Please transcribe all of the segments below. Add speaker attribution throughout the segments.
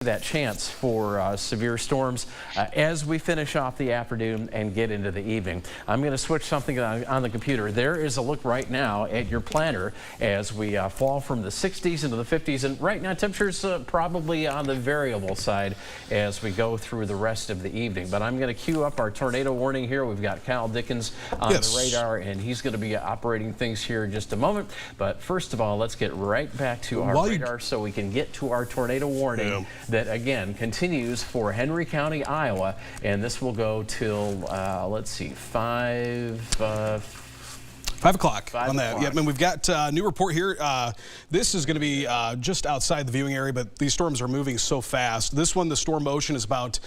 Speaker 1: that chance for severe storms as we finish off the afternoon and get into the evening. I'm going to switch something on the computer. There is a look right now at your planner as we fall from the 60s into the 50s, and right now temperatures probably on the variable side as we go through the rest of the evening. But I'm going to queue up our tornado warning here. We've got Kyle Dickens on the radar, and he's going to be operating things here in just a moment. But first of all, let's get right back to our radar so we can get to our tornado warning that again continues for Henry County, Iowa, and this will go till let's see,
Speaker 2: 5 o'clock on that. Yep, and we've got a new report here. This is going to be just outside the viewing area, but these storms are moving so fast. This one, the storm motion is about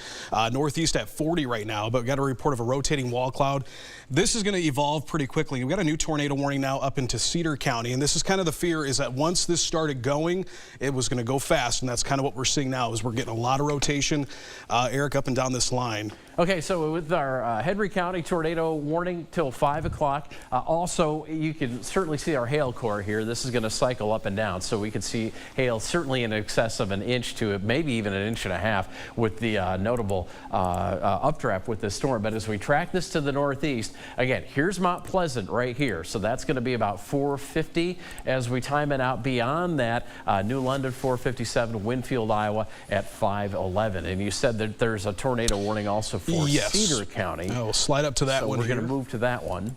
Speaker 2: northeast at 40 right now, but we've got a report of a rotating wall cloud. This is going to evolve pretty quickly. We've got a new tornado warning now up into Cedar County, and this is kind of the fear is that once this started going, it was going to go fast, and that's kind of what we're seeing now is we're getting a lot of rotation, Eric, up and down this line.
Speaker 1: Okay, so with our Henry County tornado warning till 5 o'clock, also you can certainly see our hail core here. This is going to cycle up and down, so we can see hail certainly in excess of an inch to maybe even an inch and a half with the notable updraft with this storm. But as we track this to the northeast, again, here's Mount Pleasant right here, so that's going to be about 450 as we time it out. Beyond that, New London 457, Winfield, Iowa at 511. And you said that there's a tornado warning also for Cedar County.
Speaker 2: We'll slide up to that one.
Speaker 1: We're going to move to that one.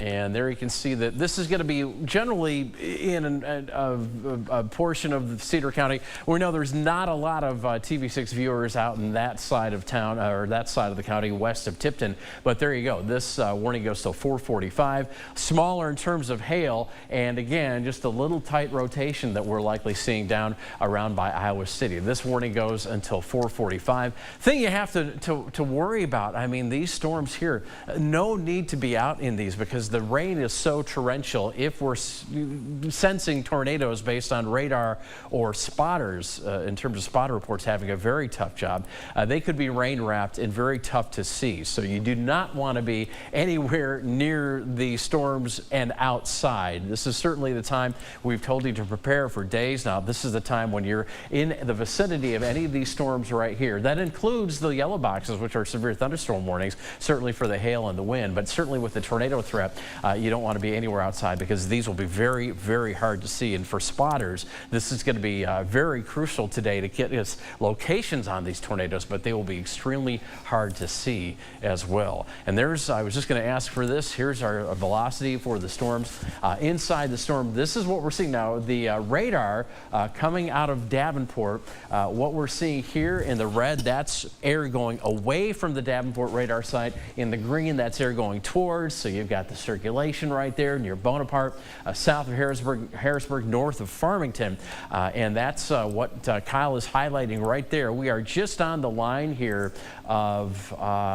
Speaker 1: And there you can see that this is going to be generally in a portion of Cedar County. We know there's not a lot of TV6 viewers out in that side of town or that side of the county west of Tipton. But there you go. This warning goes till 445. Smaller in terms of hail. And again, just a little tight rotation that we're likely seeing down around by Iowa City. This warning goes until 445. Thing you have to worry about, I mean, these storms here, no need to be out in these because the rain is so torrential. If we're sensing tornadoes based on radar or spotters, in terms of spotter reports having a very tough job, they could be rain wrapped and very tough to see. So you do not want to be anywhere near the storms and outside. This is certainly the time we've told you to prepare for days now. This is the time when you're in the vicinity of any of these storms right here. That includes the yellow boxes, which are severe thunderstorm warnings, certainly for the hail and the wind, but certainly with the tornado threat, you don't want to be anywhere outside because these will be very, very hard to see. And for spotters, this is going to be very crucial today to get us locations on these tornadoes, but they will be extremely hard to see as well. And there's, I was just going to ask for this. Here's our velocity for the storms. Inside the storm, this is what we're seeing now. The radar coming out of Davenport, what we're seeing here in the red, that's air going away from the Davenport radar site. In the green, that's air going towards. So you've got the circulation right there near Bonaparte, south of Harrisburg, north of Farmington. And that's what Kyle is highlighting right there. We are just on the line here of,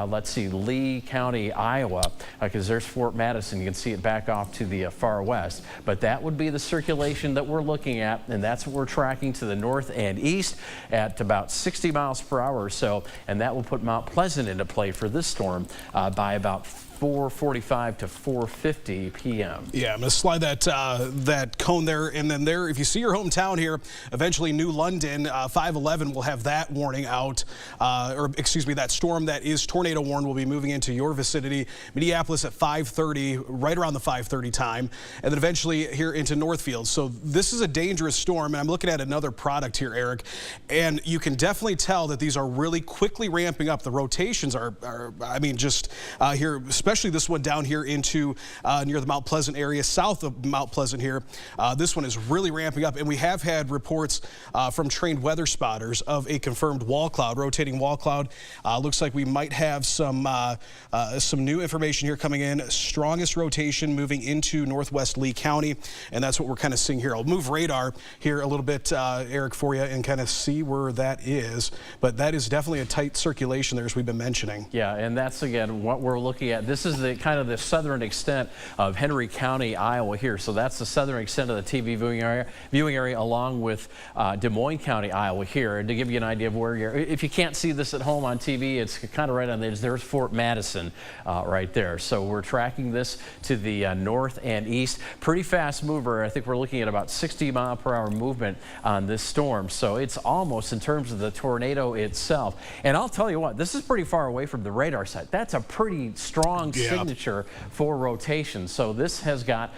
Speaker 1: let's see, Lee County, Iowa, because there's Fort Madison. You can see it back off to the far west. But that would be the circulation that we're looking at, and that's what we're tracking to the north and east at about 60 miles per hour or so. And that will put Mount Pleasant into play for this storm by about 4:45 to 4:50 p.m. Yeah, I'm going to slide that cone there, and then there, if you see your hometown here, eventually New London, 511 will have that warning out, or excuse me, that storm that is tornado warned will be moving into your vicinity. Minneapolis at 5:30, right around the 5:30 time, and then eventually here into Northfield. So this is a dangerous storm, and I'm looking at another product here, Eric, and you can definitely tell that these are really quickly ramping up. The rotations are I mean, just here, especially this one down here into near the Mount Pleasant area, south of Mount Pleasant here. This one is really ramping up, and we have had reports from trained weather spotters of a confirmed wall cloud, rotating wall cloud. Looks like we might have some new information here coming in. Strongest rotation moving into northwest Lee County, and that's what we're kind of seeing here. I'll move radar here a little bit, Eric, for you and kind of see where that is, but that is definitely a tight circulation there as we've been mentioning. Yeah, and that's again what we're looking at. This this is the kind of the southern extent of Henry County, Iowa here. So that's the southern extent of the TV viewing area along with Des Moines County, Iowa here. And to give you an idea of where you're, if you can't see this at home on TV, it's kind of right on the edge. There's Fort Madison right there. So we're tracking this to the north and east. Pretty fast mover. I think we're looking at about 60-mile-per-hour movement on this storm. So it's almost in terms of the tornado itself. And I'll tell you what, this is pretty far away from the radar site. That's a pretty strong signature for rotation. So this has got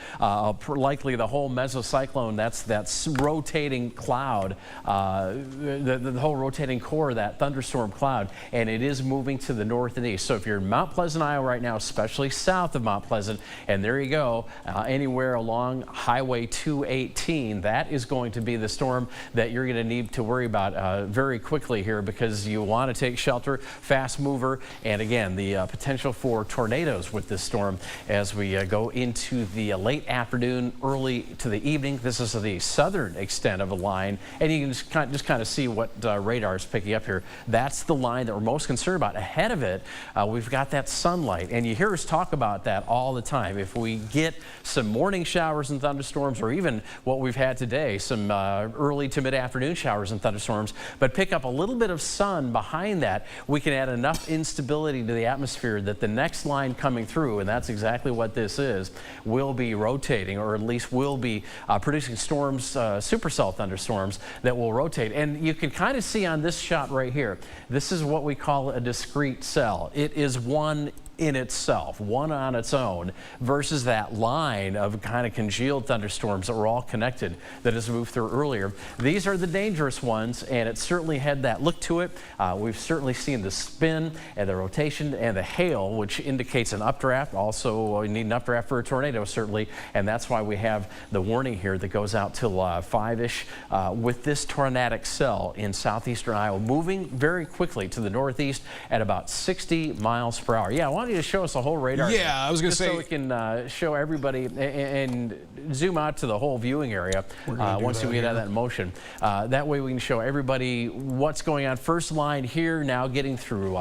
Speaker 1: likely the whole mesocyclone, that's rotating cloud, the whole rotating core of that thunderstorm cloud, and it is moving to the north and east. So if you're in Mount Pleasant, Iowa right now, especially south of Mount Pleasant, and there you go, anywhere along Highway 218, that is going to be the storm that you're going to need to worry about very quickly here, because you want to take shelter, fast mover, and again, the potential for tornadoes with this storm as we go into the late afternoon, early to the evening. This is the southern extent of a line, and you can just kind of see what radar is picking up here. That's the line that we're most concerned about. Ahead of it, we've got that sunlight, and you hear us talk about that all the time. If we get some morning showers and thunderstorms, or even what we've had today, some early to mid-afternoon showers and thunderstorms, but pick up a little bit of sun behind that, we can add enough instability to the atmosphere that the next line coming through, and that's exactly what this is, will be rotating, or at least will be producing storms, supercell thunderstorms that will rotate. And you can kind of see on this shot right here, this is what we call a discrete cell. It is one in itself, one on its own, versus that line of kind of congealed thunderstorms that were all connected that has moved through earlier. These are the dangerous ones, and it certainly had that look to it. We've certainly seen the spin and the rotation and the hail, which indicates an updraft. Also, you need an updraft for a tornado, certainly, and that's why we have the warning here that goes out till 5-ish with this tornadic cell in southeastern Iowa, moving very quickly to the northeast at about 60 miles per hour. Yeah, I want you to show us a whole radar.
Speaker 2: Yeah, I was going to say,
Speaker 1: so we can show everybody and zoom out to the whole viewing area once we get out of that in motion. That way we can show everybody what's going on. First line here now getting through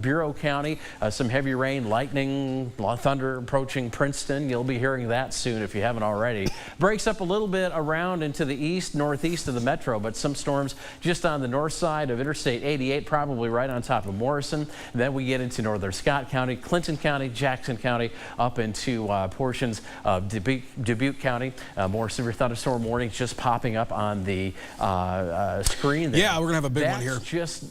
Speaker 1: Bureau County. Some heavy rain, lightning, thunder approaching Princeton. You'll be hearing that soon if you haven't already. Breaks up a little bit around into the east, northeast of the metro, but some storms just on the north side of Interstate 88, probably right on top of Morrison. Then we get into northern Scott County, Clinton County, Jackson County, up into portions of Dubuque County. More severe thunderstorm warnings just popping up on the screen there.
Speaker 2: Yeah, we're going to have a big one here.
Speaker 1: That's just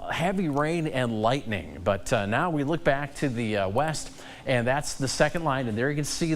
Speaker 1: heavy rain and lightning. But now we look back to the west, and that's the second line, and there you can see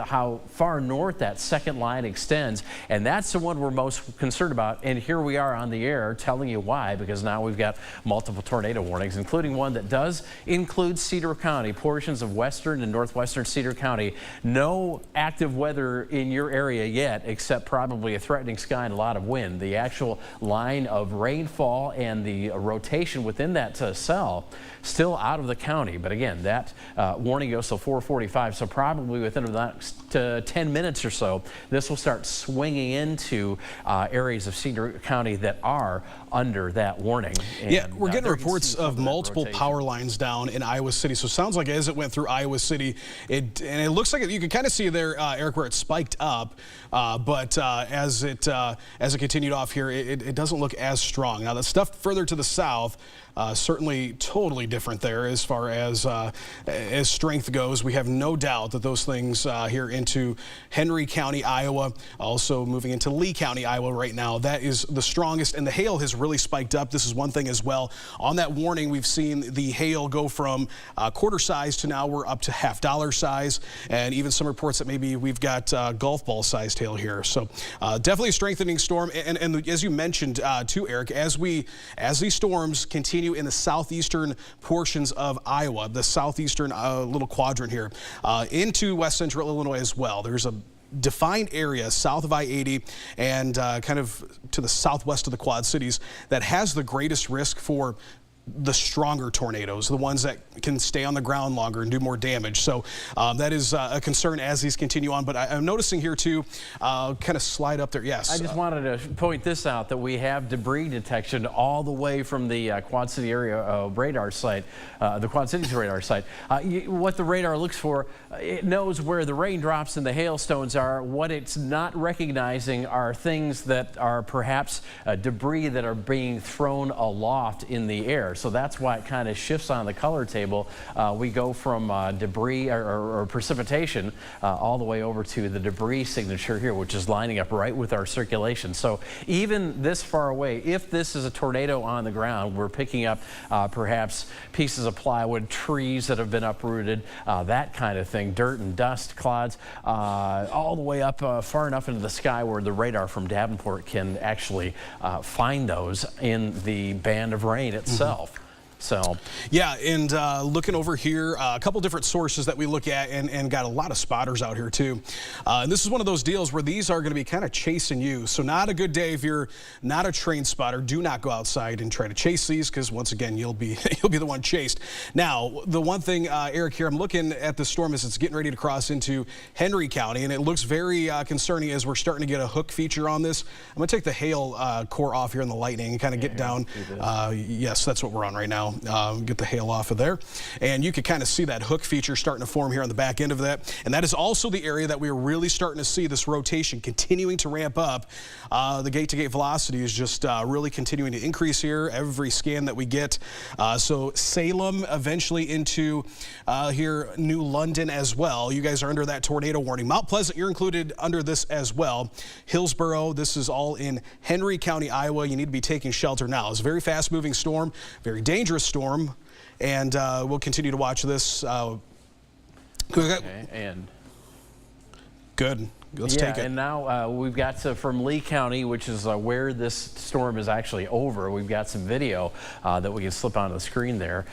Speaker 1: how far north that second line extends, and that's the one we're most concerned about. And here we are on the air telling you why, because now we've got multiple tornado warnings, including one that does include Cedar County, portions of western and northwestern Cedar County. No active weather in your area yet, except probably a threatening sky and a lot of wind. The actual line of rainfall and the rotation within that cell still out of the county, but again, that warning goes till 4:45, so probably within the next 10 minutes or so, this will start swinging into areas of Cedar County that are under that warning. And,
Speaker 2: yeah, we're getting reports of multiple power lines down in Iowa City, so it sounds like as it went through Iowa City, and it looks like you can kind of see there, Eric, where it spiked up, but as it continued off here, it doesn't look as strong. Now, the stuff further to the south, certainly totally different there as far as strength goes. We have no doubt that those things here into Henry County, Iowa, also moving into Lee County, Iowa right now, that is the strongest, and the hail has really spiked up. This is one thing as well. On that warning, we've seen the hail go from quarter size to now we're up to $half size, and even some reports that maybe we've got golf ball sized hail here. So definitely a strengthening storm, and as you mentioned too, Eric, as these storms continue in the southeastern portions of Iowa, the southeastern little quadrant here, into west central Illinois as well. There's a defined area south of I-80 and kind of to the southwest of the Quad Cities that has the greatest risk for the stronger tornadoes, the ones that can stay on the ground longer and do more damage. So that is a concern as these continue on. But I'm noticing here too, kind of slide up there. Yes.
Speaker 1: I just wanted to point this out, that we have debris detection all the way from the Quad City area radar site, the Quad Cities radar site. What the radar looks for, it knows where the raindrops and the hailstones are. What it's not recognizing are things that are perhaps debris that are being thrown aloft in the air. So that's why it kind of shifts on the color table. We go from debris or precipitation all the way over to the debris signature here, which is lining up right with our circulation. So even this far away, if this is a tornado on the ground, we're picking up perhaps pieces of plywood, trees that have been uprooted, that kind of thing, dirt and dust, clods, all the way up far enough into the sky where the radar from Davenport can actually find those in the band of rain itself. So
Speaker 2: yeah, and looking over here, a couple different sources that we look at, and got a lot of spotters out here too. And this is one of those deals where these are going to be kind of chasing you. So not a good day if you're not a trained spotter. Do not go outside and try to chase these, because once again you'll be the one chased. Now the one thing, Eric, here I'm looking at the storm as it's getting ready to cross into Henry County, and it looks very concerning as we're starting to get a hook feature on this. I'm going to take the hail core off here in the lightning and kind of get down. Yes, that's what we're on right now. Get the hail off of there, and you can kind of see that hook feature starting to form here on the back end of that. And that is also the area that we're really starting to see this rotation continuing to ramp up. The gate-to-gate velocity is just really continuing to increase here every scan that we get. So Salem, eventually into here New London as well. You guys are under that tornado warning. Mount Pleasant, you're included under this as well. Hillsboro, this is all in Henry County, Iowa. You need to be taking shelter now. It's a very fast-moving storm, very dangerous storm, and we'll continue to watch this.
Speaker 1: Okay, and
Speaker 2: good. Let's take it.
Speaker 1: And now we've got from Lee County, which is where this storm is actually over. We've got some video that we can slip onto the screen there.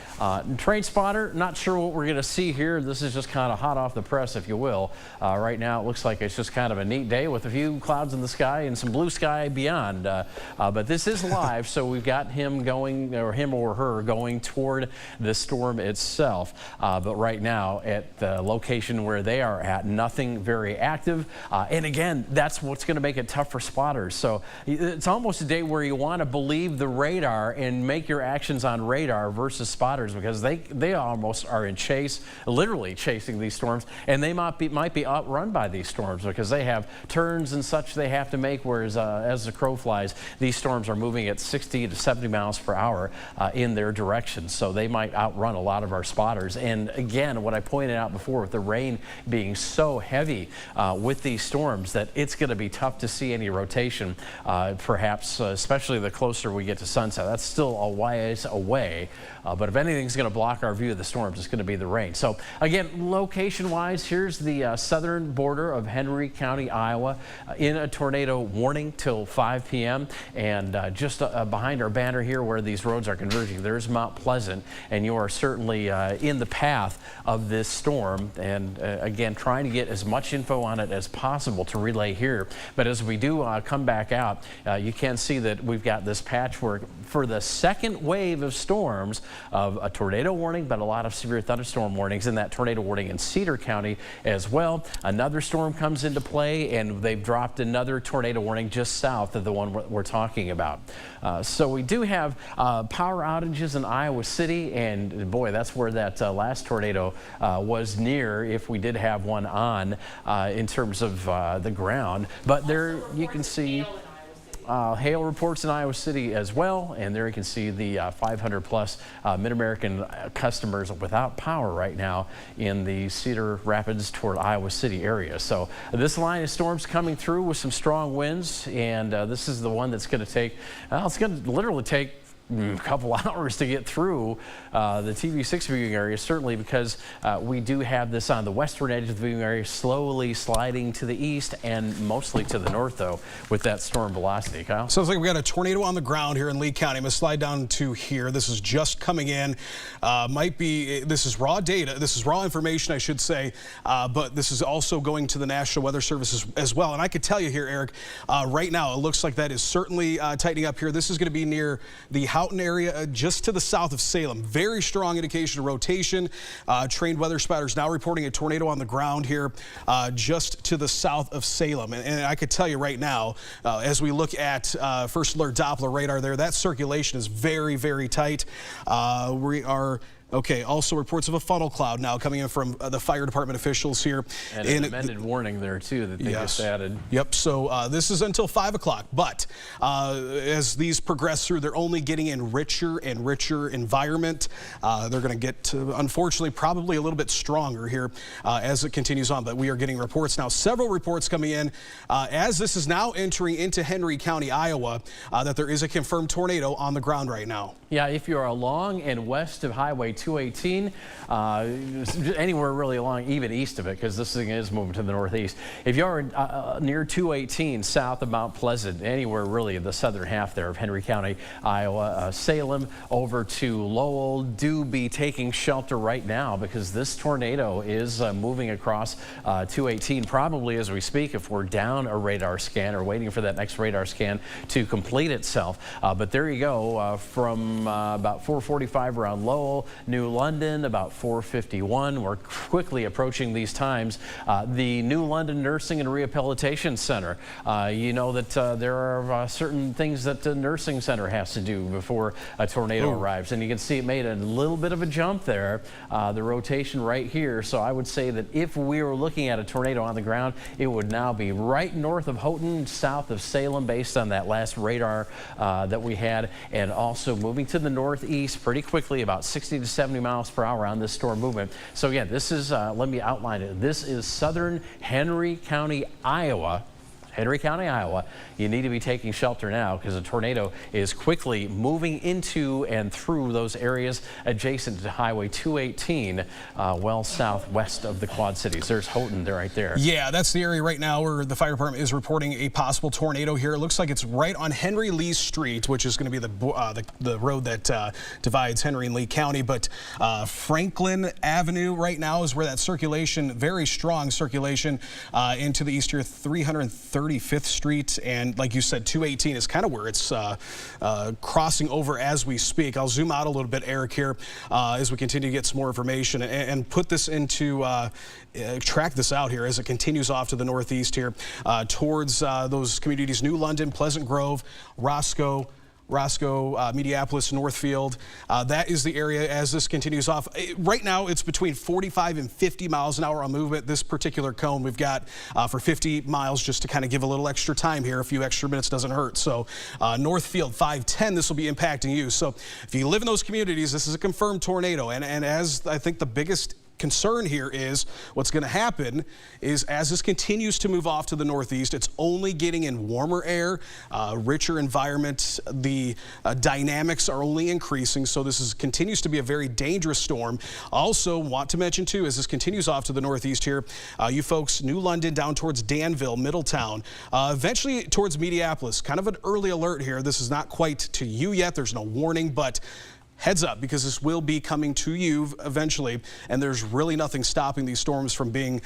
Speaker 1: Train spotter, not sure what we're going to see here. This is just kind of hot off the press, if you will. Right now it looks like it's just kind of a neat day with a few clouds in the sky and some blue sky beyond. But this is live, so we've got him going, or him or her going toward the storm itself. But right now at the location where they are at, nothing very active. And again, that's what's going to make it tough for spotters. So it's almost a day where you want to believe the radar and make your actions on radar versus spotters, because they almost are in chase, literally chasing these storms, and they might be outrun by these storms because they have turns and such they have to make, whereas as the crow flies, these storms are moving at 60 to 70 miles per hour in their direction. So they might outrun a lot of our spotters. And again, what I pointed out before with the rain being so heavy with these storms, that it's going to be tough to see any rotation, perhaps especially the closer we get to sunset. That's still a ways away, but if anything's going to block our view of the storms, it's going to be the rain. So again, location wise, here's the southern border of Henry County, Iowa, in a tornado warning till 5 p.m. and just behind our banner here where these roads are converging, there's Mount Pleasant, and you are certainly in the path of this storm, and again, trying to get as much info on it as possible to relay here. But as we do come back out, you can see that we've got this patchwork for the second wave of storms of a tornado warning, but a lot of severe thunderstorm warnings in that tornado warning in Cedar County as well. Another storm comes into play, and they've dropped another tornado warning just south of the one we're talking about. So we do have power outages in Iowa City, and boy, that's where that last tornado was near, if we did have one on in terms of the ground. But there you can see hail reports in Iowa City as well, and there you can see the 500 plus Mid-American customers without power right now in the Cedar Rapids toward Iowa City area. So this line of storms coming through with some strong winds, and this is the one that's going to take, it's going to literally take a couple hours to get through the TV6 viewing area, certainly because we do have this on the western edge of the viewing area, slowly sliding to the east and mostly to the north, though, with that storm velocity. Kyle?
Speaker 2: Sounds like we got a tornado on the ground here in Lee County. I'm going to slide down to here. This is just coming in. This is raw data. This is raw information, I should say, but this is also going to the National Weather Service as well. And I could tell you here, Eric, right now, it looks like that is certainly tightening up here. This is going to be near the Houghton area, just to the south of Salem. Very strong indication of rotation. Trained weather spotters now reporting a tornado on the ground here just to the south of Salem. And I could tell you right now, as we look at first alert Doppler radar there, that circulation is very, very tight. We are... Okay, also reports of a funnel cloud now coming in from the fire department officials here.
Speaker 1: And an amended warning there, too, that they just added.
Speaker 2: Yep, so this is until 5 o'clock, but as these progress through, they're only getting in richer and richer environment. They're going to get, unfortunately, probably a little bit stronger here as it continues on, but we are getting reports now, several reports coming in as this is now entering into Henry County, Iowa, that there is a confirmed tornado on the ground right now.
Speaker 1: Yeah, if you're along and west of Highway 218, anywhere really along, even east of it, because this thing is moving to the northeast. If you're near 218 south of Mount Pleasant, anywhere really in the southern half there of Henry County, Iowa, Salem over to Lowell, do be taking shelter right now because this tornado is moving across 218 probably as we speak if we're down a radar scan or waiting for that next radar scan to complete itself. But there you go from about 4:45 around Lowell, New London, about 4:51. We're quickly approaching these times. The New London Nursing and Rehabilitation Center. You know that there are certain things that the nursing center has to do before a tornado arrives. And you can see it made a little bit of a jump there, the rotation right here. So I would say that if we were looking at a tornado on the ground, it would now be right north of Houghton, south of Salem, based on that last radar that we had, and also moving to the northeast pretty quickly, about 60 to 70 miles per hour on this storm movement. So again, this is, let me outline it. This is southern Henry County, Iowa. Henry County, Iowa. You need to be taking shelter now because a tornado is quickly moving into and through those areas adjacent to Highway 218, well southwest of the Quad Cities. There's Houghton there, right there.
Speaker 2: Yeah, that's the area right now where the fire department is reporting a possible tornado here. It looks like it's right on Henry Lee Street, which is going to be the road that divides Henry and Lee County. But Franklin Avenue right now is where that circulation, very strong circulation into the east here, 335th Street, and like you said, 218 is kind of where it's crossing over as we speak. I'll zoom out a little bit, Eric, here as we continue to get some more information and put this into, track this out here as it continues off to the northeast here towards those communities, New London, Pleasant Grove, Roscoe, Mediapolis, Northfield. That is the area as this continues off. Right now, it's between 45 and 50 miles an hour on movement. This particular cone we've got for 50 miles just to kind of give a little extra time here. A few extra minutes doesn't hurt. So Northfield 510, this will be impacting you. So if you live in those communities, this is a confirmed tornado. And as I think the biggest concern here is what's going to happen is as this continues to move off to the northeast, it's only getting in warmer air, richer environment. The dynamics are only increasing, so this continues to be a very dangerous storm. Also want to mention too, as this continues off to the northeast here, you folks, New London down towards Danville, Middletown, eventually towards Mediapolis, kind of an early alert here. This is not quite to you yet. There's no warning, but heads up, because this will be coming to you eventually, and there's really nothing stopping these storms from being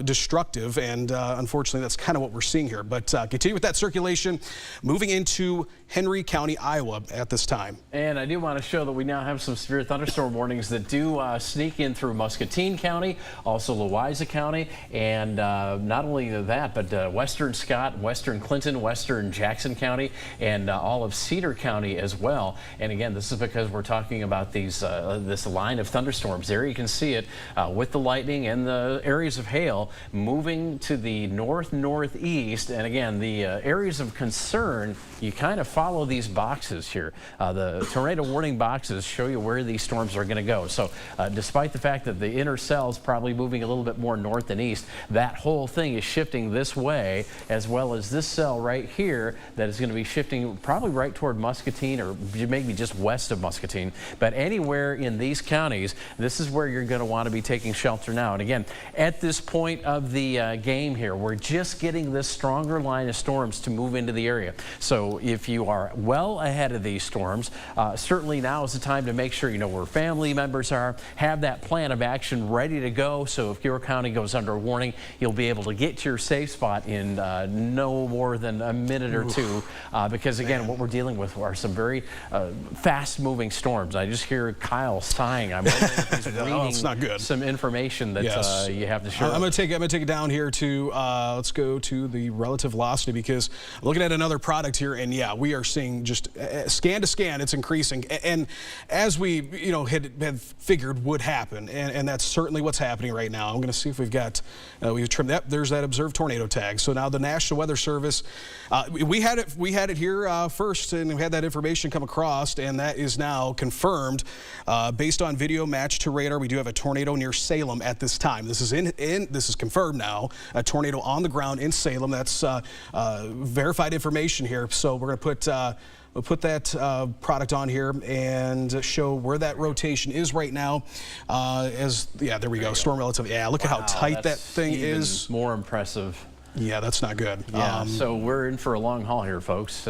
Speaker 2: destructive, and unfortunately that's kind of what we're seeing here. But continue with that circulation moving into Henry County, Iowa at this time.
Speaker 1: And I do want to show that we now have some severe thunderstorm warnings that do sneak in through Muscatine County, also Louisa County, and not only that, but western Scott, western Clinton, western Jackson County, and all of Cedar County as well. And again, this is because we're talking about these this line of thunderstorms. There you can see it with the lightning and the areas of hail moving to the northeast. And again, the areas of concern, you kind of follow these boxes here. The tornado warning boxes show you where these storms are going to go. So despite the fact that the inner cell is probably moving a little bit more north than east, that whole thing is shifting this way, as well as this cell right here that is going to be shifting probably right toward Muscatine, or maybe just west of Muscatine. 218. But anywhere in these counties, this is where you're going to want to be taking shelter now. And again, at this point of the game here, we're just getting this stronger line of storms to move into the area. So if you are well ahead of these storms, certainly now is the time to make sure you know where family members are, have that plan of action ready to go. So if your county goes under warning, you'll be able to get to your safe spot in no more than a minute or two, because again, what we're dealing with are some very fast-moving storms. I just hear Kyle sighing. I'm wondering if he's reading
Speaker 2: it's not good.
Speaker 1: some information that you have to share.
Speaker 2: I'm going to take it down here to let's go to the relative velocity, because I'm looking at another product here, and yeah, we are seeing just scan to scan, it's increasing, and as we had figured would happen, and that's certainly what's happening right now. I'm going to see if we've got we've trimmed that. There's that observed tornado tag. So now the National Weather Service, we had it here first, and we had that information come across, and that is now confirmed based on video matched to radar. We do have a tornado near Salem at this time. This is this is confirmed now. A tornado on the ground in Salem. That's verified information here. So we're going to we'll put that product on here and show where that rotation is right now. There we go. Storm relative. Yeah, look at how tight that thing is.
Speaker 1: More impressive.
Speaker 2: Yeah, that's not good.
Speaker 1: Yeah, so we're in for a long haul here, folks.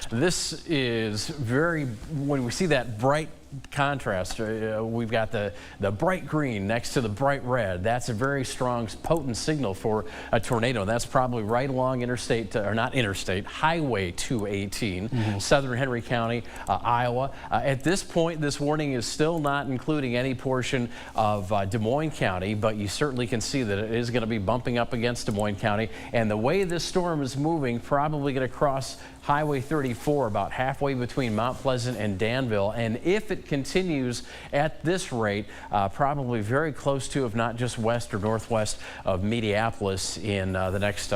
Speaker 1: This is when we see that bright contrast, we've got the bright green next to the bright red. That's a very strong, potent signal for a tornado. That's probably right along Highway 218, southern Henry County, Iowa. At this point, this warning is still not including any portion of Des Moines County, but you certainly can see that it is going to be bumping up against Des Moines County. And the way this storm is moving, probably going to cross Highway 34 about halfway between Mount Pleasant and Danville, and if it continues at this rate, probably very close to, if not just west or northwest of Mediapolis in the next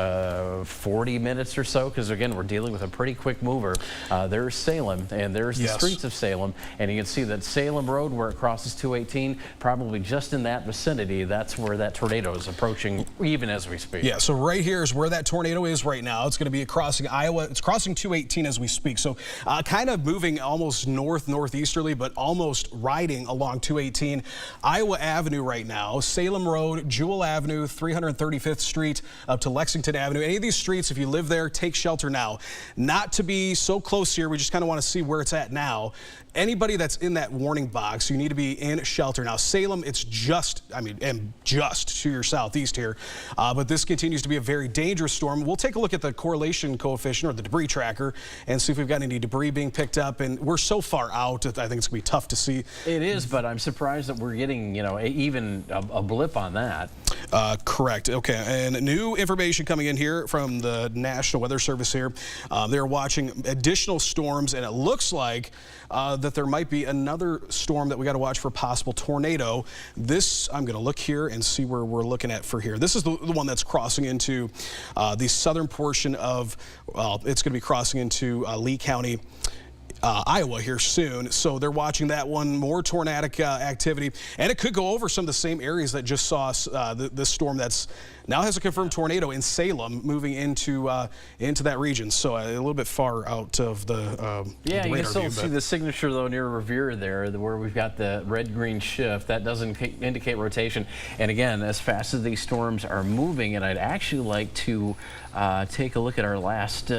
Speaker 1: 40 minutes or so, because again, we're dealing with a pretty quick mover. There's Salem, and there's the streets of Salem, and you can see that Salem Road, where it crosses 218, probably just in that vicinity, that's where that tornado is approaching even as we speak.
Speaker 2: Yeah, so right here is where that tornado is right now. It's going to be crossing Iowa. It's crossing 218 as we speak. So kind of moving almost northeasterly, but almost riding along 218. Iowa Avenue right now, Salem Road, Jewell Avenue, 335th Street up to Lexington Avenue. Any of these streets, if you live there, take shelter now. Not to be so close here, we just kind of want to see where it's at now. Anybody that's in that warning box, you need to be in shelter. Now, Salem, it's just to your southeast here, but this continues to be a very dangerous storm. We'll take a look at the correlation coefficient, or the debris tracker, and see if we've got any debris being picked up. And we're so far out, I think it's going to be tough to see.
Speaker 1: It is, but I'm surprised that we're getting, even a blip on that.
Speaker 2: Correct. Okay, and new information coming in here from the National Weather Service here. They're watching additional storms, and it looks like that there might be another storm that we got to watch for possible tornado. This, I'm going to look here and see where we're looking at for here. This is the one that's crossing into the southern portion of, it's going to be crossing into Lee County, Iowa here soon. So they're watching that one, more tornadic activity, and it could go over some of the same areas that just saw this storm that's now has a confirmed tornado in Salem moving into that region. So a little bit far out of the
Speaker 1: yeah,
Speaker 2: the
Speaker 1: you
Speaker 2: radar
Speaker 1: can still
Speaker 2: view,
Speaker 1: see the signature though near Revere there, where we've got the red-green shift. That doesn't indicate rotation. And again, as fast as these storms are moving, and I'd actually like to take a look at our last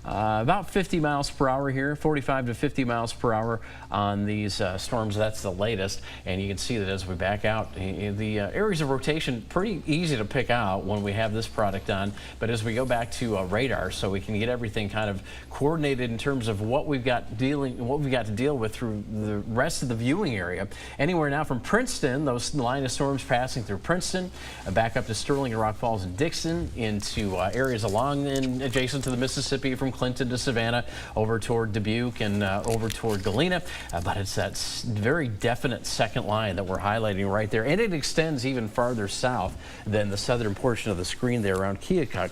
Speaker 1: about 50 miles per hour here, 45 to 50 miles per hour on these storms. That's the latest, and you can see that as we back out, the areas of rotation pretty easy to pick out when we have this product on. But as we go back to radar, so we can get everything kind of coordinated in terms of what we've got to deal with through the rest of the viewing area. Anywhere now from Princeton, those line of storms passing through Princeton, back up to Sterling and Rock Falls and Dixon, into areas along and adjacent to the Mississippi from Clinton to Savannah, over toward Dubuque and over toward Galena. But it's that very definite second line that we're highlighting right there, and it extends even farther south than the southern portion of the screen there around Keokuk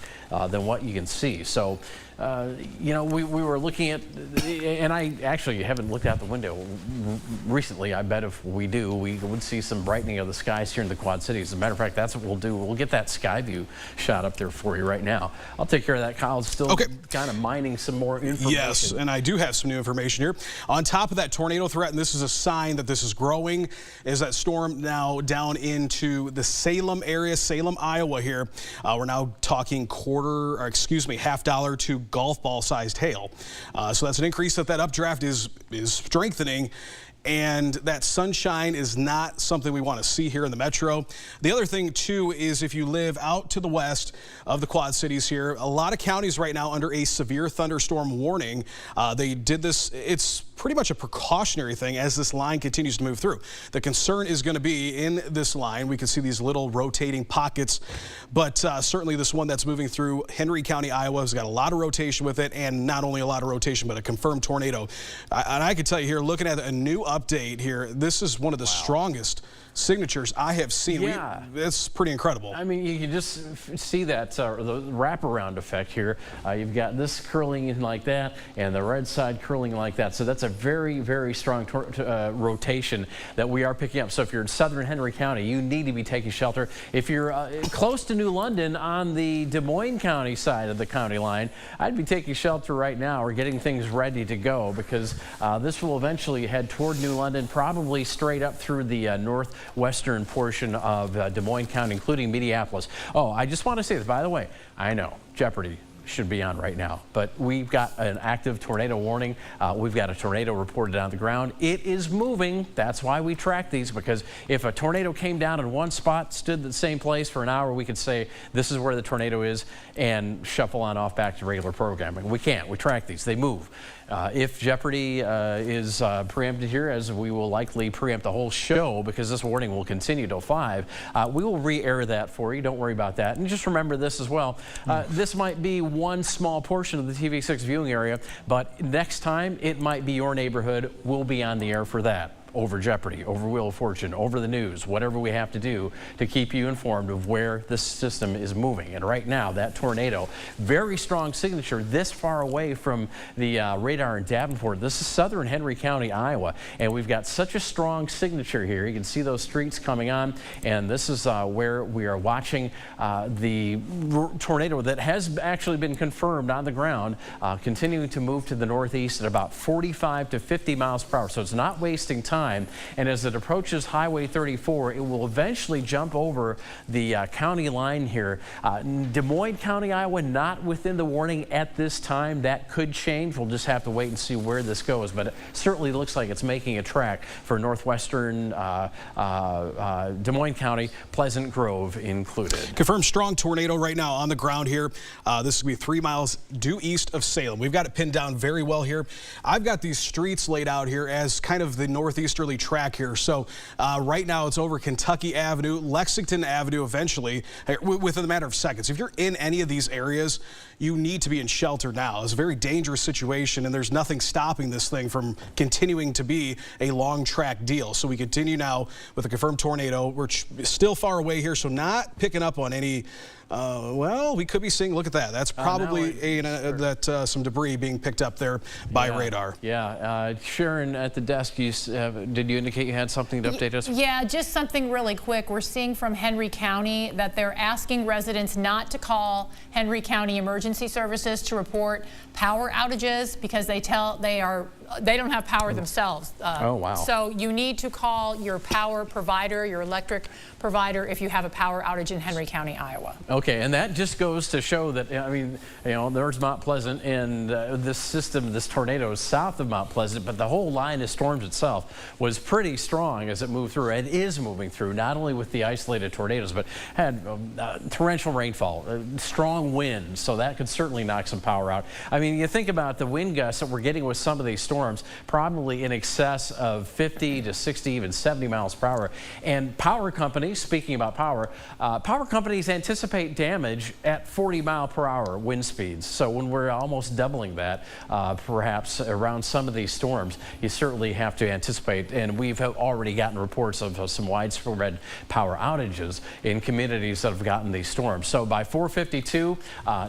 Speaker 1: than what you can see. So you know, we were looking at, and I actually haven't looked out the window recently. I bet if we do, we would see some brightening of the skies here in the Quad Cities. As a matter of fact, that's what we'll do. We'll get that sky view shot up there for you right now. I'll take care of that. Kyle's still kind of mining some more information.
Speaker 2: Yes, and I do have some new information here. On top of that tornado threat, and this is a sign that this is growing, is that storm now down into the Salem area, Salem, Iowa here. We're now talking half dollar to golf ball sized hail. So that's an increase that updraft is strengthening. And that sunshine is not something we want to see here in the metro. The other thing, too, is if you live out to the west of the Quad Cities here, a lot of counties right now under a severe thunderstorm warning. They did this. It's pretty much a precautionary thing as this line continues to move through. The concern is going to be in this line. We can see these little rotating pockets, but certainly this one that's moving through Henry County, Iowa, has got a lot of rotation with it, and not only a lot of rotation, but a confirmed tornado. And I can tell you here, looking at a new update here, this is one of the strongest signatures I have seen.
Speaker 1: Yeah.
Speaker 2: It's pretty incredible.
Speaker 1: I mean, you can just see that the wraparound effect here. You've got this curling in like that and the red side curling like that. So that's a very, very strong rotation that we are picking up. So if you're in southern Henry County, you need to be taking shelter. If you're close to New London on the Des Moines County side of the county line, I'd be taking shelter right now or getting things ready to go, because this will eventually head toward New London, probably straight up through the northwestern portion of Des Moines County, including Minneapolis. Oh, I just want to say this, by the way, I know Jeopardy should be on right now, but we've got an active tornado warning. We've got a tornado reported on the ground. It is moving. That's why we track these, because if a tornado came down in one spot, stood in the same place for an hour, we could say this is where the tornado is and shuffle on off back to regular programming. We can't. We track these. They move. If Jeopardy is preempted here, as we will likely preempt the whole show because this warning will continue till 5, we will re-air that for you. Don't worry about that. And just remember this as well. This might be one small portion of the TV6 viewing area, but next time it might be your neighborhood. We'll be on the air for that. Over Jeopardy, over Wheel of Fortune, over the news, whatever we have to do to keep you informed of where this system is moving. And right now, that tornado, very strong signature this far away from the radar in Davenport. This is southern Henry County, Iowa, and we've got such a strong signature here. You can see those streets coming on, and this is where we are watching the tornado that has actually been confirmed on the ground, continuing to move to the northeast at about 45 to 50 miles per hour. So it's not wasting time. And as it approaches Highway 34, it will eventually jump over the county line here. Des Moines County, Iowa, not within the warning at this time. That could change. We'll just have to wait and see where this goes. But it certainly looks like it's making a track for northwestern Des Moines County, Pleasant Grove included.
Speaker 2: Confirmed strong tornado right now on the ground here. This will be 3 miles due east of Salem. We've got it pinned down very well here. I've got these streets laid out here as kind of the northeasterly track here. So right now it's over Kentucky Avenue, Lexington Avenue eventually, within a matter of seconds. If you're in any of these areas, you need to be in shelter now. It's a very dangerous situation, and there's nothing stopping this thing from continuing to be a long track deal. So we continue now with a confirmed tornado. We're still far away here, so not picking up on any well, we could be seeing, look at that. That's probably some debris being picked up there by radar.
Speaker 1: Yeah. Sharon at the desk, did you indicate you had something to update us?
Speaker 3: Yeah, just something really quick. We're seeing from Henry County that they're asking residents not to call Henry County Emergency Services to report power outages because they don't have power themselves.
Speaker 1: Oh, wow.
Speaker 3: So you need to call your power provider, your electric provider, if you have a power outage in Henry County, Iowa.
Speaker 1: Okay, and that just goes to show that, I mean, you know, there's Mount Pleasant, and this system, this tornado is south of Mount Pleasant, but the whole line of storms itself was pretty strong as it moved through. It is moving through, not only with the isolated tornadoes, but had torrential rainfall, strong wind, so that could certainly knock some power out. I mean, you think about the wind gusts that we're getting with some of these storms. storms, probably in excess of 50 to 60, even 70 miles per hour. And power companies, speaking about power, power companies anticipate damage at 40 mile per hour wind speeds. So when we're almost doubling that, perhaps around some of these storms, you certainly have to anticipate, and we've already gotten reports of some widespread power outages in communities that have gotten these storms. So by 4:52,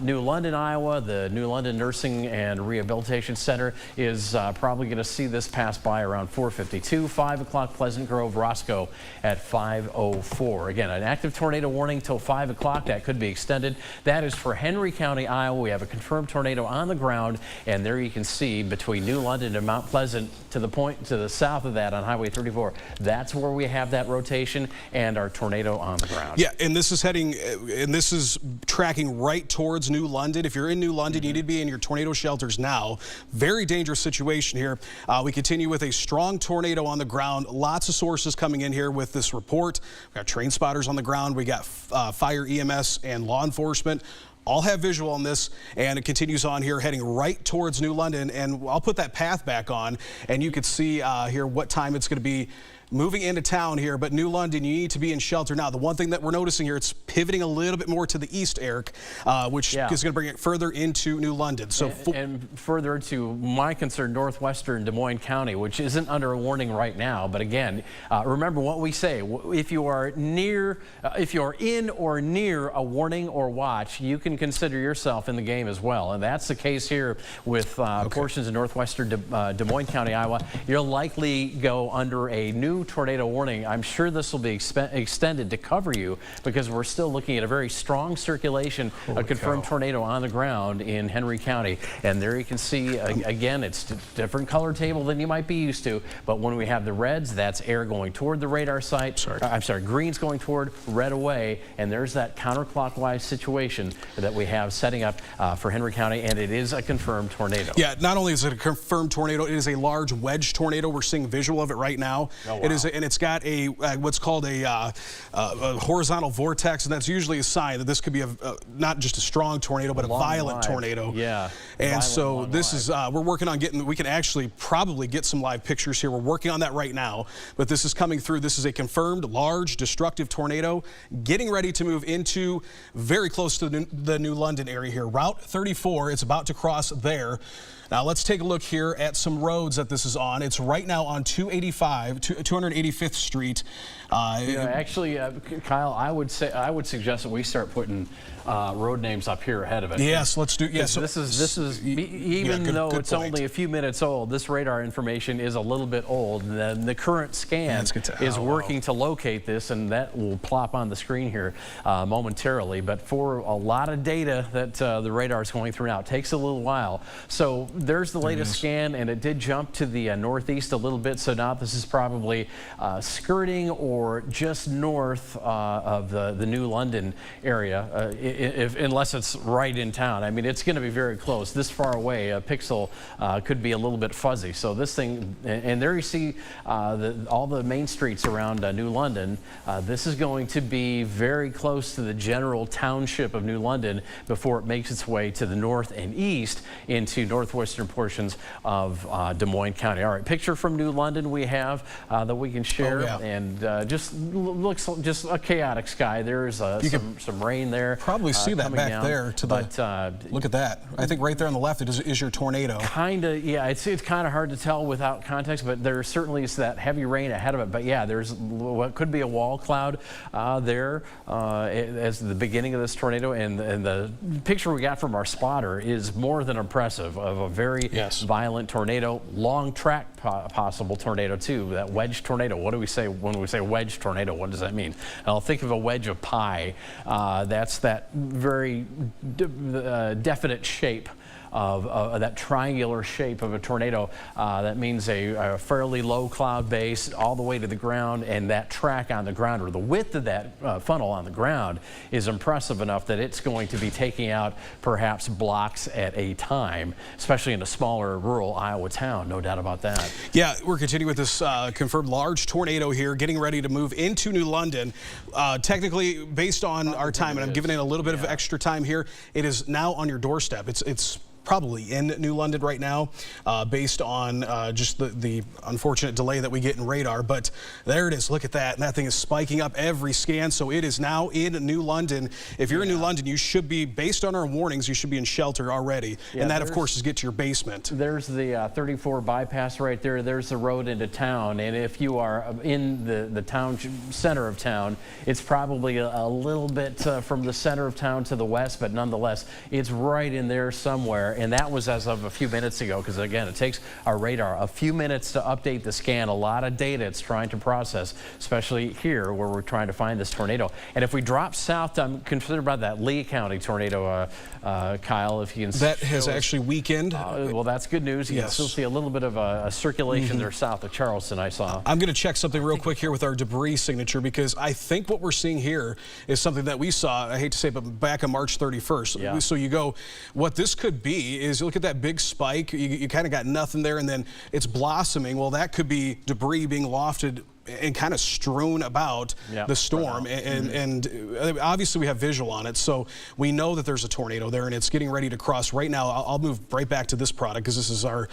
Speaker 1: New London, Iowa, the New London Nursing and Rehabilitation Center is probably going to see this pass by around 4:52. 5 o'clock, Pleasant Grove, Roscoe at 5:04. Again, an active tornado warning till 5 o'clock. That could be extended. That is for Henry County, Iowa. We have a confirmed tornado on the ground, and there you can see between New London and Mount Pleasant to the point to the south of that on Highway 34. That's where we have that rotation and our tornado on the ground.
Speaker 2: Yeah, and this is heading, and this is tracking right towards New London. If you're in New London, you need to be in your tornado shelters now. Very dangerous situation here. We continue with a strong tornado on the ground. Lots of sources coming in here with this report. We've got train spotters on the ground. We got fire, EMS, and law enforcement. All have visual on this, and it continues on here heading right towards New London. And I'll put that path back on, and you can see here what time it's going to be moving into town here. But New London, you need to be in shelter now. The one thing that we're noticing here, it's pivoting a little bit more to the east, Eric, which is going to bring it further into New London. So
Speaker 1: and further to my concern, northwestern Des Moines County, which isn't under a warning right now. But again, remember what we say: if you are near, if you're in or near a warning or watch, you can consider yourself in the game as well. And that's the case here with portions of northwestern Des Moines County, Iowa. You'll likely go under a new tornado warning. I'm sure this will be extended to cover you because we're still looking at a very strong circulation, a confirmed tornado on the ground in Henry County. And there you can see, again, it's a different color table than you might be used to. But when we have the reds, that's air going toward the radar site. I'm sorry, green's going toward, red away. And there's that counterclockwise situation that we have setting up for Henry County. And it is a confirmed tornado.
Speaker 2: Yeah, not only is it a confirmed tornado, it is a large wedge tornado. We're seeing visual of it right now.
Speaker 1: Oh, wow.
Speaker 2: It is, and it's got a what's called a horizontal vortex, and that's usually a sign that this could be not just a strong tornado, but a violent tornado.
Speaker 1: Yeah.
Speaker 2: And so this is we're working on getting. We can actually probably get some live pictures here. We're working on that right now. But this is coming through. This is a confirmed large destructive tornado, getting ready to move into very close to the New London area here. Route 34. It's about to cross there. Now let's take a look here at some roads that this is on. It's right now on 285th Street.
Speaker 1: Actually, Kyle, I would suggest that we start putting road names up here ahead of it.
Speaker 2: Yes, let's do. Yes,
Speaker 1: so this is even though it's only a few minutes old, this radar information is a little bit old. And the current scan is working to locate this, and that will plop on the screen here momentarily. But for a lot of data that the radar is going through now, it takes a little while. So there's the latest scan, and it did jump to the northeast a little bit. So now this is probably skirting or just north of the New London area, unless it's right in town. I mean, it's going to be very close. This far away, a pixel could be a little bit fuzzy. So this thing, and there you see all the main streets around New London. This is going to be very close to the general township of New London before it makes its way to the north and east into northwestern portions of Des Moines County. All right, picture from New London we have that we can share, and just looks just a chaotic sky. There's some rain there.
Speaker 2: Probably see that back
Speaker 1: down,
Speaker 2: there to the. Look at that. I think right there on the left is your tornado.
Speaker 1: Kinda, yeah. It's kind of hard to tell without context, but there certainly is that heavy rain ahead of it. But yeah, there's what could be a wall cloud there as the beginning of this tornado, and the picture we got from our spotter is more than impressive of a very violent tornado, long track possible tornado too. That wedge tornado. What do we say when we say wedge tornado? What does that mean? I'll think of a wedge of pie. That's that very definite shape of that triangular shape of a tornado. That means a fairly low cloud base all the way to the ground, and that track on the ground, or the width of that funnel on the ground, is impressive enough that it's going to be taking out perhaps blocks at a time, especially in a smaller rural Iowa town, no doubt about that.
Speaker 2: Yeah, we're continuing with this confirmed large tornado here, getting ready to move into New London. Technically, based on our time, and I'm giving it a little bit of extra time here, it is now on your doorstep. It's probably in New London right now, based on just the unfortunate delay that we get in radar. But there it is. Look at that. And that thing is spiking up every scan. So it is now in New London. If you're in New London, you should be, based on our warnings, you should be in shelter already. And that, of course, is get to your basement.
Speaker 1: There's the 34 bypass right there. There's the road into town. And if you are in the town center of town, it's probably a little bit from the center of town to the west, but nonetheless, it's right in there somewhere. And that was as of a few minutes ago, because again, it takes our radar a few minutes to update the scan. A lot of data it's trying to process, especially here where we're trying to find this tornado. And if we drop south, I'm concerned about that Lee County tornado, Kyle, if you can.
Speaker 2: That has actually weakened.
Speaker 1: Well, that's good news. You can still see a little bit of a circulation there south of Charleston, I saw.
Speaker 2: I'm going to check something real quick here with our debris signature, because I think what we're seeing here is something that we saw, I hate to say it, but back on March 31st.
Speaker 1: Yeah.
Speaker 2: So you go, what this could be is, you look at that big spike, you kind of got nothing there, and then it's blossoming. Well, that could be debris being lofted and kind of strewn about the storm. And obviously we have visual on it, so we know that there's a tornado there, and it's getting ready to cross right now. I'll move right back to this product, because this is our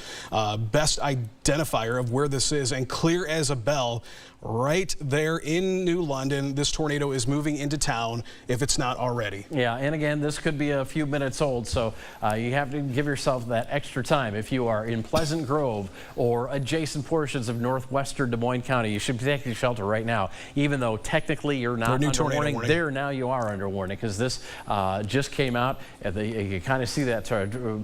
Speaker 2: best identifier of where this is, and clear as a bell, right there in New London. This tornado is moving into town, if it's not already.
Speaker 1: Yeah, and again, this could be a few minutes old, so you have to give yourself that extra time. If you are in Pleasant Grove or adjacent portions of northwestern Des Moines County, you should be taking shelter right now, even though technically you're not under warning. There now you are under warning, because this just came out. You kind of see that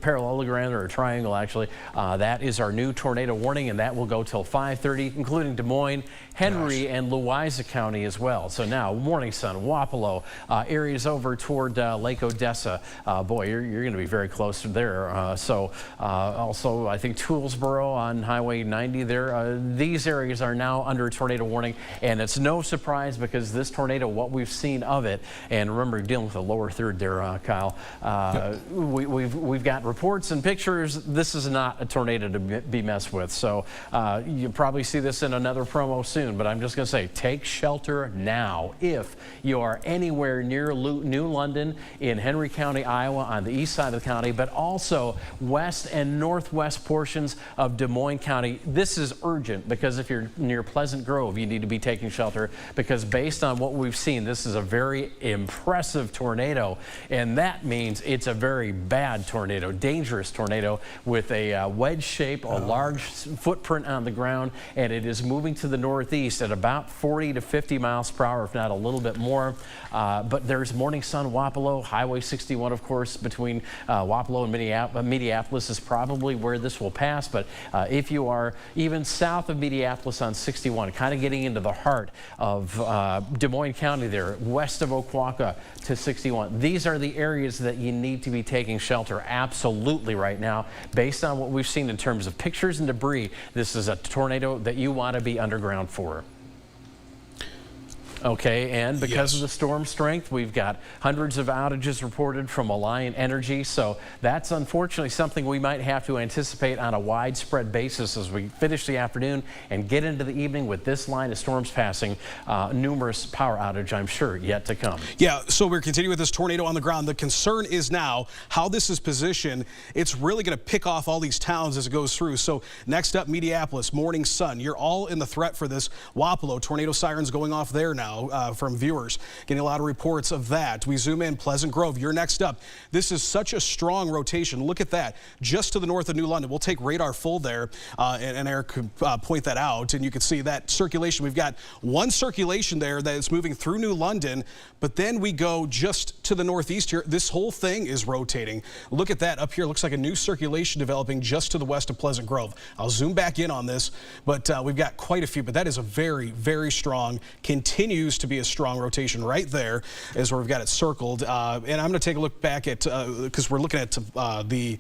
Speaker 1: parallelogram, or a triangle actually. That is our new tornado warning, and that will go till 5:30, including Des Moines, Henry, and Louisa County as well. So now Morning Sun, Wapello, areas over toward Lake Odessa. Boy, you're going to be very close to there. Also, I think Toolsboro on Highway 90 there. These areas are now under tornado warning, and it's no surprise, because this tornado, what we've seen of it, and remember dealing with the lower third there, Kyle, we've got reports and pictures. This is not a tornado to be messed with. So you'll probably see this in another promo soon. But I'm just going to say, take shelter now if you are anywhere near New London in Henry County, Iowa, on the east side of the county, but also west and northwest portions of Des Moines County. This is urgent, because if you're near Pleasant Grove, you need to be taking shelter, because based on what we've seen, this is a very impressive tornado, and that means it's a very bad tornado, dangerous tornado with a wedge shape, a large footprint on the ground, and it is moving to the northeast at about 40 to 50 miles per hour, if not a little bit more. But there's Morning Sun, Wapello, Highway 61, of course, between Wapello and Minneapolis is probably where this will pass. But if you are even south of Minneapolis on 61, kind of getting into the heart of Des Moines County there, west of Oquawka to 61, these are the areas that you need to be taking shelter absolutely right now. Based on what we've seen in terms of pictures and debris, this is a tornado that you want to be underground for. Okay, and because of the storm strength, we've got hundreds of outages reported from Alliant Energy. So that's unfortunately something we might have to anticipate on a widespread basis as we finish the afternoon and get into the evening with this line of storms passing. Numerous power outage, I'm sure, yet to come.
Speaker 2: Yeah, so we're continuing with this tornado on the ground. The concern is now how this is positioned. It's really going to pick off all these towns as it goes through. So next up, Minneapolis, Morning Sun. You're all in the threat for this. Wapello, tornado sirens going off there now. From viewers, getting a lot of reports of that. We zoom in, Pleasant Grove, you're next up. This is such a strong rotation. Look at that, just to the north of New London. We'll take radar full there, and Eric could point that out, and you can see that circulation. We've got one circulation there that is moving through New London, but then we go just to the northeast here. This whole thing is rotating. Look at that up here. Looks like a new circulation developing just to the west of Pleasant Grove. I'll zoom back in on this, but we've got quite a few, but that is a very, very strong, continues to be a strong rotation right there is where we've got it circled. And I'm going to take a look back at, because we're looking at the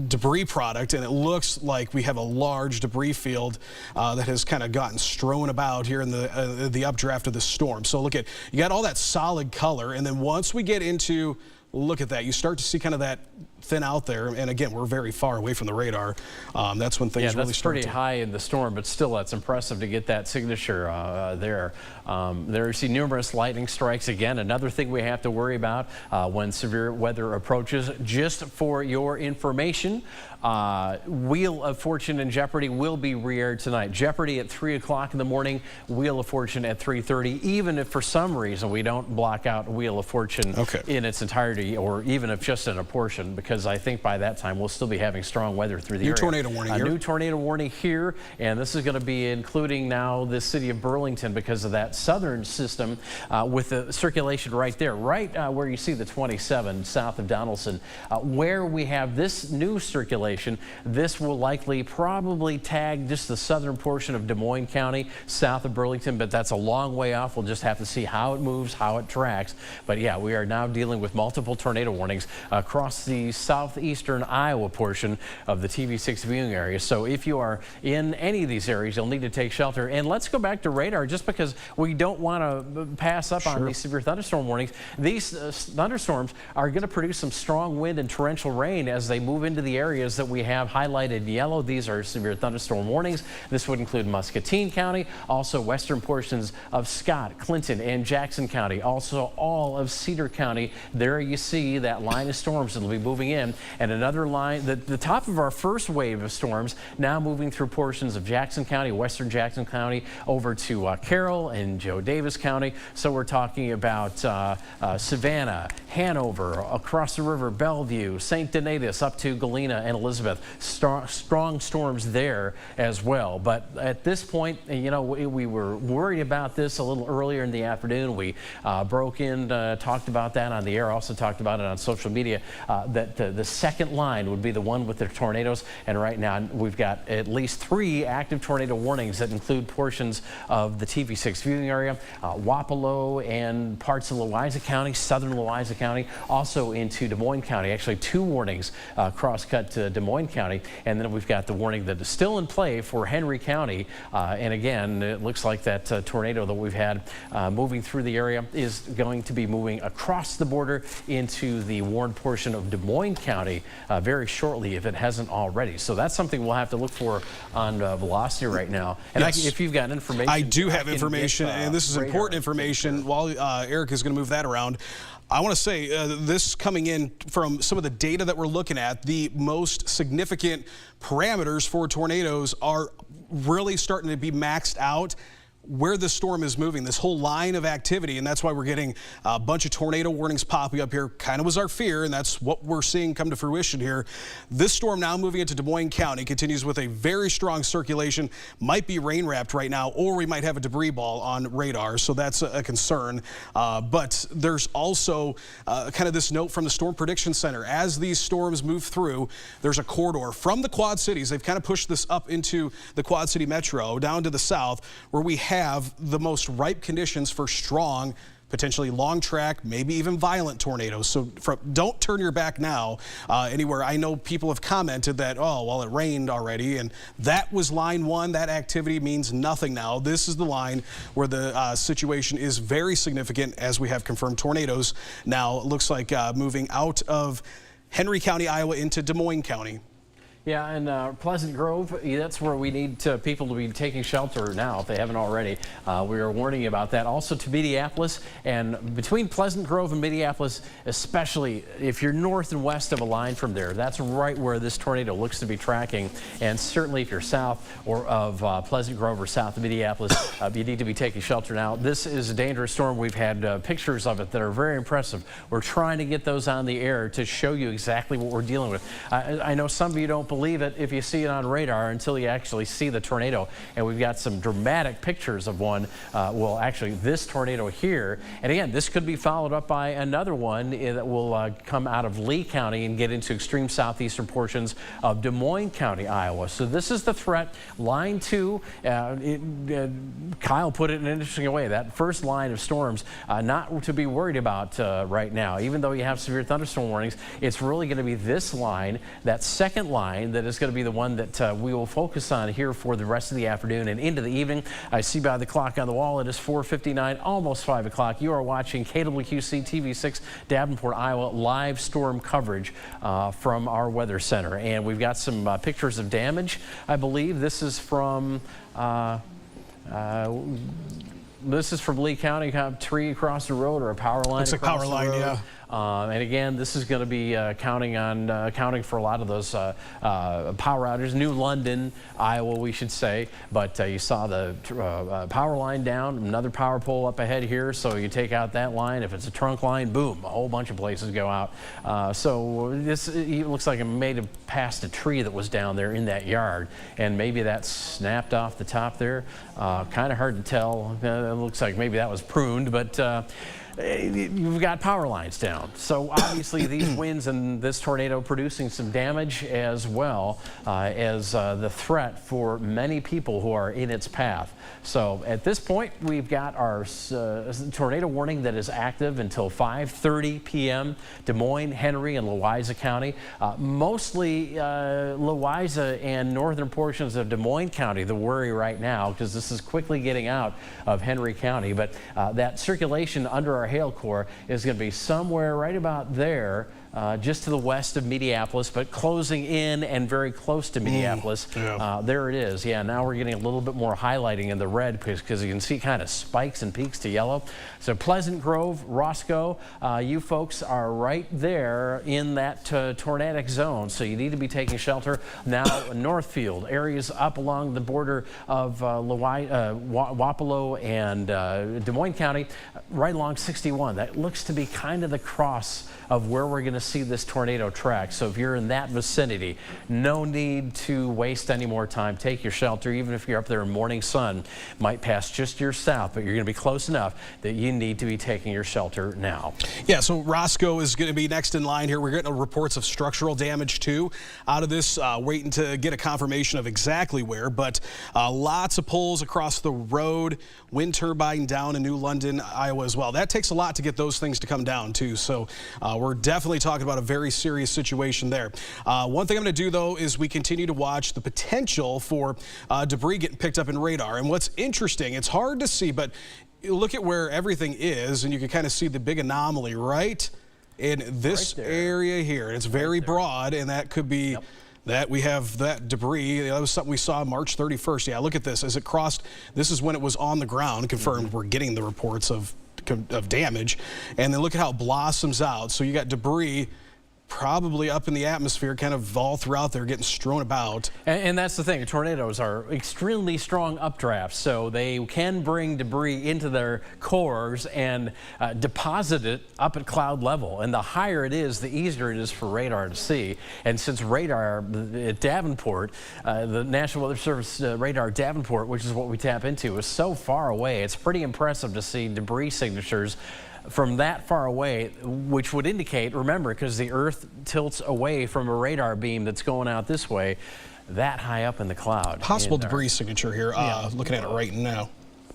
Speaker 2: debris product, and it looks like we have a large debris field that has kind of gotten strewn about here in the updraft of the storm. So look at, you got all that solid color, and then once we get into look at that, you start to see kind of that thin out there. And again, we're very far away from the radar. That's when things really start
Speaker 1: pretty high in the storm, but still that's impressive to get that signature there. There you see numerous lightning strikes. Again, another thing we have to worry about when severe weather approaches. Just for your information, Wheel of Fortune and Jeopardy will be re-aired tonight. Jeopardy at 3 o'clock in the morning, Wheel of Fortune at 3:30, even if for some reason we don't block out Wheel of Fortune in its entirety, or even if just in a portion, because I think by that time we'll still be having strong weather through the area.
Speaker 2: Tornado warning here.
Speaker 1: New tornado warning here, and this is going to be including now the city of Burlington because of that southern system with the circulation right there, right where you see the 27 south of Donaldson, where we have this new circulation. This will likely probably tag just the southern portion of Des Moines County, south of Burlington, but that's a long way off. We'll just have to see how it moves, how it tracks. But yeah, we are now dealing with multiple tornado warnings across the southeastern Iowa portion of the TV6 viewing area. So if you are in any of these areas, you'll need to take shelter. And let's go back to radar, just because we don't want to pass up on these severe thunderstorm warnings. These thunderstorms are going to produce some strong wind and torrential rain as they move into the areas that we have highlighted yellow. These are severe thunderstorm warnings. This would include Muscatine County, also western portions of Scott, Clinton, and Jackson County, also all of Cedar County. There you see that line of storms that will be moving in, and another line, the top of our first wave of storms now moving through portions of Jackson County, western Jackson County, over to Carroll and Joe Davis County. So we're talking about Savannah, Hanover, across the river, Bellevue, St. Donatus, up to Galena and Elizabeth. Strong storms there as well. But at this point, you know, we were worried about this a little earlier in the afternoon. We broke in, talked about that on the air, also talked about it on social media, that the second line would be the one with the tornadoes. And right now we've got at least 3 active tornado warnings that include portions of the TV6 viewing area, Wapello and parts of Louisa County, southern Louisa County, also into Des Moines County. Actually 2 warnings cross-cut to Des Moines County. And then we've got the warning that is still in play for Henry County. And again, it looks like that tornado that we've had moving through the area is going to be moving across the border into the warned portion of Des Moines County very shortly, if it hasn't already. So that's something we'll have to look for on Velocity right now. And if you've got information.
Speaker 2: I do have information, and this is important information. While Eric is going to move that around, I want to say this coming in from some of the data that we're looking at, the most significant parameters for tornadoes are really starting to be maxed out where the storm is moving, this whole line of activity, and that's why we're getting a bunch of tornado warnings popping up here. Kind of was our fear, and that's what we're seeing come to fruition here. This storm now moving into Des Moines County continues with a very strong circulation, might be rain wrapped right now, or we might have a debris ball on radar, so that's a concern. But there's also kind of this note from the Storm Prediction Center. As these storms move through, there's a corridor from the Quad Cities. They've kind of pushed this up into the Quad City Metro, down to the south, where we have the most ripe conditions for strong, potentially long track, maybe even violent tornadoes. So don't turn your back now anywhere. I know people have commented that, oh, well, it rained already, and that was line 1. That activity means nothing now. This is the line where the situation is very significant, as we have confirmed tornadoes now. It looks like moving out of Henry County, Iowa, into Des Moines County.
Speaker 1: Yeah, and Pleasant Grove, that's where we need people to be taking shelter now if they haven't already. We are warning you about that. Also to Minneapolis, and between Pleasant Grove and Minneapolis, especially if you're north and west of a line from there, that's right where this tornado looks to be tracking. And certainly if you're south or of Pleasant Grove or south of Minneapolis, you need to be taking shelter now. This is a dangerous storm. We've had pictures of it that are very impressive. We're trying to get those on the air to show you exactly what we're dealing with. I know some of you don't believe it if you see it on radar until you actually see the tornado, and we've got some dramatic pictures of one. Well, actually this tornado here, and again, this could be followed up by another one that will come out of Lee County and get into extreme southeastern portions of Des Moines County, Iowa. So this is the threat. Line 2, Kyle put it in an interesting way, that first line of storms not to be worried about right now. Even though you have severe thunderstorm warnings, it's really going to be this line, that second line, line that is going to be the one that we will focus on here for the rest of the afternoon and into the evening. I see by the clock on the wall it is 4:59, almost 5 o'clock. You are watching KWQC TV6 Davenport, Iowa, live storm coverage from our weather center. And we've got some pictures of damage, I believe. This is from Lee County, kind of tree across the road or a power line.
Speaker 2: Looks like power line, yeah.
Speaker 1: And again, this is going to be accounting for a lot of those power outages. New London, Iowa, we should say. But you saw the power line down, another power pole up ahead here. So you take out that line. If it's a trunk line, boom, a whole bunch of places go out. So this it looks like it may have passed a tree that was down there in that yard, and maybe that snapped off the top there. Kind of hard to tell. It looks like maybe that was pruned, but you've got power lines down. So obviously these winds and this tornado producing some damage, as well as the threat for many people who are in its path. So at this point, we've got our tornado warning that is active until 5:30 p.m. Des Moines, Henry, and Louisa County. Mostly Louisa and northern portions of Des Moines County, the worry right now, because this is quickly getting out of Henry County. But that circulation under our hail core is going to be somewhere right about there, just to the west of Minneapolis, but closing in and very close to Minneapolis. There it is. Yeah, now we're getting a little bit more highlighting in the red because you can see kind of spikes and peaks to yellow. So Pleasant Grove, Roscoe, you folks are right there in that tornadic zone, so you need to be taking shelter. Now Northfield, areas up along the border of Wapello and Des Moines County, right along 61. That looks to be kind of the cross of where we're going to see this tornado track. So if you're in that vicinity, no need to waste any more time. Take your shelter, even if you're up there in morning sun. Might pass just to your south, but you're going to be close enough that you need to be taking your shelter now. Yeah,
Speaker 2: so Roscoe is going to be next in line here. We're getting reports of structural damage too out of this, waiting to get a confirmation of exactly where, but lots of poles across the road, wind turbine down in New London, Iowa as well. That takes a lot to get those things to come down too. So we're definitely talking about a very serious situation there. One thing I'm going to do though is we continue to watch the potential for debris getting picked up in radar. And what's interesting, it's hard to see, but you look at where everything is and you can kind of see the big anomaly right in this area here. And it's very broad, and that could be that we have that debris. That was something we saw March 31st. Yeah, look at this. As it crossed, this is when it was on the ground, confirmed. We're getting the reports of damage, and then look at how it blossoms out. So you got debris probably up in the atmosphere, kind of all throughout there, getting strewn about.
Speaker 1: And that's the thing, tornadoes are extremely strong updrafts, so they can bring debris into their cores and deposit it up at cloud level. And the higher it is, the easier it is for radar to see. And since radar at Davenport, the National Weather Service radar Davenport, which is what we tap into, is so far away, it's pretty impressive to see debris signatures from that far away, which would indicate, remember, because the Earth tilts away from a radar beam that's going out this way, that high up in the cloud.
Speaker 2: Possible debris signature here, looking at it right now.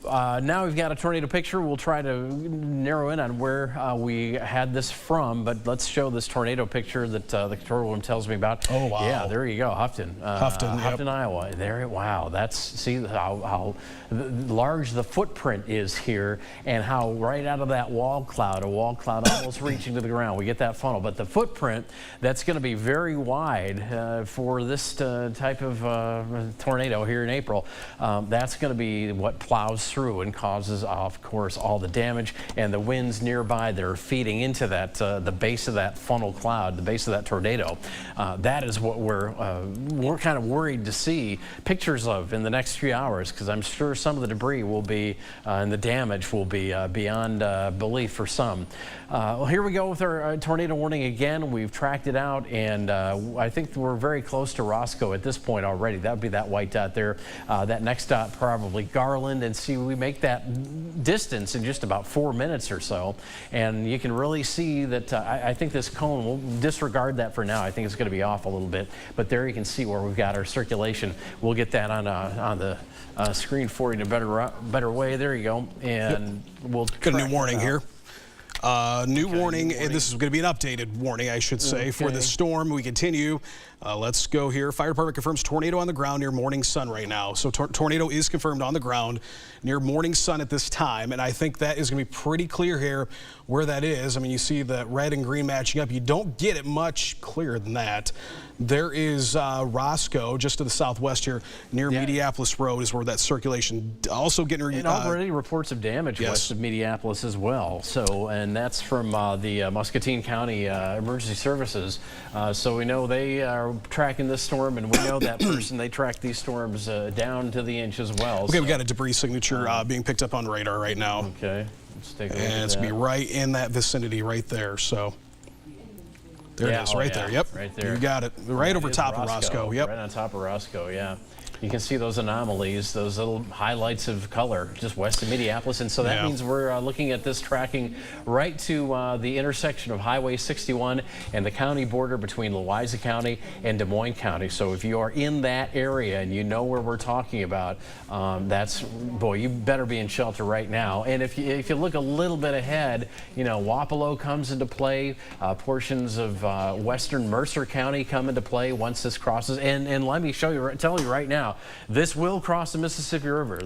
Speaker 1: Now we've got a tornado picture. We'll try to narrow in on where we had this from, but let's show this tornado picture that the control room tells me about.
Speaker 2: Oh, wow.
Speaker 1: Yeah, there you go, Houghton. Houghton, Iowa. There, wow, that's, see how large the footprint is here, and how right out of that wall cloud, a wall cloud almost reaching to the ground, we get that funnel. But the footprint, that's going to be very wide for this type of tornado here in April. That's going to be what plows through and causes, of course, all the damage, and the winds nearby that are feeding into that the base of that funnel cloud, the base of that tornado. That is what we're kind of worried to see pictures of in the next few hours, because I'm sure some of the debris will be and the damage will be beyond belief for some. Well, here we go with our tornado warning again. We've tracked it out, and I think we're very close to Roscoe at this point already. That would be that white dot there. That next dot probably Garland, and see, we make that distance in just about 4 minutes or so, and you can really see that I think this cone, we'll disregard that for now. I think it's going to be off a little bit, but there you can see where we've got our circulation. We'll get that on the screen for you in a better way. There you go, and we'll
Speaker 2: got a new warning here. New warning, and this is going to be an updated warning, I should say, for the storm. We continue. Let's go here. Fire department confirms tornado on the ground near Morning Sun right now. So tornado is confirmed on the ground near Morning Sun at this time, and I think that is going to be pretty clear here where that is. I mean, you see the red and green matching up. You don't get it much clearer than that. There is Roscoe just to the southwest here near Mediapolis Road is where that circulation also getting.
Speaker 1: And already reports of damage west of Mediapolis as well. So, and that's from the Muscatine County Emergency Services. So we know they are tracking this storm, and we know that person, they track these storms down to the inch as well.
Speaker 2: Okay, we got a debris signature being picked up on radar right now.
Speaker 1: Okay, let's take a look at
Speaker 2: and it's going to be right in that vicinity right there. So there it is, right there. Yep,
Speaker 1: right there.
Speaker 2: You got it. Right over top of Roscoe. Yep.
Speaker 1: Right on top of Roscoe, yeah. You can see those anomalies, those little highlights of color just west of Mediapolis. And so that means we're looking at this tracking right to the intersection of Highway 61 and the county border between Louisa County and Des Moines County. So if you are in that area and you know where we're talking about, boy, you better be in shelter right now. And if you look a little bit ahead, you know, Wapello comes into play, portions of western Mercer County come into play once this crosses. And let me tell you right now, this will cross the Mississippi River.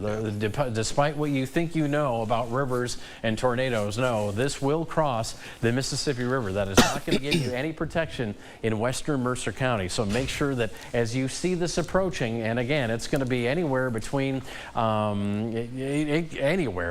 Speaker 1: Despite what you think you know about rivers and tornadoes, no, this will cross the Mississippi River. That is not going to give you any protection in western Mercer County. So make sure that as you see this approaching, and again, it's going to be anywhere between anywhere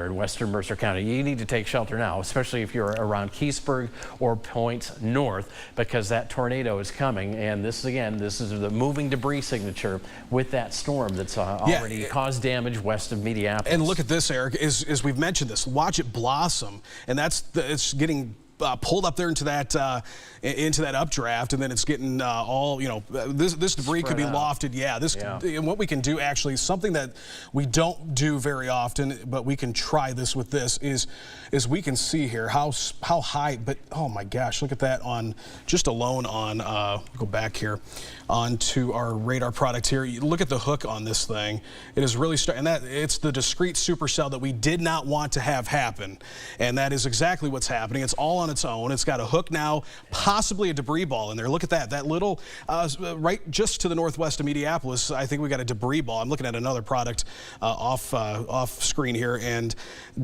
Speaker 1: in western Mercer County, you need to take shelter now, especially if you're around Keysburg or points north, because that tornado is coming. And this is the moving debris signature with that storm that's already caused damage west of Mediapolis.
Speaker 2: And look at this, Eric, as we've mentioned this, watch it blossom, and it's getting pulled up there into that updraft, and then it's getting all, you know, this debris could be lofted. And what we can do, actually, something that we don't do very often, but we can try this with this, is we can see here how high, but oh my gosh, look at that on just alone on go back here onto our radar product here. You look at the hook on this thing. It is really and that it's the discrete supercell that we did not want to have happen, and that is exactly what's happening. It's all on its own. It's got a hook now, possibly a debris ball in there. Look at that little right just to the northwest of Mediapolis. I think we got a debris ball. I'm looking at another product off screen here, and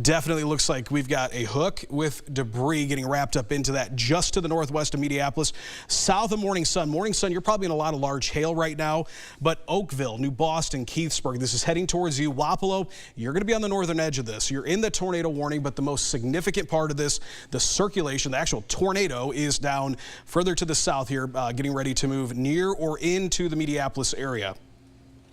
Speaker 2: definitely looks like we've got a hook with debris getting wrapped up into that just to the northwest of Mediapolis, south of Morning Sun. Morning Sun, you're probably in a lot of large hail right now, but Oakville, New Boston, Keithsburg, this is heading towards you. Wapello, you're going to be on the northern edge of this. You're in the tornado warning, but the most significant part of this, the circulation, the actual tornado, is down further to the south here, getting ready to move near or into the Mediapolis area.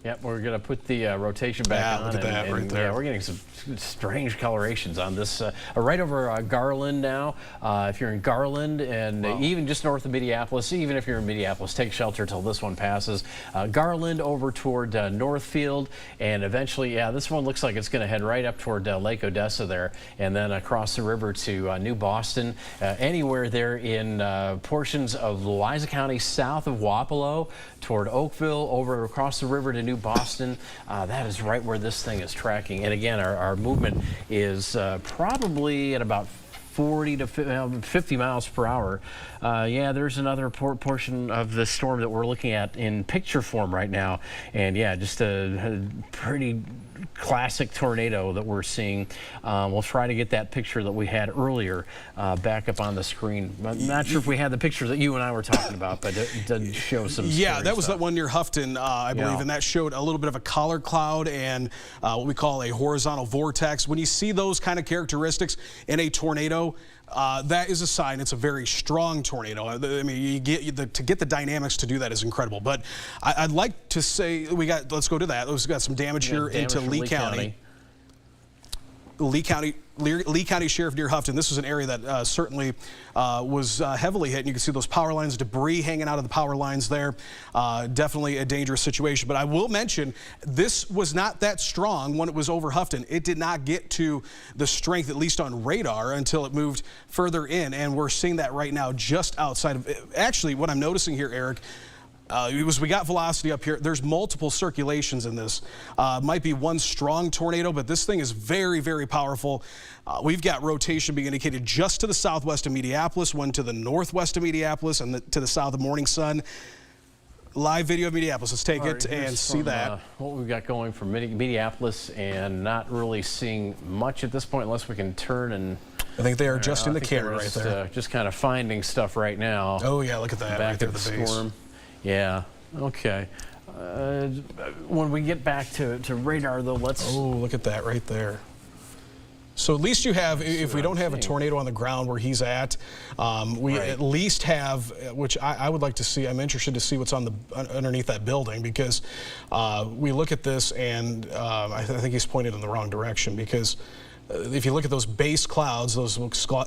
Speaker 1: Yep, we're going to put the rotation back on.
Speaker 2: Look at that right there.
Speaker 1: Yeah, we're getting some strange colorations on this. Right over Garland now. If you're in Garland and even just north of Mediapolis, even if you're in Mediapolis, take shelter till this one passes. Garland over toward Northfield, and eventually, this one looks like it's going to head right up toward Lake Odessa there, and then across the river to New Boston. Anywhere there in portions of Louisa County south of Wapello toward Oakville, over across the river to New Boston. That is right where this thing is tracking. And again, our movement is probably at about 40 to 50 miles per hour. There's another portion of the storm that we're looking at in picture form right now. And just a pretty classic tornado that we're seeing. We'll try to get that picture that we had earlier back up on the screen. I'm not sure if we had the picture that you and I were talking about, but it did show some
Speaker 2: that was that one near Houghton, I believe, and that showed a little bit of a collar cloud and what we call a horizontal vortex. When you see those kind of characteristics in a tornado, that is a sign it's a very strong tornado. I mean, to get the dynamics to do that is incredible. But I'd like to say let's go to that. We've got some damage here into Lee County. Lee County Sheriff near Houghton. This is an area that certainly was heavily hit, and you can see those power lines, debris hanging out of the power lines there. Definitely a dangerous situation. But I will mention, this was not that strong when it was over Houghton. It did not get to the strength, at least on radar, until it moved further in, and we're seeing that right now just outside of. Actually, what I'm noticing here, Eric, we got velocity up here. There's multiple circulations in this. Might be one strong tornado, but this thing is very, very powerful. We've got rotation being indicated just to the southwest of Minneapolis, one to the northwest of Minneapolis, and to the south of Morning Sun. Live video of Minneapolis. Let's take it and see that.
Speaker 1: What we've got going from Minneapolis, and not really seeing much at this point unless we can turn and...
Speaker 2: I think they are adjusting the camera right there.
Speaker 1: Just kind of finding stuff right now.
Speaker 2: Oh, yeah, look at that.
Speaker 1: Back
Speaker 2: right there,
Speaker 1: at the
Speaker 2: base.
Speaker 1: storm. Yeah, okay. When we get back to radar, though, let's...
Speaker 2: Oh, look at that right there. So at least you have, if we don't have a tornado on the ground where he's at, we at least have, which I would like to see. I'm interested to see what's on the underneath that building, because we look at this and I think he's pointed in the wrong direction, because if you look at those base clouds, those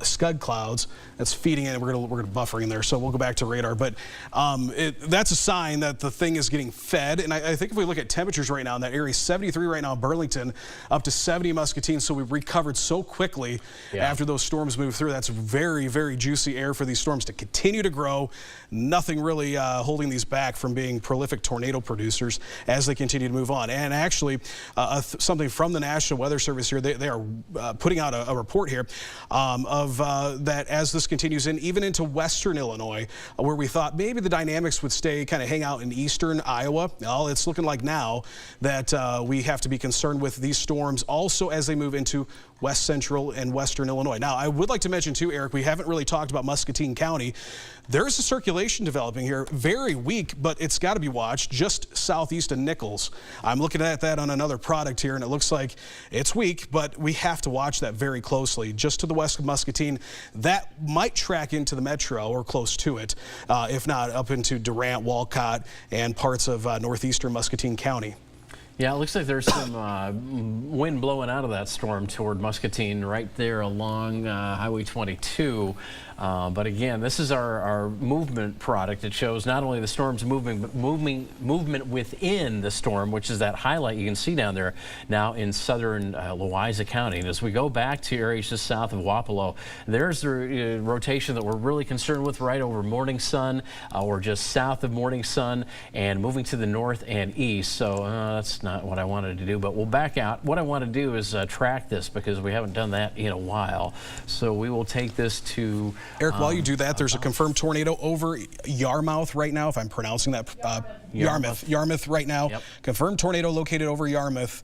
Speaker 2: scud clouds, that's feeding in. We're gonna buffer in there, so we'll go back to radar. But that's a sign that the thing is getting fed. And I think if we look at temperatures right now in that area, 73 right now in Burlington, up to 70 Muscatine. So we've recovered so quickly after those storms move through. That's very, very juicy air for these storms to continue to grow. Nothing really holding these back from being prolific tornado producers as they continue to move on. And actually, something from the National Weather Service here, they are putting out a report here of that as this continues in, even into western Illinois, where we thought maybe the dynamics would hang out in eastern Iowa. Well, it's looking like now that we have to be concerned with these storms also as they move into west central and western Illinois. Now, I would like to mention too, Eric, we haven't really talked about Muscatine County. There's a circulation developing here, very weak, but it's got to be watched just southeast of Nichols. I'm looking at that on another product here, and it looks like it's weak, but we have to watch that very closely. Just to the west of Muscatine, that might track into the metro or close to it, if not up into Durant, Walcott, and parts of northeastern Muscatine County.
Speaker 1: Yeah, it looks like there's some wind blowing out of that storm toward Muscatine right there along Highway 22. But again, this is our movement product. It shows not only the storm's moving, but movement within the storm, which is that highlight you can see down there now in southern Louisa County. And as we go back to areas just south of Wapello, there's the rotation that we're really concerned with right over Morning Sun, or just south of Morning Sun, and moving to the north and east. So that's not what I wanted to do, but we'll back out. What I want to do is track this, because we haven't done that in a while. So we will take this to...
Speaker 2: Eric, while you do that, there's a confirmed tornado over Yarmouth right now, if I'm pronouncing that. Yarmouth right now.
Speaker 1: Yep.
Speaker 2: Confirmed tornado located over Yarmouth,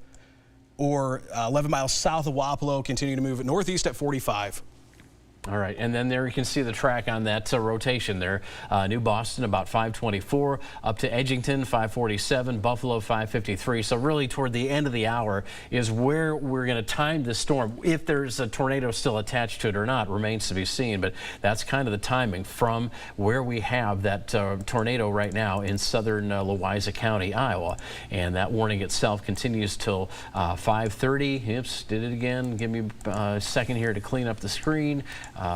Speaker 2: or 11 miles south of Wapello, continuing to move northeast at 45.
Speaker 1: All right, and then there you can see the track on that rotation there. New Boston about 524, up to Edgington 547, Buffalo 553. So really toward the end of the hour is where we're going to time this storm. If there's a tornado still attached to it or not remains to be seen, but that's kind of the timing from where we have that tornado right now in southern Louisa County, Iowa. And that warning itself continues till 5:30. Oops, did it again. Give me a second here to clean up the screen.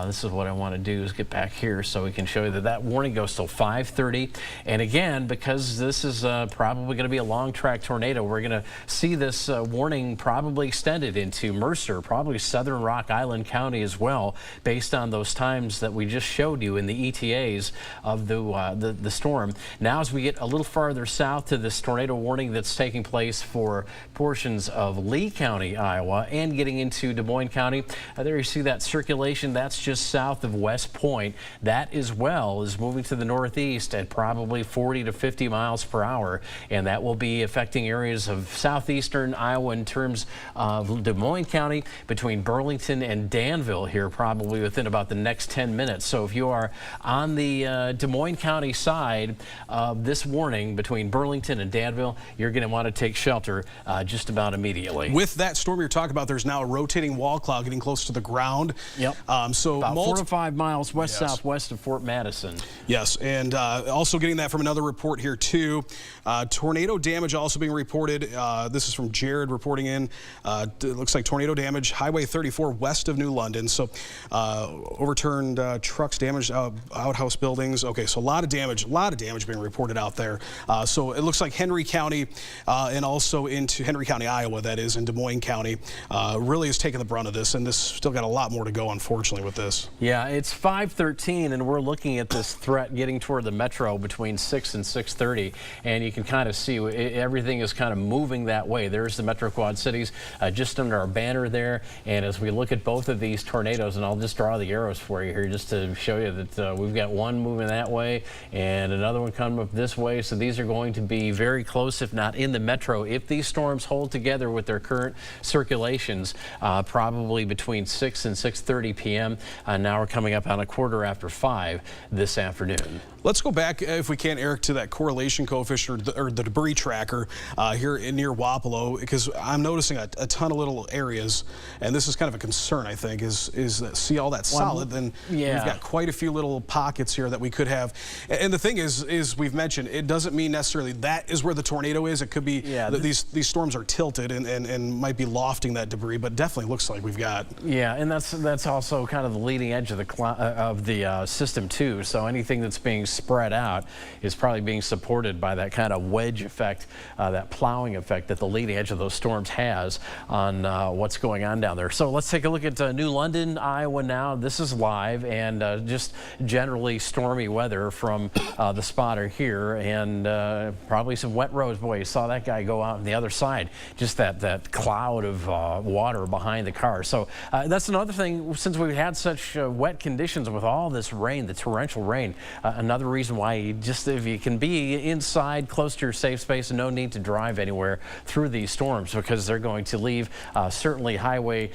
Speaker 1: This is what I want to do, is get back here so we can show you that warning goes till 5:30. And again, because this is probably going to be a long track tornado, we're going to see this warning probably extended into Mercer, probably southern Rock Island County as well, based on those times that we just showed you in the ETAs of the storm. Now, as we get a little farther south to this tornado warning that's taking place for portions of Lee County, Iowa, and getting into Des Moines County, there you see that circulation. That's just south of West Point. That as well is moving to the northeast at probably 40 to 50 miles per hour, and that will be affecting areas of southeastern Iowa in terms of Des Moines County, between Burlington and Danville here, probably within about the next 10 minutes. So if you are on the Des Moines County side of this warning between Burlington and Danville, you're going to want to take shelter just about immediately.
Speaker 2: With that storm you're talking about, there's now a rotating wall cloud getting close to the ground.
Speaker 1: Yep.
Speaker 2: So
Speaker 1: about 4 to 5 miles west-southwest of Fort Madison.
Speaker 2: Yes, and also getting that from another report here too. Tornado damage also being reported. This is from Jared reporting in. It looks like tornado damage, Highway 34 west of New London. So overturned trucks, damaged outhouse buildings. Okay, so a lot of damage being reported out there. So it looks like Henry County and also into Henry County, Iowa, that is, in Des Moines County, really is taking the brunt of this, and this still got a lot more to go, unfortunately. with this.
Speaker 1: Yeah, it's 5:13, and we're looking at this threat getting toward the metro between 6 and 6:30, and you can kind of see everything is kind of moving that way. There's the Metro Quad Cities just under our banner there, and as we look at both of these tornadoes, and I'll just draw the arrows for you here just to show you that we've got one moving that way and another one coming up this way, so these are going to be very close, if not in the metro, if these storms hold together with their current circulations, probably between 6 and 6:30 p.m. Now we're coming up on a 5:15 this afternoon.
Speaker 2: Let's go back, if we can, Eric, to that correlation coefficient or the debris tracker here near Wapello, because I'm noticing a ton of little areas, and this is kind of a concern, I think, is that see all that solid, then we've got quite a few little pockets here that we could have. And the thing is we've mentioned, it doesn't mean necessarily that is where the tornado is. It could be that these storms are tilted and might be lofting that debris, but definitely looks like we've got.
Speaker 1: Yeah, and that's also kind of the leading edge of the system too. So anything that's being spread out is probably being supported by that kind of wedge effect, that plowing effect that the leading edge of those storms has on what's going on down there. So let's take a look at New London, Iowa now. This is live and just generally stormy weather from the spotter here, and probably some wet roads. Boy, you saw that guy go out on the other side, just that cloud of water behind the car. So that's another thing, since we've had such wet conditions with all this rain, the torrential rain, another reason why if you can be inside close to your safe space, and no need to drive anywhere through these storms, because they're going to leave certainly Highway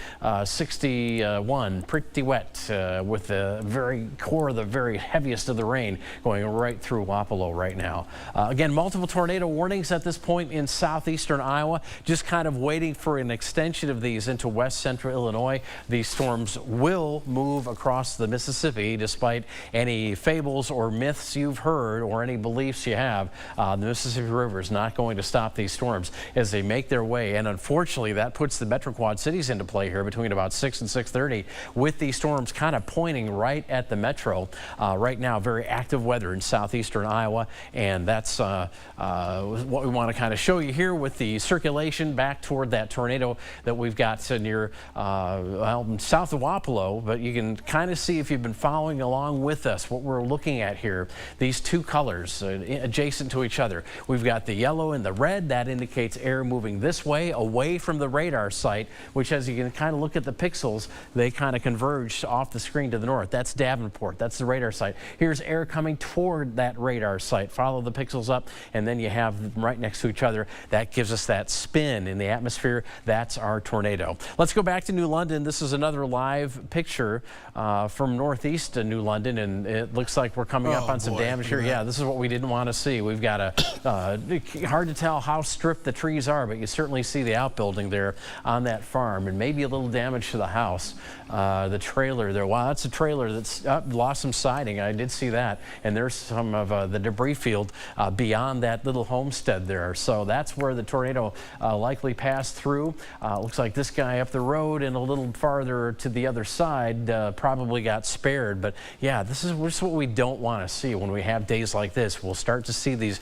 Speaker 1: 61 pretty wet with the very core, the very heaviest of the rain going right through Wapello right now. Again, multiple tornado warnings at this point in southeastern Iowa, just kind of waiting for an extension of these into west central Illinois. These storms will move across the Mississippi despite any fables or myths you've heard or any beliefs you have. The Mississippi River is not going to stop these storms as they make their way, and unfortunately that puts the Metro Quad Cities into play here between about 6 and 6:30, with these storms kind of pointing right at the metro. Right now, very active weather in southeastern Iowa, and that's what we want to kind of show you here with the circulation back toward that tornado that we've got near south of Wapello. But you can kind of see, if you've been following along with us, what we're looking at here. These two colors adjacent to each other. We've got the yellow and the red. That indicates air moving this way, away from the radar site, which, as you can kind of look at the pixels, they kind of converge off the screen to the north. That's Davenport. That's the radar site. Here's air coming toward that radar site. Follow the pixels up, and then you have them right next to each other. That gives us that spin in the atmosphere. That's our tornado. Let's go back to New London. This is another live picture from northeast New London, and it looks like we're coming up on some damage here. Yeah, this is what we didn't want to see. We've got hard to tell how stripped the trees are, but you certainly see the outbuilding there on that farm, and maybe a little damage to the house. The trailer there, wow, that's a trailer that's lost some siding. I did see that, and there's some of the debris field beyond that little homestead there. So that's where the tornado likely passed through. Looks like this guy up the road and a little farther to the other side probably got spared. But yeah, this is what we don't want to see when we have days like this. We'll start to see these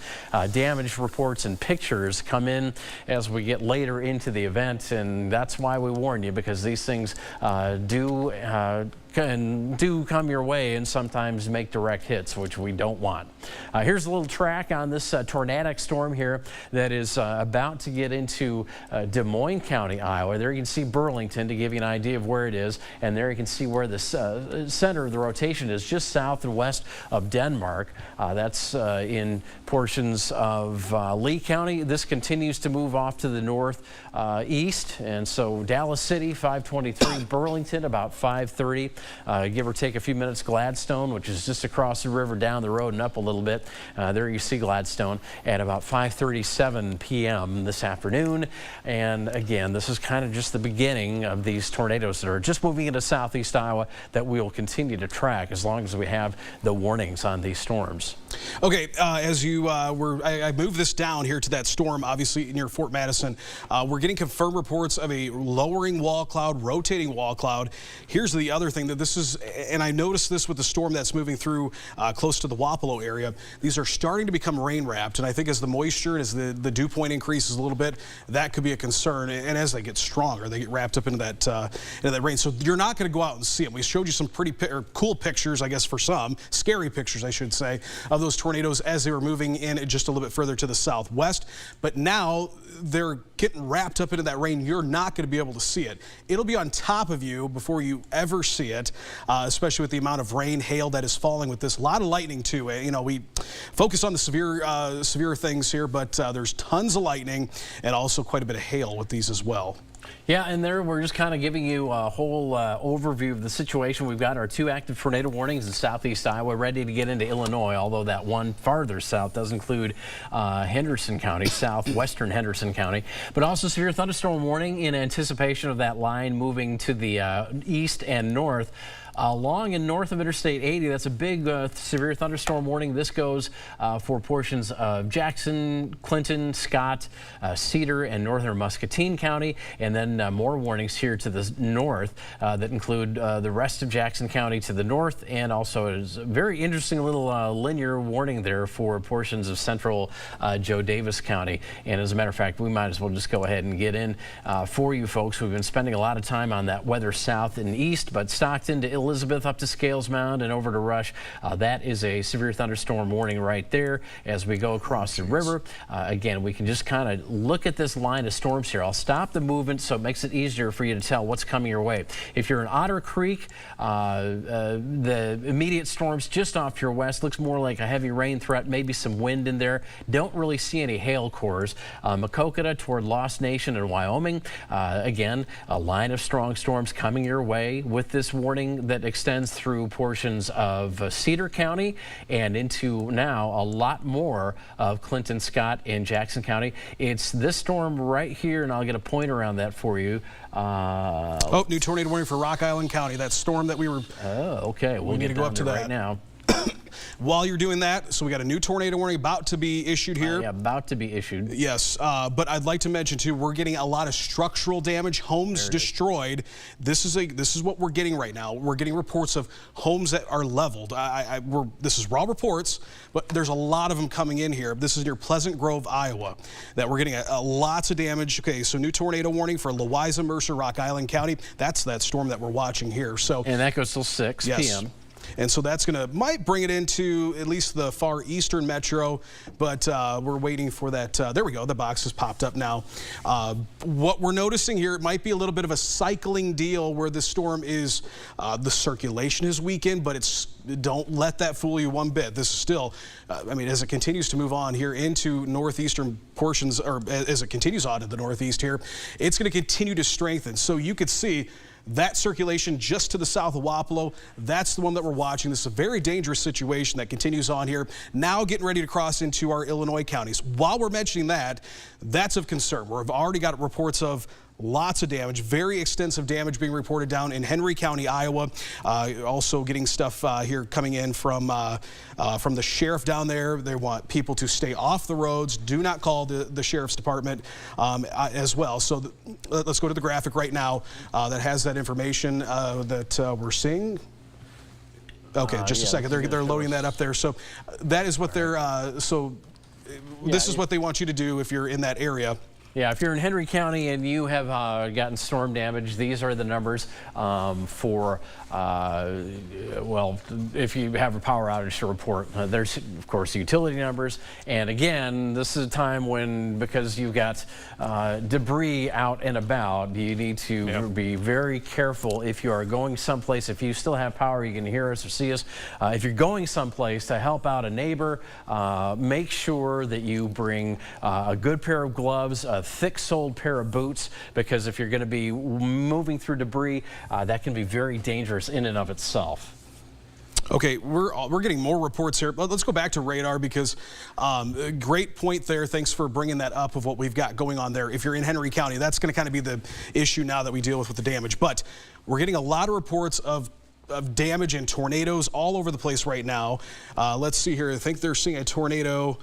Speaker 1: damage reports and pictures come in as we get later into the event, and that's why we warn you, because these things do come your way and sometimes make direct hits, which we don't want. Here's a little track on this tornadic storm here that is about to get into Des Moines County, Iowa. There you can see Burlington to give you an idea of where it is, and there you can see where the center of the rotation is, just south and west of Denmark. That's in portions of Lee County. This continues to move off to the north east, and so Dallas City 5:23, Burlington about 5:30. Give or take a few minutes, Gladstone, which is just across the river, down the road and up a little bit. There you see Gladstone at about 5:37 p.m. this afternoon. And again, this is kind of just the beginning of these tornadoes that are just moving into southeast Iowa that we will continue to track as long as we have the warnings on these storms.
Speaker 2: Okay, as you I moved this down here to that storm, obviously near Fort Madison. We're getting confirmed reports of a lowering wall cloud, rotating wall cloud. Here's the other thing that this is, and I noticed this with the storm that's moving through close to the Wapello area. These are starting to become rain wrapped, and I think as the moisture and as the dew point increases a little bit, that could be a concern. And as they get stronger, they get wrapped up into that rain. So you're not going to go out and see them. We showed you some pretty cool pictures, I guess for some, scary pictures, I should say, of those tornadoes as they were moving in just a little bit further to the southwest. But now they're getting wrapped up into that rain. You're not going to be able to see it. It'll be on top of you before you ever see it, especially with the amount of rain, hail that is falling with this. A lot of lightning too. You know, we focus on the severe things here, but there's tons of lightning and also quite a bit of hail with these as well.
Speaker 1: Yeah, and there we're just kind of giving you a whole overview of the situation. We've got our 2 active tornado warnings in southeast Iowa, ready to get into Illinois, although that one farther south does include Henderson County, southwestern Henderson County, but also severe thunderstorm warning in anticipation of that line moving to the east and north. Along and north of Interstate 80, that's a big severe thunderstorm warning. This goes for portions of Jackson, Clinton, Scott, Cedar, and northern Muscatine County, and then more warnings here to the north that include the rest of Jackson County to the north, and also is a very interesting little linear warning there for portions of central Joe Davis County. And as a matter of fact, we might as well just go ahead and get in for you folks. We've been spending a lot of time on that weather south and east, but Stockton to Elizabeth up to Scales Mound and over to Rush. That is a severe thunderstorm warning right there as we go across the river. Again, we can just kind of look at this line of storms here. I'll stop the movement so it makes it easier for you to tell what's coming your way. If you're in Otter Creek, the immediate storms just off your west looks more like a heavy rain threat, maybe some wind in there. Don't really see any hail cores. Maquoketa toward Lost Nation and Wyoming. Again, a line of strong storms coming your way with this warning that extends through portions of Cedar County and into now a lot more of Clinton, Scott, and Jackson County. It's this storm right here, and I'll get a point around that for you.
Speaker 2: New tornado warning for Rock Island County. That storm that we were...
Speaker 1: Oh, okay. We'll
Speaker 2: need to go up to that
Speaker 1: right now.
Speaker 2: While you're doing that, so we got a new tornado warning about to be issued here.
Speaker 1: Yeah, about to be issued.
Speaker 2: Yes, but I'd like to mention too, we're getting a lot of structural damage, homes destroyed. This is what we're getting right now. We're getting reports of homes that are leveled. This is raw reports, but there's a lot of them coming in here. This is near Pleasant Grove, Iowa, that we're getting lots of damage. Okay, so new tornado warning for Louisa, Mercer, Rock Island County. That's that storm that we're watching here. So
Speaker 1: and that goes till 6 p.m.
Speaker 2: And so that's might bring it into at least the far eastern metro, but we're waiting for that. There we go. The box has popped up now. What we're noticing here, it might be a little bit of a cycling deal where the storm is, the circulation is weakened, but don't let that fool you one bit. This is still, I mean, as it continues to move on here into northeastern portions, or as it continues on to the northeast here, it's going to continue to strengthen. So you could see that circulation just to the south of Wapello, that's the one that we're watching. This is a very dangerous situation that continues on here. Now getting ready to cross into our Illinois counties. While we're mentioning that, that's of concern. We've already got reports of lots of damage, very extensive damage being reported down in Henry County, Iowa. Also getting stuff here coming in from the sheriff down there. They want people to stay off the roads. Do not call the sheriff's department as well. So let's go to the graphic right now that has that information that we're seeing. Okay, just a second. They're loading that up there. So that is what they're. This is what they want you to do if you're in that area.
Speaker 1: Yeah, if you're in Henry County and you have gotten storm damage, these are the numbers for, well, if you have a power outage to report. There's, of course, utility numbers. And again, this is a time when, because you've got debris out and about, you need to be very careful if you are going someplace. If you still have power, you can hear us or see us. If you're going someplace to help out a neighbor, make sure that you bring a good pair of gloves, a thick-soled pair of boots, because if you're going to be moving through debris, that can be very dangerous in and of itself.
Speaker 2: Okay, we're getting more reports here. Let's go back to radar because great point there. Thanks for bringing that up of what we've got going on there. If you're in Henry County, that's going to kind of be the issue now that we deal with the damage. But we're getting a lot of reports of of damage and tornadoes all over the place right now. Let's see here. I think they're seeing a tornado.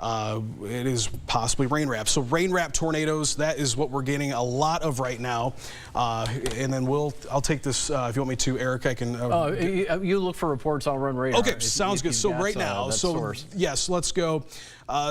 Speaker 2: It is possibly rain wrap. So rain wrap tornadoes, that is what we're getting a lot of right now. And then I'll take this if you want me to, Eric. I can.
Speaker 1: You look for reports. I'll run radar.
Speaker 2: Okay, sounds good. So right now, yes, let's go.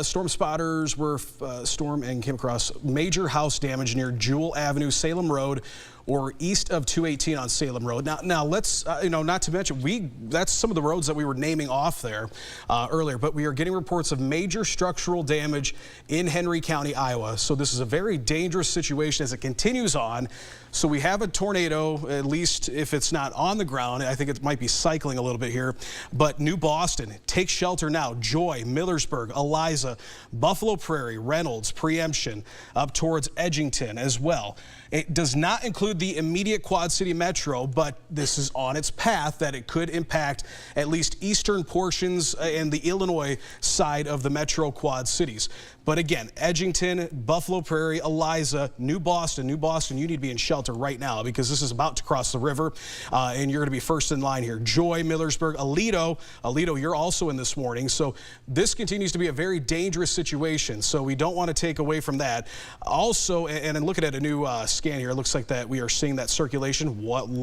Speaker 2: Storm spotters were storm and came across major house damage near Jewel Avenue, Salem Road, or east of 218 on Salem Road. Now let's, not to mention, that's some of the roads that we were naming off there earlier, but we are getting reports of major structural damage in Henry County, Iowa. So this is a very dangerous situation as it continues on. So we have a tornado, at least if it's not on the ground. I think it might be cycling a little bit here. But New Boston, take shelter now. Joy, Millersburg, Eliza, Buffalo Prairie, Reynolds, Preemption, up towards Edgington as well. It does not include the immediate Quad City Metro, but this is on its path that it could impact at least eastern portions and the Illinois side of the Metro Quad Cities. But again, Edgington, Buffalo Prairie, Eliza, New Boston, you need to be in shelter right now because this is about to cross the river and you're going to be first in line here. Joy, Millersburg, Aledo, you're also in this morning. So this continues to be a very dangerous situation. So we don't want to take away from that. Also, and looking at a new scan here, it looks like that we are seeing that circulation,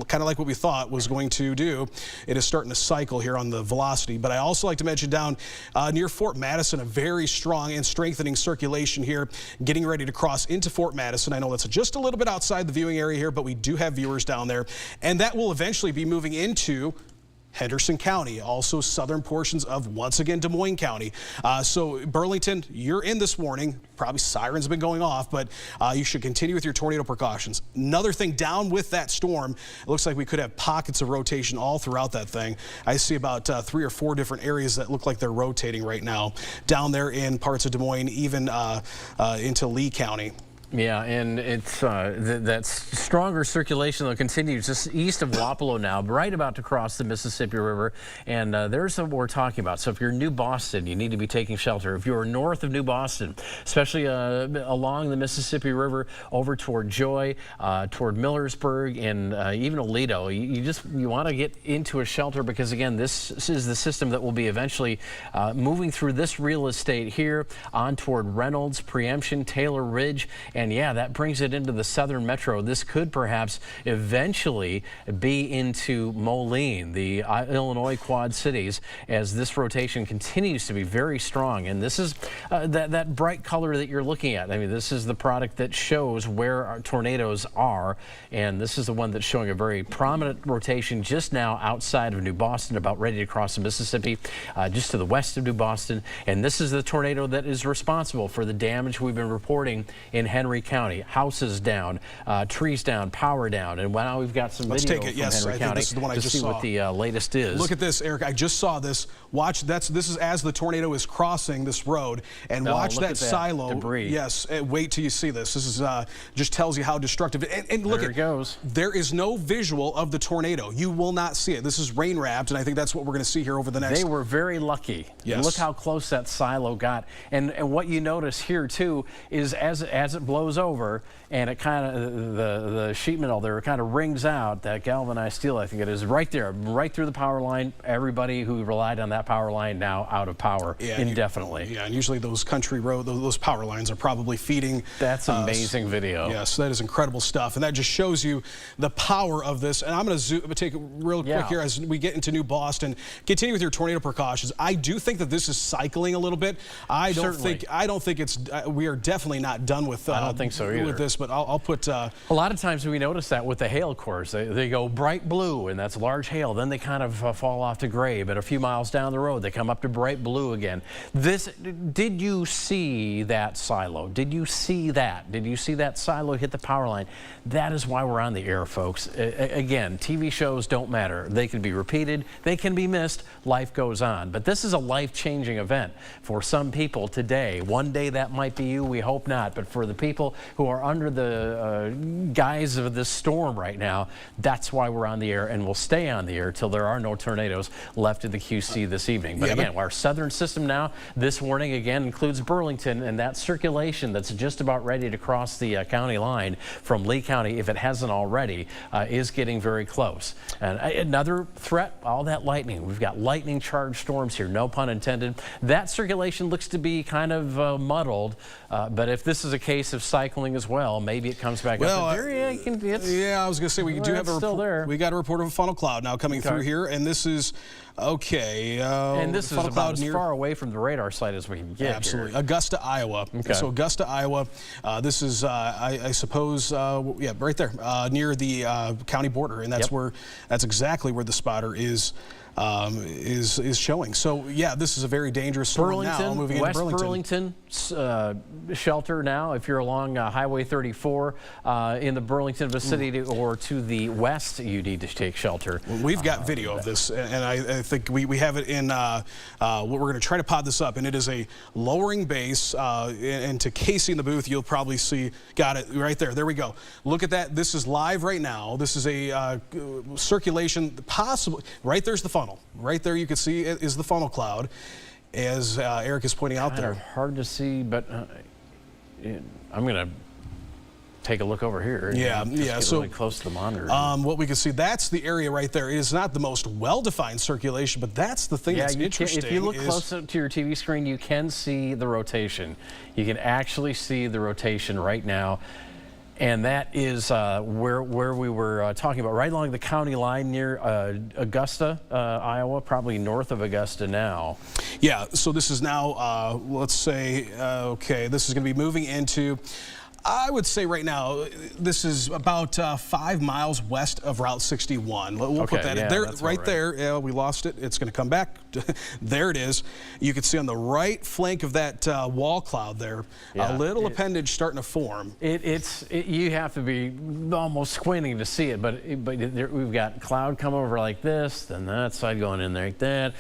Speaker 2: kind of like what we thought was going to do. It is starting to cycle here on the velocity. But I also like to mention down near Fort Madison, a very strong and strengthening circulation here, getting ready to cross into Fort Madison. I know that's just a little bit outside the viewing area here, but we do have viewers down there, and that will eventually be moving into Henderson County, also southern portions of, once again, Des Moines County. So Burlington, you're in this morning. Probably sirens have been going off, but you should continue with your tornado precautions. Another thing down with that storm, it looks like we could have pockets of rotation all throughout that thing. I see about 3 or 4 different areas that look like they're rotating right now down there in parts of Des Moines, even into Lee County.
Speaker 1: Yeah, and it's that stronger circulation that continues just east of Wapello now, right about to cross the Mississippi River, and there's what we're talking about. So if you're New Boston, you need to be taking shelter. If you're north of New Boston, especially along the Mississippi River over toward Joy, toward Millersburg, and even Aledo, you want to get into a shelter because, again, this is the system that will be eventually moving through this real estate here on toward Reynolds, Preemption, Taylor Ridge. And yeah, that brings it into the southern metro. This could perhaps eventually be into Moline, the Illinois Quad Cities, as this rotation continues to be very strong. And this is that bright color that you're looking at. I mean, this is the product that shows where our tornadoes are. And this is the one that's showing a very prominent rotation just now outside of New Boston, about ready to cross the Mississippi, just to the west of New Boston. And this is the tornado that is responsible for the damage we've been reporting in Henry County. Houses down, trees down, power down, and now we've got some video from Henry County this is the one I just saw. What the latest is.
Speaker 2: Look at this, Eric. I just saw this. Watch. This is as the tornado is crossing this road, and watch that silo.
Speaker 1: Debris.
Speaker 2: Yes. Wait till you see this. This is just tells you how destructive. And look,
Speaker 1: there it goes.
Speaker 2: There is no visual of the tornado. You will not see it. This is rain wrapped, and I think that's what we're going to see here over the next.
Speaker 1: They were very lucky.
Speaker 2: Yes.
Speaker 1: Look how close that silo got, and what you notice here too is as it blows over, and it kind of the sheet metal there kind of rings out, that galvanized steel, I think it is, right there, right through the power line. Everybody who relied on that power line now out of power indefinitely.
Speaker 2: And usually those country road, those power lines are probably feeding.
Speaker 1: That's amazing video.
Speaker 2: Yes, that is incredible stuff, and that just shows you the power of this. And I'm going to take it real quick here as we get into New Boston. Continue with your tornado precautions. I do think that this is cycling a little bit. I don't think it's. We are definitely not done with.
Speaker 1: I don't think so either.
Speaker 2: With this, but I'll put.
Speaker 1: A lot of times we notice that with the hail cores, they go bright blue, and that's large hail. Then they kind of fall off to gray, but a few miles down the road, they come up to bright blue again. Did you see that silo? Did you see that? Did you see that silo hit the power line? That is why we're on the air, folks. Again, TV shows don't matter. They can be repeated, they can be missed, life goes on. But this is a life-changing event for some people today. One day that might be you, we hope not, but for the people people who are under the guise of this storm right now. That's why we're on the air, and we'll stay on the air till there are no tornadoes left in the QC this evening. But again, our southern system now, this warning again includes Burlington, and that circulation that's just about ready to cross the county line from Lee County, if it hasn't already, is getting very close. And another threat, all that lightning. We've got lightning charged storms here, no pun intended. That circulation looks to be kind of muddled, but if this is a case of cycling as well, maybe it comes back up.
Speaker 2: Yeah, I was going to say we do have a report. We got a report of a funnel cloud now coming through here, and this is and
Speaker 1: this is about as far away from the radar site as we can get.
Speaker 2: Absolutely, here. Augusta, Iowa. Okay. So Augusta, Iowa. This is, I suppose, yeah, right there near the county border, and that's exactly where the spotter is showing. So yeah, this is a very dangerous storm now. Moving
Speaker 1: West
Speaker 2: into Burlington.
Speaker 1: Shelter now if you're along Highway 34 in the Burlington vicinity, or to the west you need to take shelter.
Speaker 2: We've got video of this, and I think we have it in what we're going to try to pod this up, and it is a lowering base, and to Casey in the booth you'll probably see, got it right there. There we go. Look at that. This is live right now. This is a circulation, possibly right there's the funnel. Right there you can see is the funnel cloud, as Eric is pointing out there.
Speaker 1: Hard to see, but I'm going to take a look over here.
Speaker 2: Yeah.
Speaker 1: So really close to the monitor.
Speaker 2: What we can see, that's the area right there. It is not the most well-defined circulation, but that's the thing that's interesting.
Speaker 1: If you look close up to your TV screen, you can see the rotation. You can actually see the rotation right now. And that is where we were talking about, right along the county line near Augusta, Iowa, probably north of Augusta now.
Speaker 2: Yeah, so this is now, let's say, okay, this is going to be moving into, I would say right now, this is about 5 miles west of Route 61. We'll put that in there, right there. Yeah, we lost it. It's going to come back. There it is. You can see on the right flank of that wall cloud there, a little appendage starting to form.
Speaker 1: You have to be almost squinting to see it, but we've got cloud come over like this, then that side going in there like that.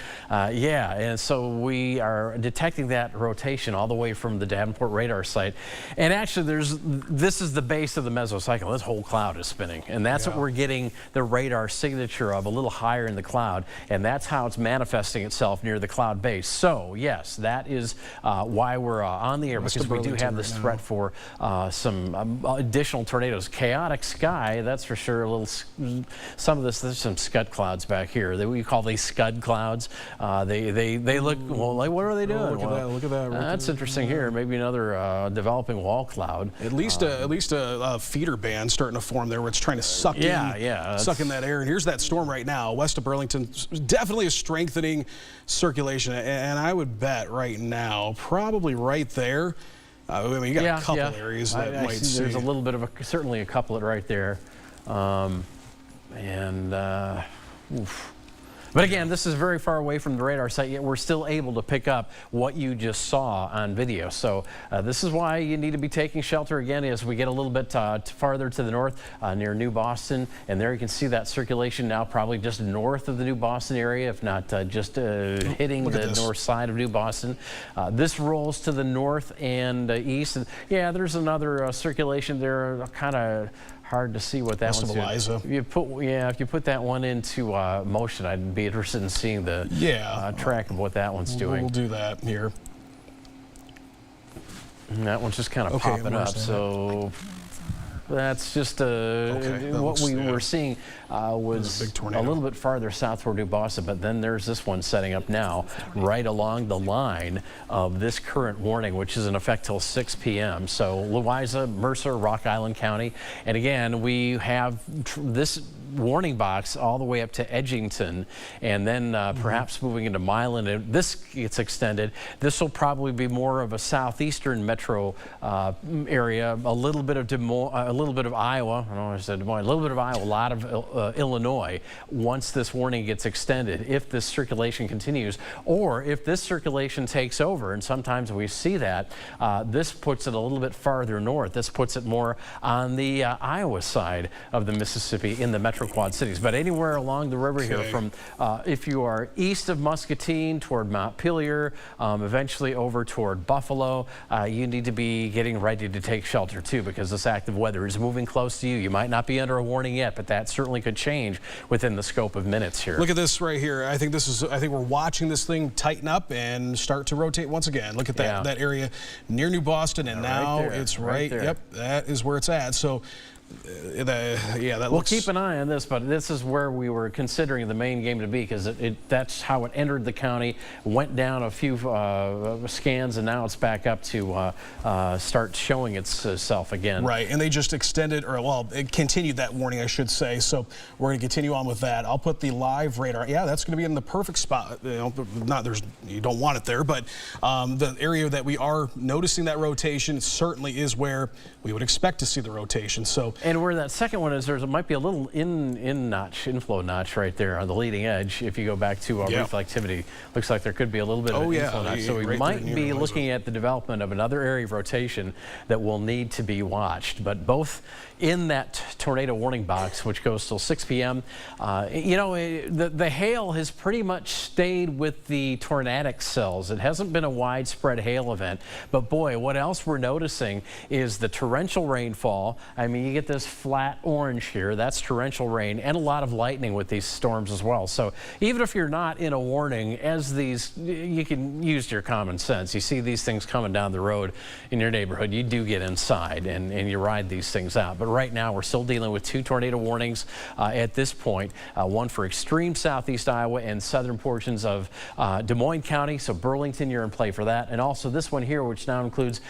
Speaker 1: Yeah, and so we are detecting that rotation all the way from the Davenport radar site. And actually, this is the base of the mesocycle. This whole cloud is spinning, and that's what we're getting the radar signature of, a little higher in the cloud, and that's how it's manifesting itself near the cloud base. So yes, that is why we're on the air, because we do have this threat for some additional tornadoes. Chaotic sky, that's for sure. Some of this, there's some scud clouds back here. We call these scud clouds. They look, well, like, what are they doing?
Speaker 2: Look at that.
Speaker 1: That's interesting here. Maybe another developing wall cloud.
Speaker 2: At least a feeder band starting to form there, where it's trying to suck in that air. And here's that storm right now, west of Burlington. Definitely a strengthening circulation, and I would bet right now, probably right there. I mean, you got a couple areas that might see.
Speaker 1: There's a little bit of certainly a couplet right there, oof. But again, this is very far away from the radar site, yet we're still able to pick up what you just saw on video. So this is why you need to be taking shelter again as we get a little bit farther to the north near New Boston. And there you can see that circulation now probably just north of the New Boston area, if not just hitting the north side of New Boston. This rolls to the north and east. And yeah, there's another circulation there, kind of hard to see what that one's doing. If you put that one into motion, I'd be interested in seeing the track of what that one's doing.
Speaker 2: We'll do that here.
Speaker 1: And that one's just kind of popping up. So that's just what we were seeing was a little bit farther south toward New Boston, but then there's this one setting up now right along the line of this current warning, which is in effect till 6 p.m. So Louisa, Mercer, Rock Island County, and again we have this warning box all the way up to Edgington, and then perhaps moving into Milan. If this gets extended, this will probably be more of a southeastern metro area, a little bit of a little bit of Iowa. I don't know if I said Des Moines. A little bit of Iowa, a lot of Illinois. Once this warning gets extended, if this circulation continues, or if this circulation takes over, and sometimes we see that, this puts it a little bit farther north. This puts it more on the Iowa side of the Mississippi in the metro Metro Quad Cities, but anywhere along the river here,
Speaker 2: Okay.
Speaker 1: from if you are east of Muscatine toward Montpelier, eventually over toward Buffalo, you need to be getting ready to take shelter too, because this active weather is moving close to you. You might not be under a warning yet, but that certainly could change within the scope of minutes here.
Speaker 2: Look at this right here. I think we're watching this thing tighten up and start to rotate once again. Look at that, that area near New Boston, and now it's right
Speaker 1: there.
Speaker 2: Yep, that is where it's at. So, that
Speaker 1: We'll
Speaker 2: looks.
Speaker 1: keep an eye on this, but this is where we were considering the main game to be, because that's how it entered the county, went down a few scans, and now it's back up to start showing itself again.
Speaker 2: Right, and they just extended, it continued that warning, I should say. So we're going to continue on with that. I'll put the live radar. Yeah, that's going to be in the perfect spot. You don't want it there, but the area that we are noticing that rotation certainly is where we would expect to see the rotation. So.
Speaker 1: And where that second one is, there might be a little inflow notch right there on the leading edge. If you go back to reflectivity, looks like there could be a little bit of an inflow notch. So we might be looking at the development of another area of rotation that will need to be watched. But both in that tornado warning box, which goes till 6 p.m., the hail has pretty much stayed with the tornadic cells. It hasn't been a widespread hail event. But boy, what else we're noticing is the torrential rainfall. I mean, you get this flat orange here, that's torrential rain, and a lot of lightning with these storms as well. So even if you're not in a warning, you can use your common sense. You see these things coming down the road in your neighborhood, you do get inside and you ride these things out. But right now we're still dealing with 2 tornado warnings at this point, one for extreme southeast Iowa and southern portions of Des Moines County. So Burlington, you're in play for that. And also this one here, which now includes,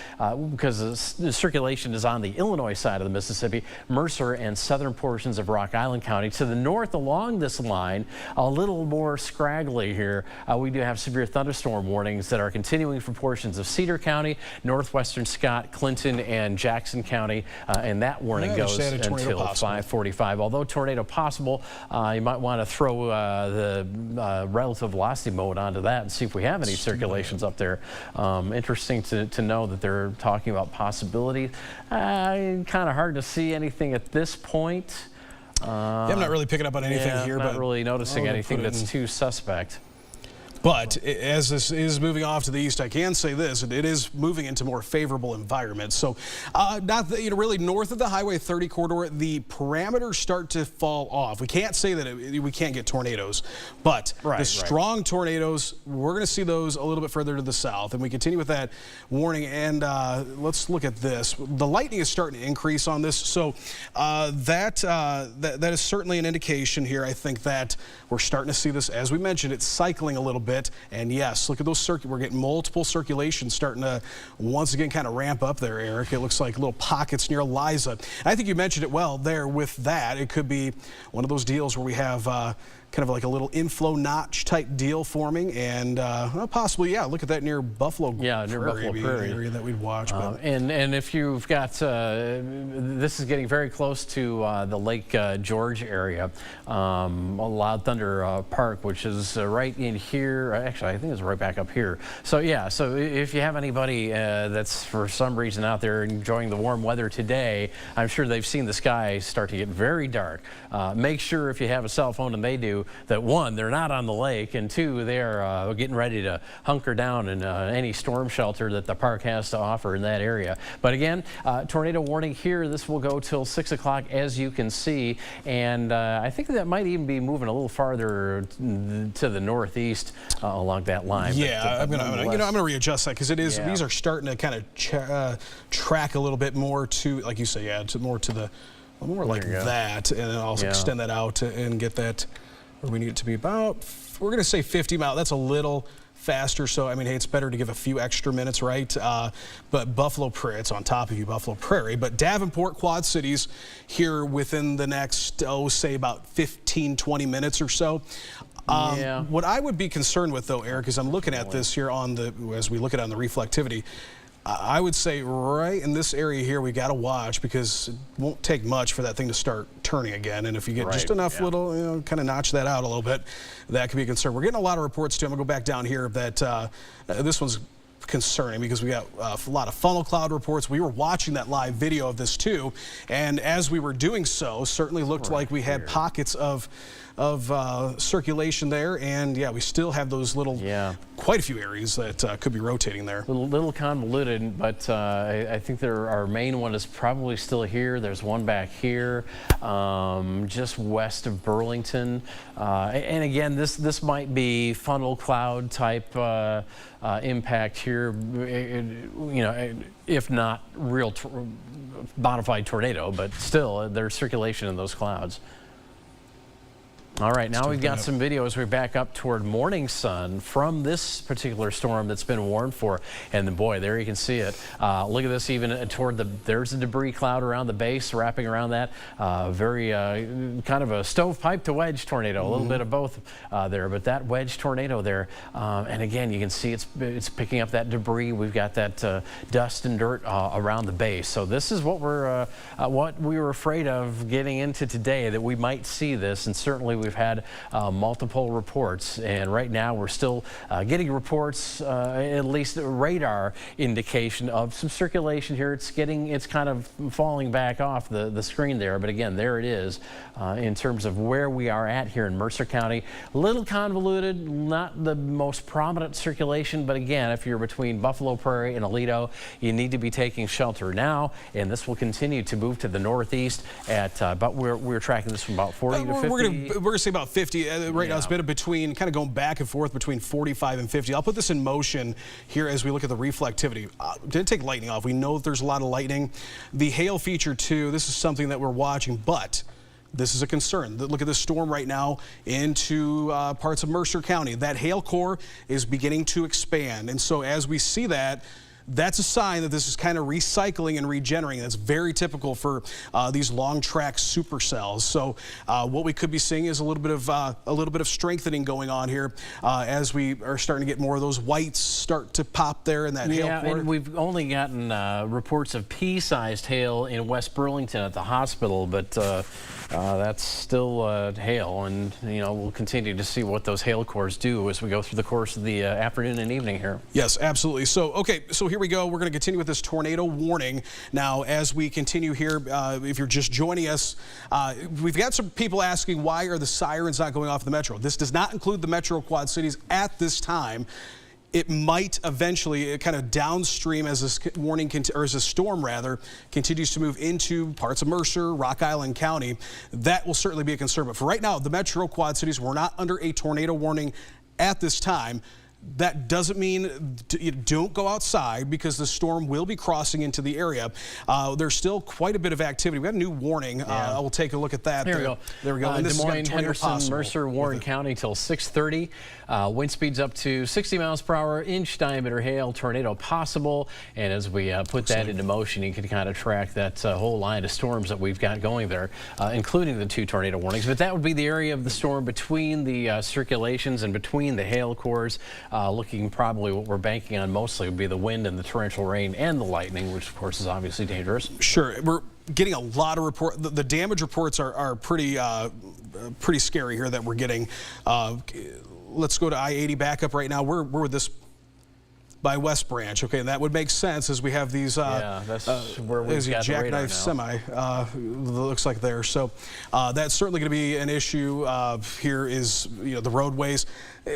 Speaker 1: because the circulation is on the Illinois side of the Mississippi, Mercer and southern portions of Rock Island County. To the north along this line, a little more scraggly here, we do have severe thunderstorm warnings that are continuing for portions of Cedar County, northwestern Scott, Clinton, and Jackson County, and that warning goes until 5:45. Although tornado possible, you might want to throw the relative velocity mode onto that and see if we have any circulations up there. Interesting to know that they're talking about possibility. Kind of hard to see anything at this point.
Speaker 2: I'm not really picking up on anything here,
Speaker 1: not
Speaker 2: but
Speaker 1: really noticing anything that's too suspect.
Speaker 2: But as this is moving off to the east, I can say this: it is moving into more favorable environments. So, really north of the Highway 30 corridor, the parameters start to fall off. We can't say that we can't get tornadoes, but the strong tornadoes, we're going to see those a little bit further to the south. And we continue with that warning. And let's look at this. The lightning is starting to increase on this, so that is certainly an indication here. I think that we're starting to see this, as we mentioned, it's cycling a little bit. And yes, look at those we're getting multiple circulations starting to once again kind of ramp up there, Eric. It looks like little pockets near Eliza. And I think you mentioned it well there with that. It could be one of those deals where we have kind of like a little inflow notch type deal forming, and possibly, look at that near Buffalo Prairie.
Speaker 1: Yeah, near Buffalo Prairie.
Speaker 2: Area that we'd watch.
Speaker 1: And if you've got, this is getting very close to the Lake George area, Loud Thunder Park, which is right in here. Actually, I think it's right back up here. So yeah, so if you have anybody that's for some reason out there enjoying the warm weather today, I'm sure they've seen the sky start to get very dark. Make sure if you have a cell phone, and they do, that one, they're not on the lake, and two, they're getting ready to hunker down in any storm shelter that the park has to offer in that area. But again, tornado warning here. This will go till 6 o'clock, as you can see, and I think that might even be moving a little farther to the northeast along that line.
Speaker 2: Yeah, I'm gonna readjust that, because it is. These are starting to kind of track a little bit more to, like you say, more like that, and then also extend that out and get that where we need it to be about. We're going to say 50 miles. That's a little faster, so I mean, hey, it's better to give a few extra minutes, right? But Buffalo Prairie, it's on top of you, Buffalo Prairie. But Davenport, Quad Cities here within the next, say about 15-20 minutes or so. What I would be concerned with, though, Eric, is I'm looking at this here as we look at it on the reflectivity. I would say right in this area here, we got to watch, because it won't take much for that thing to start turning again. And if you get just enough little, kind of notch that out a little bit, that could be a concern. We're getting a lot of reports too. I'm gonna go back down here that this one's concerning because we got a lot of funnel cloud reports. We were watching that live video of this too, and as we were doing so, certainly looked like we had pockets of circulation there, and yeah, we still have those little, quite a few areas that could be rotating there.
Speaker 1: Little convoluted, but I think our main one is probably still here. There's one back here, just west of Burlington, and again, this might be funnel cloud type impact here. You know, if not real bona fide tornado, but still there's circulation in those clouds. All right, now we've got some video as we back up toward morning sun from this particular storm that's been warned for. And then, boy, there you can see it. Look at this, even toward there's a debris cloud around the base, wrapping around that. Very kind of a stovepipe to wedge tornado, a little bit of both there. But that wedge tornado there, and again, you can see it's picking up that debris. We've got that dust and dirt around the base. So this is what what we were afraid of getting into today, that we might see this, and certainly we've had multiple reports, and right now we're still getting reports, at least radar indication of some circulation here. It's kind of falling back off the screen there, but again, there it is in terms of where we are at here in Mercer County. A little convoluted, not the most prominent circulation, but again, if you're between Buffalo Prairie and Aledo, you need to be taking shelter now, and this will continue to move to the northeast at but we're tracking this from about 40 to 50.
Speaker 2: We're gonna say about 50 right now. It's been between, kind of going back and forth between 45 and 50. I'll put this in motion here as we look at the reflectivity. Didn't take lightning off. We know that there's a lot of lightning. The hail feature too, this is something that we're watching, but this is a concern. Look at this storm right now into parts of Mercer County. That hail core is beginning to expand, and so as we see that, that's a sign that this is kind of recycling and regenerating. That's very typical for these long track supercells. So what we could be seeing is a little bit of strengthening going on here as we are starting to get more of those whites start to pop there in that hail core.
Speaker 1: And we've only gotten reports of pea-sized hail in West Burlington at the hospital, but that's still hail, and you know, we'll continue to see what those hail cores do as we go through the course of the afternoon and evening here.
Speaker 2: Yes, absolutely. So okay, so here we go. We're going to continue with this tornado warning now as we continue here. If you're just joining us, we've got some people asking, why are the sirens not going off the metro? This does not include the metro Quad Cities at this time. It might eventually kind of downstream as this warning, or as a storm rather, continues to move into parts of Mercer, Rock Island County. That will certainly be a concern. But for right now, the metro Quad Cities, we're not under a tornado warning at this time. That doesn't mean you don't go outside, because the storm will be crossing into the area. There's still quite a bit of activity. We got a new warning. We'll take a look at that.
Speaker 1: There we go.
Speaker 2: There we go. And
Speaker 1: Des Moines, Henderson, Mercer, Warren County till 6:30. Wind speeds up to 60 miles per hour, inch diameter hail, tornado possible. And as we put that into motion, you can kind of track that whole line of storms that we've got going there, including the 2 tornado warnings. But that would be the area of the storm between the circulations and between the hail cores. Looking probably what we're banking on mostly would be the wind and the torrential rain and the lightning, which of course is obviously dangerous.
Speaker 2: Sure. We're getting a lot of reports. The damage reports are pretty scary here that we're getting. Let's go to I-80 backup right now. We're with this by West Branch. Okay, and that would make sense as we have these
Speaker 1: that's where we've got the radar
Speaker 2: jackknife semi looks like there. So that's certainly going to be an issue. Here is, you know, the roadways.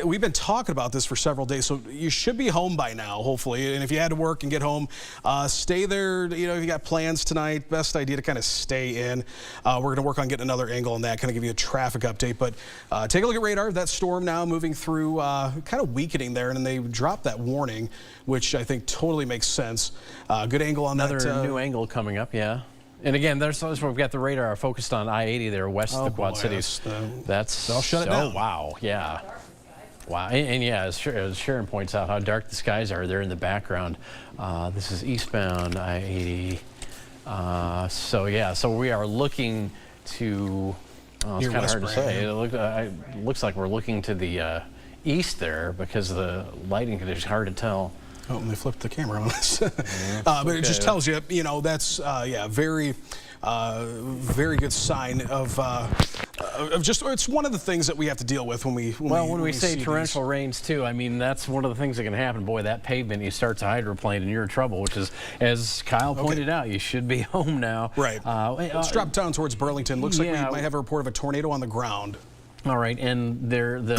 Speaker 2: We've been talking about this for several days, so you should be home by now, hopefully. And if you had to work and get home, stay there. You know, if you got plans tonight, best idea to kind of stay in. We're going to work on getting another angle on that, kind of give you a traffic update. But take a look at radar. That storm now moving through, kind of weakening there, and then they dropped that warning, which I think totally makes sense. Good angle on
Speaker 1: another
Speaker 2: that.
Speaker 1: New angle coming up, yeah. And again, that's where we've got the radar focused on I-80 there, west of the Quad Cities.
Speaker 2: They'll shut it down.
Speaker 1: Oh, wow, yeah. Wow, and yeah, as Sharon points out, how dark the skies are there in the background. This is eastbound I-80. So yeah, so we are looking to, it's kind of hard to say. It looks like we're looking to the east there, because the lighting conditions hard to tell.
Speaker 2: Oh, and they flipped the camera on us. But it just tells you, you know, that's, yeah, very good sign of it's one of the things that we have to deal with when we
Speaker 1: say
Speaker 2: see
Speaker 1: torrential rains too, I mean, that's one of the things that can happen. Boy, that pavement, you start to hydroplane and you're in trouble, which is, as Kyle pointed out, you should be home now.
Speaker 2: Right. Let's drop down towards Burlington. Looks like we might have a report of a tornado on the ground.
Speaker 1: All right, and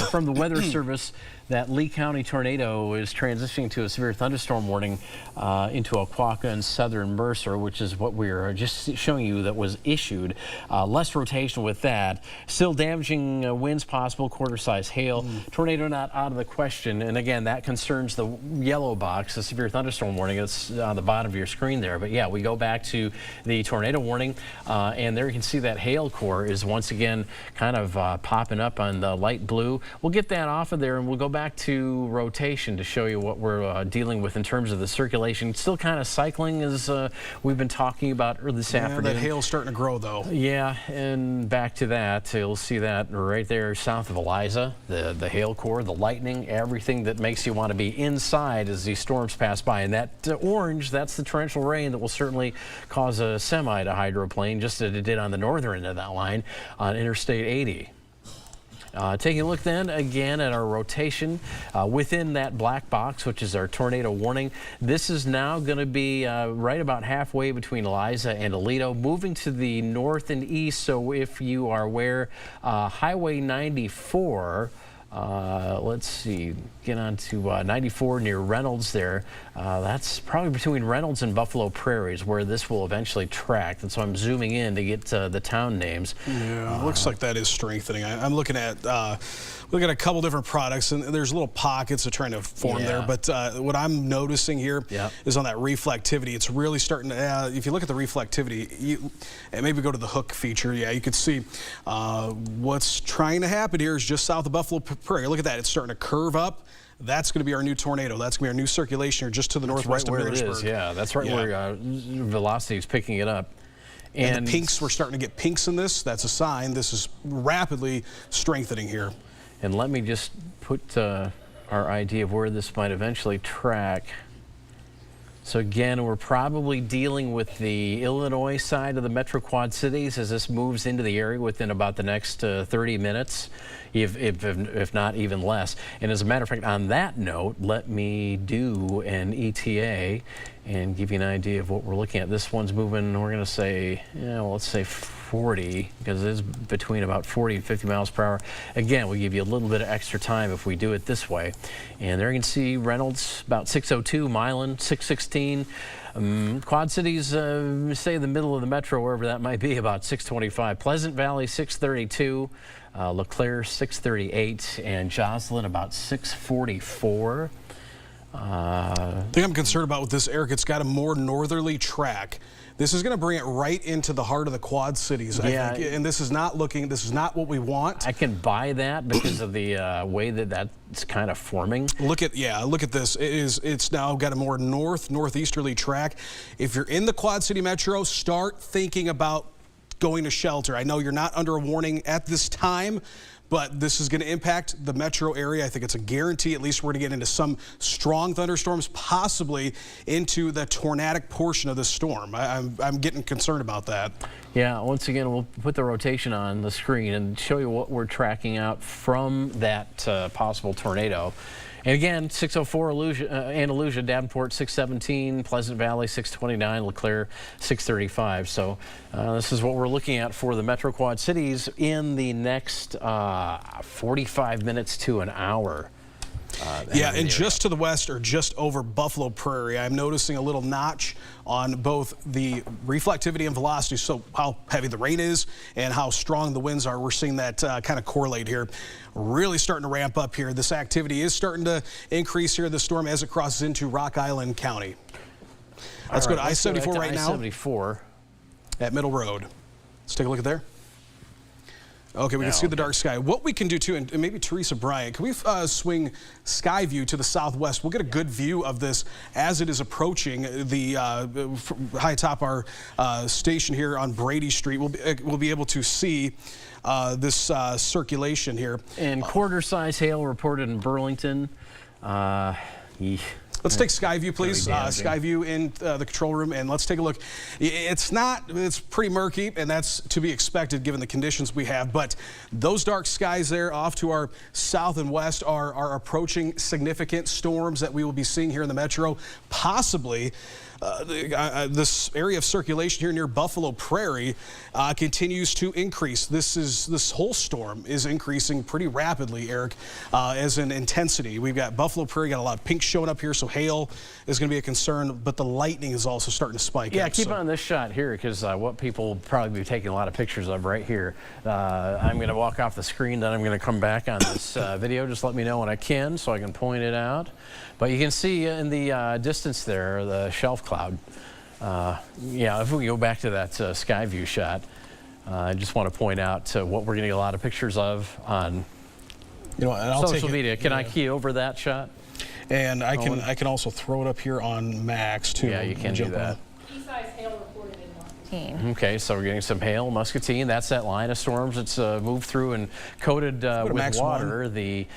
Speaker 1: from the Weather Service, that Lee County tornado is transitioning to a severe thunderstorm warning into Oquawka and southern Mercer, which is what we're just showing you that was issued. Less rotation with that. Still damaging winds possible, quarter-size hail. Tornado not out of the question. And again, that concerns the yellow box, the severe thunderstorm warning. It's on the bottom of your screen there. But yeah, we go back to the tornado warning, and there you can see that hail core is once again kind of popping up on the light blue. We'll get that off of there, and we'll go back to rotation to show you what we're dealing with in terms of the circulation. Still kind of cycling, as we've been talking about this afternoon.
Speaker 2: That hail's starting to grow, though.
Speaker 1: Yeah, and back to that, you'll see that right there south of Eliza, the hail core, the lightning, everything that makes you want to be inside as these storms pass by. And that orange, that's the torrential rain that will certainly cause a semi to hydroplane, just as it did on the northern end of that line on Interstate 80. Taking a look then again at our rotation within that black box, which is our tornado warning. This is now going to be right about halfway between Eliza and Aledo, moving to the north and east. So if you are where Highway 94, let's see, get on to 94 near Reynolds there. That's probably between Reynolds and Buffalo Prairies where this will eventually track. And so I'm zooming in to get the town names.
Speaker 2: Yeah, looks like that is strengthening. I'm looking at a couple different products, and there's little pockets of trying to form there. But what I'm noticing here is on that reflectivity. It's really starting to, if you look at the reflectivity, and maybe go to the hook feature, you could see what's trying to happen here is just south of Buffalo Prairie. Look at that. It's starting to curve up. That's going to be our new tornado. That's going to be our new circulation here just to the northwest of Millersburg.
Speaker 1: It is, yeah, that's right where velocity is picking it up.
Speaker 2: And the pinks, we're starting to get pinks in this. That's a sign. This is rapidly strengthening here.
Speaker 1: And let me just put our idea of where this might eventually track. So again, we're probably dealing with the Illinois side of the Metro Quad Cities as this moves into the area within about the next 30 minutes, if not even less. And as a matter of fact, on that note, let me do an ETA and give you an idea of what we're looking at. This one's moving, we're going to say, let's say 40, because it is between about 40 and 50 miles per hour. Again, we give you a little bit of extra time if we do it this way. And there you can see Reynolds about 602, Milan 616. Quad Cities, say the middle of the metro, wherever that might be, about 625. Pleasant Valley 632, LeClaire 638, and Joslyn about 644.
Speaker 2: The thing I'm concerned about with this, Eric, it's got a more northerly track. This is going to bring it right into the heart of the Quad Cities, I think. And this is not what we want.
Speaker 1: I can buy that because of the way that's kind of forming.
Speaker 2: Look at this. It's now got a more northeasterly track. If you're in the Quad City Metro, start thinking about going to shelter. I know you're not under a warning at this time, but this is going to impact the metro area. I think it's a guarantee. At least we're going to get into some strong thunderstorms, possibly into the tornadic portion of the storm. I'm getting concerned about that.
Speaker 1: Yeah, once again, we'll put the rotation on the screen and show you what we're tracking out from that possible tornado. And again, 604 Andalusia, Davenport 617, Pleasant Valley 629, LeClaire 635. So this is what we're looking at for the Metro Quad Cities in the next 45 minutes to an hour.
Speaker 2: And just to the west or just over Buffalo Prairie, I'm noticing a little notch on both the reflectivity and velocity, so how heavy the rain is and how strong the winds are. We're seeing that kind of correlate here. Really starting to ramp up here. This activity is starting to increase here, the storm, as it crosses into Rock Island County. Let's go to I-74 right now.
Speaker 1: I-74.
Speaker 2: At Middle Road. Let's take a look at there. Okay, we can see the dark sky. What we can do too, and maybe Teresa Bryant, can we swing sky view to the southwest? We'll get a good view of this as it is approaching the high atop our station here on Brady Street. We'll be able to see this circulation here.
Speaker 1: And quarter-size hail reported in Burlington.
Speaker 2: Let's take sky view, please. Sky view in the control room, and let's take a look. It's pretty murky, and that's to be expected given the conditions we have, but those dark skies there off to our south and west are approaching significant storms that we will be seeing here in the metro. Possibly this area of circulation here near Buffalo Prairie continues to increase. This whole storm is increasing pretty rapidly, Eric, as in intensity. We've got Buffalo Prairie, got a lot of pink showing up here, so hail is going to be a concern, but the lightning is also starting to spike.
Speaker 1: Yeah,
Speaker 2: up,
Speaker 1: keep on this shot here, because what people will probably be taking a lot of pictures of right here. I'm going to walk off the screen, then I'm going to come back on this video. Just let me know when I can so I can point it out. But you can see in the distance there, the shelf cloud. Yeah, if we go back to that sky view shot, I just want to point out what we're getting a lot of pictures of on social media. Can I key over that shot?
Speaker 2: And I can also throw it up here on Max too.
Speaker 1: Yeah, you can do that.
Speaker 3: Pea-size hail reported in Muscatine.
Speaker 1: Okay, so we're getting some hail, Muscatine. That's that line of storms that's moved through and coated with water. The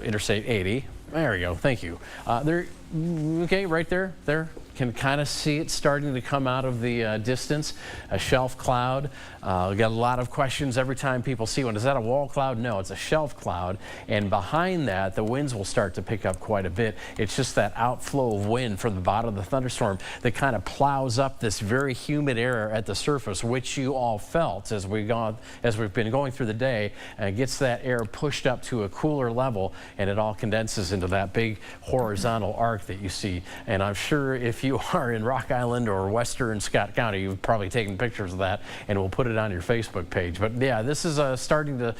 Speaker 1: Interstate 80. There we go. Thank you. Okay, right there. There. Can kind of see it starting to come out of the distance, a shelf cloud. We got a lot of questions every time people see one. Is that a wall cloud? No, it's a shelf cloud. And behind that, the winds will start to pick up quite a bit. It's just that outflow of wind from the bottom of the thunderstorm that kind of plows up this very humid air at the surface, which you all felt as we've been going through the day, and gets that air pushed up to a cooler level, and it all condenses into that big horizontal arc that you see. And I'm sure if you are in Rock Island or western Scott County, you've probably taken pictures of that, and we'll put it on your Facebook page. But yeah, this is starting to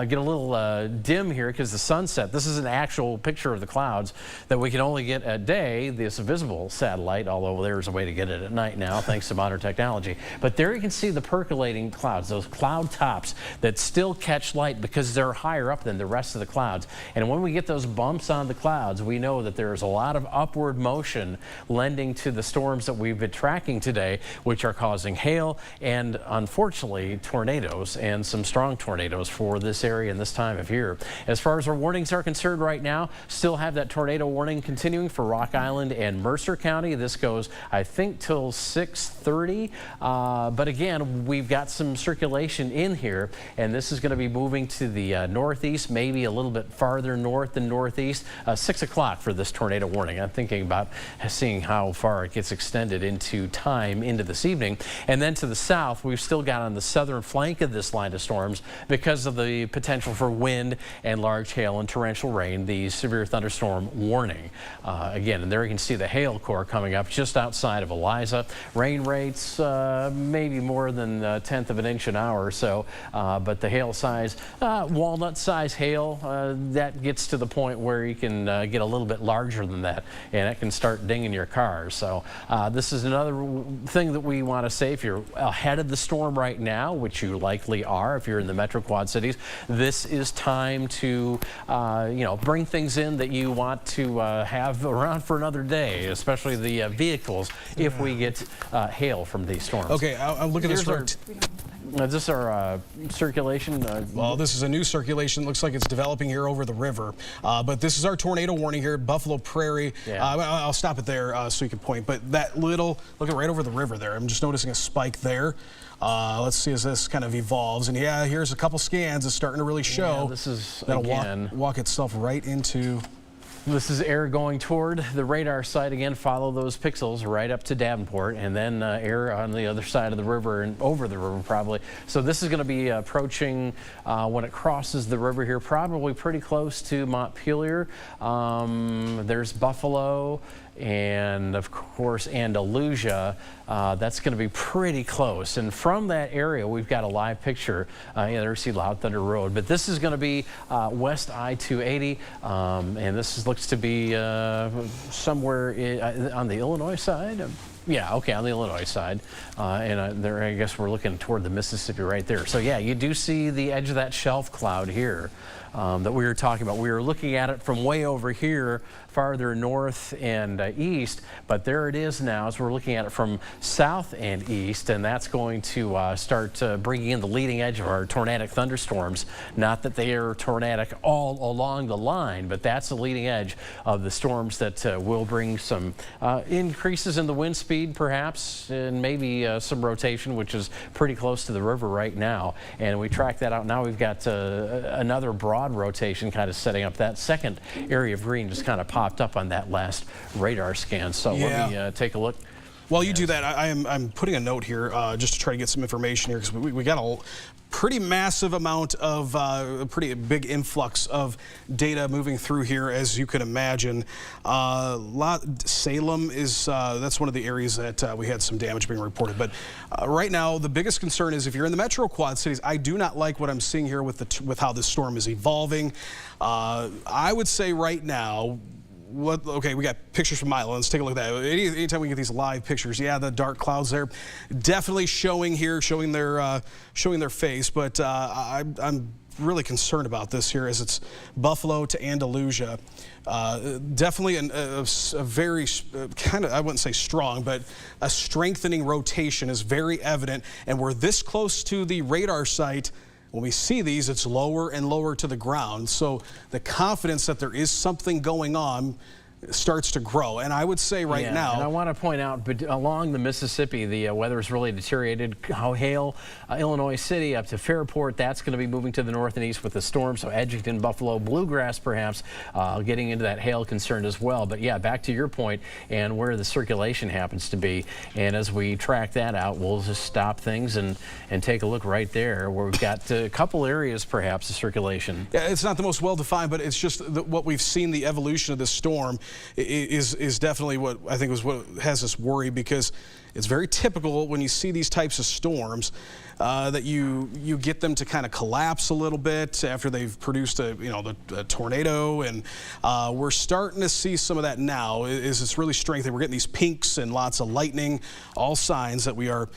Speaker 1: get a little dim here because the sunset. This is an actual picture of the clouds that we can only get at day, this visible satellite, although there's a way to get it at night now thanks to modern technology. But there you can see the percolating clouds, those cloud tops that still catch light because they're higher up than the rest of the clouds. And when we get those bumps on the clouds, we know that there's a lot of upward motion lending to the storms that we've been tracking today, which are causing hail and unfortunately tornadoes, and some strong tornadoes for this area and this time of year. As far as our warnings are concerned right now, still have that tornado warning continuing for Rock Island and Mercer County. This goes, I think, till 6:30. But again, we've got some circulation in here, and this is going to be moving to the northeast, maybe a little bit farther north than northeast. 6 o'clock for this tornado warning. I'm thinking about seeing how far it gets extended into time into this evening. And then to the south, we've still got on the southern flank of this line of storms, because of the potential for wind and large hail and torrential rain, the severe thunderstorm warning. Again, and there you can see the hail core coming up just outside of Eliza. Rain rates maybe more than a tenth of an inch an hour or so, but the hail size, walnut size hail, that gets to the point where you can get a little bit larger than that, and it can start dinging your cars. So this is another thing that we want to say. If you're ahead of the storm right now, which you likely are if you're in the Metro Quad Cities, this is time to bring things in that you want to have around for another day, especially the vehicles, if we get hail from these storms.
Speaker 2: Okay, I'll look at this.
Speaker 1: Is this our circulation?
Speaker 2: Well, this is a new circulation. Looks like it's developing here over the river. But this is our tornado warning here at Buffalo Prairie. Yeah. I'll stop it there so you can point. But that little, look at right over the river there. I'm just noticing a spike there. Let's see as this kind of evolves. And yeah, here's a couple scans. It's starting to really show.
Speaker 1: Yeah, this is,
Speaker 2: that'll
Speaker 1: again,
Speaker 2: walk itself right into.
Speaker 1: This is air going toward the radar site. Again, follow those pixels right up to Davenport, and then air on the other side of the river and over the river probably. So this is going to be approaching when it crosses the river here, probably pretty close to Montpelier. There's Buffalo and of course Andalusia. That's going to be pretty close, and from that area we've got a live picture. There's see Loud Thunder Road, but this is going to be west I-280, and this looks to be somewhere on the Illinois side. Yeah, okay, on the Illinois side. And there, I guess we're looking toward the Mississippi right there. So yeah, you do see the edge of that shelf cloud here. that we were talking about. We were looking at it from way over here, farther north and east, but there it is now as we're looking at it from south and east, and that's going to start bringing in the leading edge of our tornadic thunderstorms. Not that they are tornadic all along the line, but that's the leading edge of the storms that will bring some increases in the wind speed perhaps, and maybe some rotation, which is pretty close to the river right now. And we track that out. Now we've got another broad rotation kind of setting up. That second area of green just kind of popped up on that last radar scan. So let me take a look.
Speaker 2: While you do that, I'm putting a note here just to try to get some information here, because we got a pretty massive amount of a pretty big influx of data moving through here, as you can imagine. Salem is that's one of the areas that we had some damage being reported. But right now, the biggest concern is if you're in the Metro Quad Cities. I do not like what I'm seeing here with how this storm is evolving. I would say right now, okay, we got pictures from Milo. Let's take a look at that. Anytime we get these live pictures, yeah, the dark clouds there, definitely showing here, showing their face. But I'm really concerned about this here, as it's Buffalo to Andalusia. Definitely a very kind of, I wouldn't say strong, but a strengthening rotation is very evident, and we're this close to the radar site. When we see these, it's lower and lower to the ground. So the confidence that there is something going on starts to grow. And I would say right now,
Speaker 1: and I want to point out, but along the Mississippi, the weather's really deteriorated. Hale, Illinois City up to Fairport, that's going to be moving to the north and east with the storm. So Edgerton, Buffalo, Bluegrass perhaps getting into that hail concern as well. But yeah, back to your point and where the circulation happens to be. And as we track that out, we'll just stop things and take a look right there where we've got a couple areas perhaps of circulation.
Speaker 2: Yeah, it's not the most well defined, but it's just what we've seen, the evolution of this storm is definitely what I think was what has us worried, because it's very typical when you see these types of storms that you get them to kind of collapse a little bit after they've produced a tornado, and we're starting to see some of that now. It's really strengthening. We're getting these pinks and lots of lightning, all signs that we are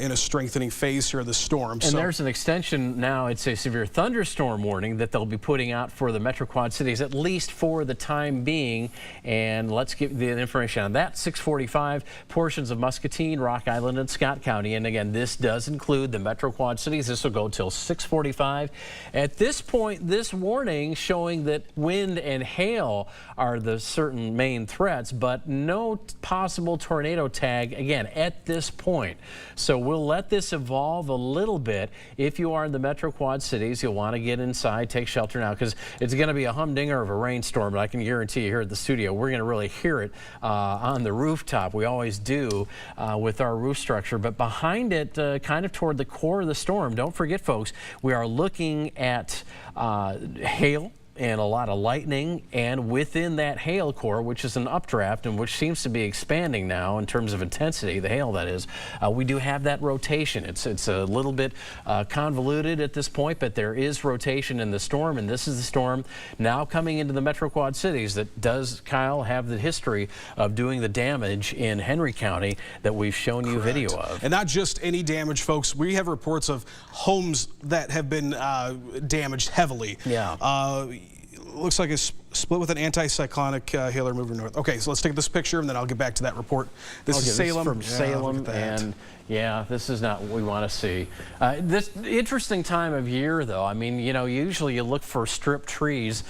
Speaker 2: in a strengthening phase here of the storm.
Speaker 1: And there's an extension now. It's a severe thunderstorm warning that they'll be putting out for the Metro Quad Cities, at least for the time being. And let's get the information on that. 645, portions of Muscatine, Rock Island, and Scott County. And again, this does include the Metro Quad Cities. This will go till 645. At this point, this warning showing that wind and hail are the certain main threats, but no possible tornado tag again at this point. So we'll let this evolve a little bit. If you are in the Metro Quad Cities, you'll want to get inside, take shelter now, because it's going to be a humdinger of a rainstorm. But I can guarantee you here at the studio, we're going to really hear it on the rooftop. We always do with our roof structure. But behind it, kind of toward the core of the storm, don't forget, folks, we are looking at hail and a lot of lightning, and within that hail core, which is an updraft and which seems to be expanding now in terms of intensity, the hail that is, we do have that rotation. It's a little bit convoluted at this point, but there is rotation in the storm, and this is the storm now coming into the Metro Quad Cities that does, Kyle, have the history of doing the damage in Henry County that we've shown you video of.
Speaker 2: And not just any damage, folks. We have reports of homes that have been damaged heavily.
Speaker 1: Yeah.
Speaker 2: Looks like it's split with an anticyclonic hailer moving north. Okay, so let's take this picture and then I'll get back to that report. This is Salem.
Speaker 1: From Salem, and yeah, this is not what we want to see. This interesting time of year, though. I mean, you know, usually you look for stripped trees.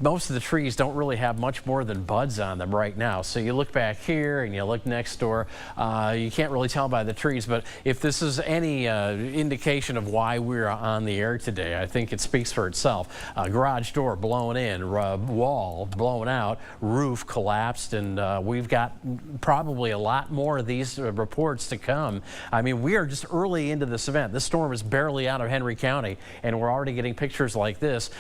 Speaker 1: Most of the trees don't really have much more than buds on them right now. So you look back here and you look next door. You can't really tell by the trees, but if this is any indication of why we're on the air today, I think it speaks for itself. Garage door blown in, wall blown out, roof collapsed, and we've got probably a lot more of these reports to come. I mean, we are just early into this event. This storm is barely out of Henry County, and we're already getting pictures like this.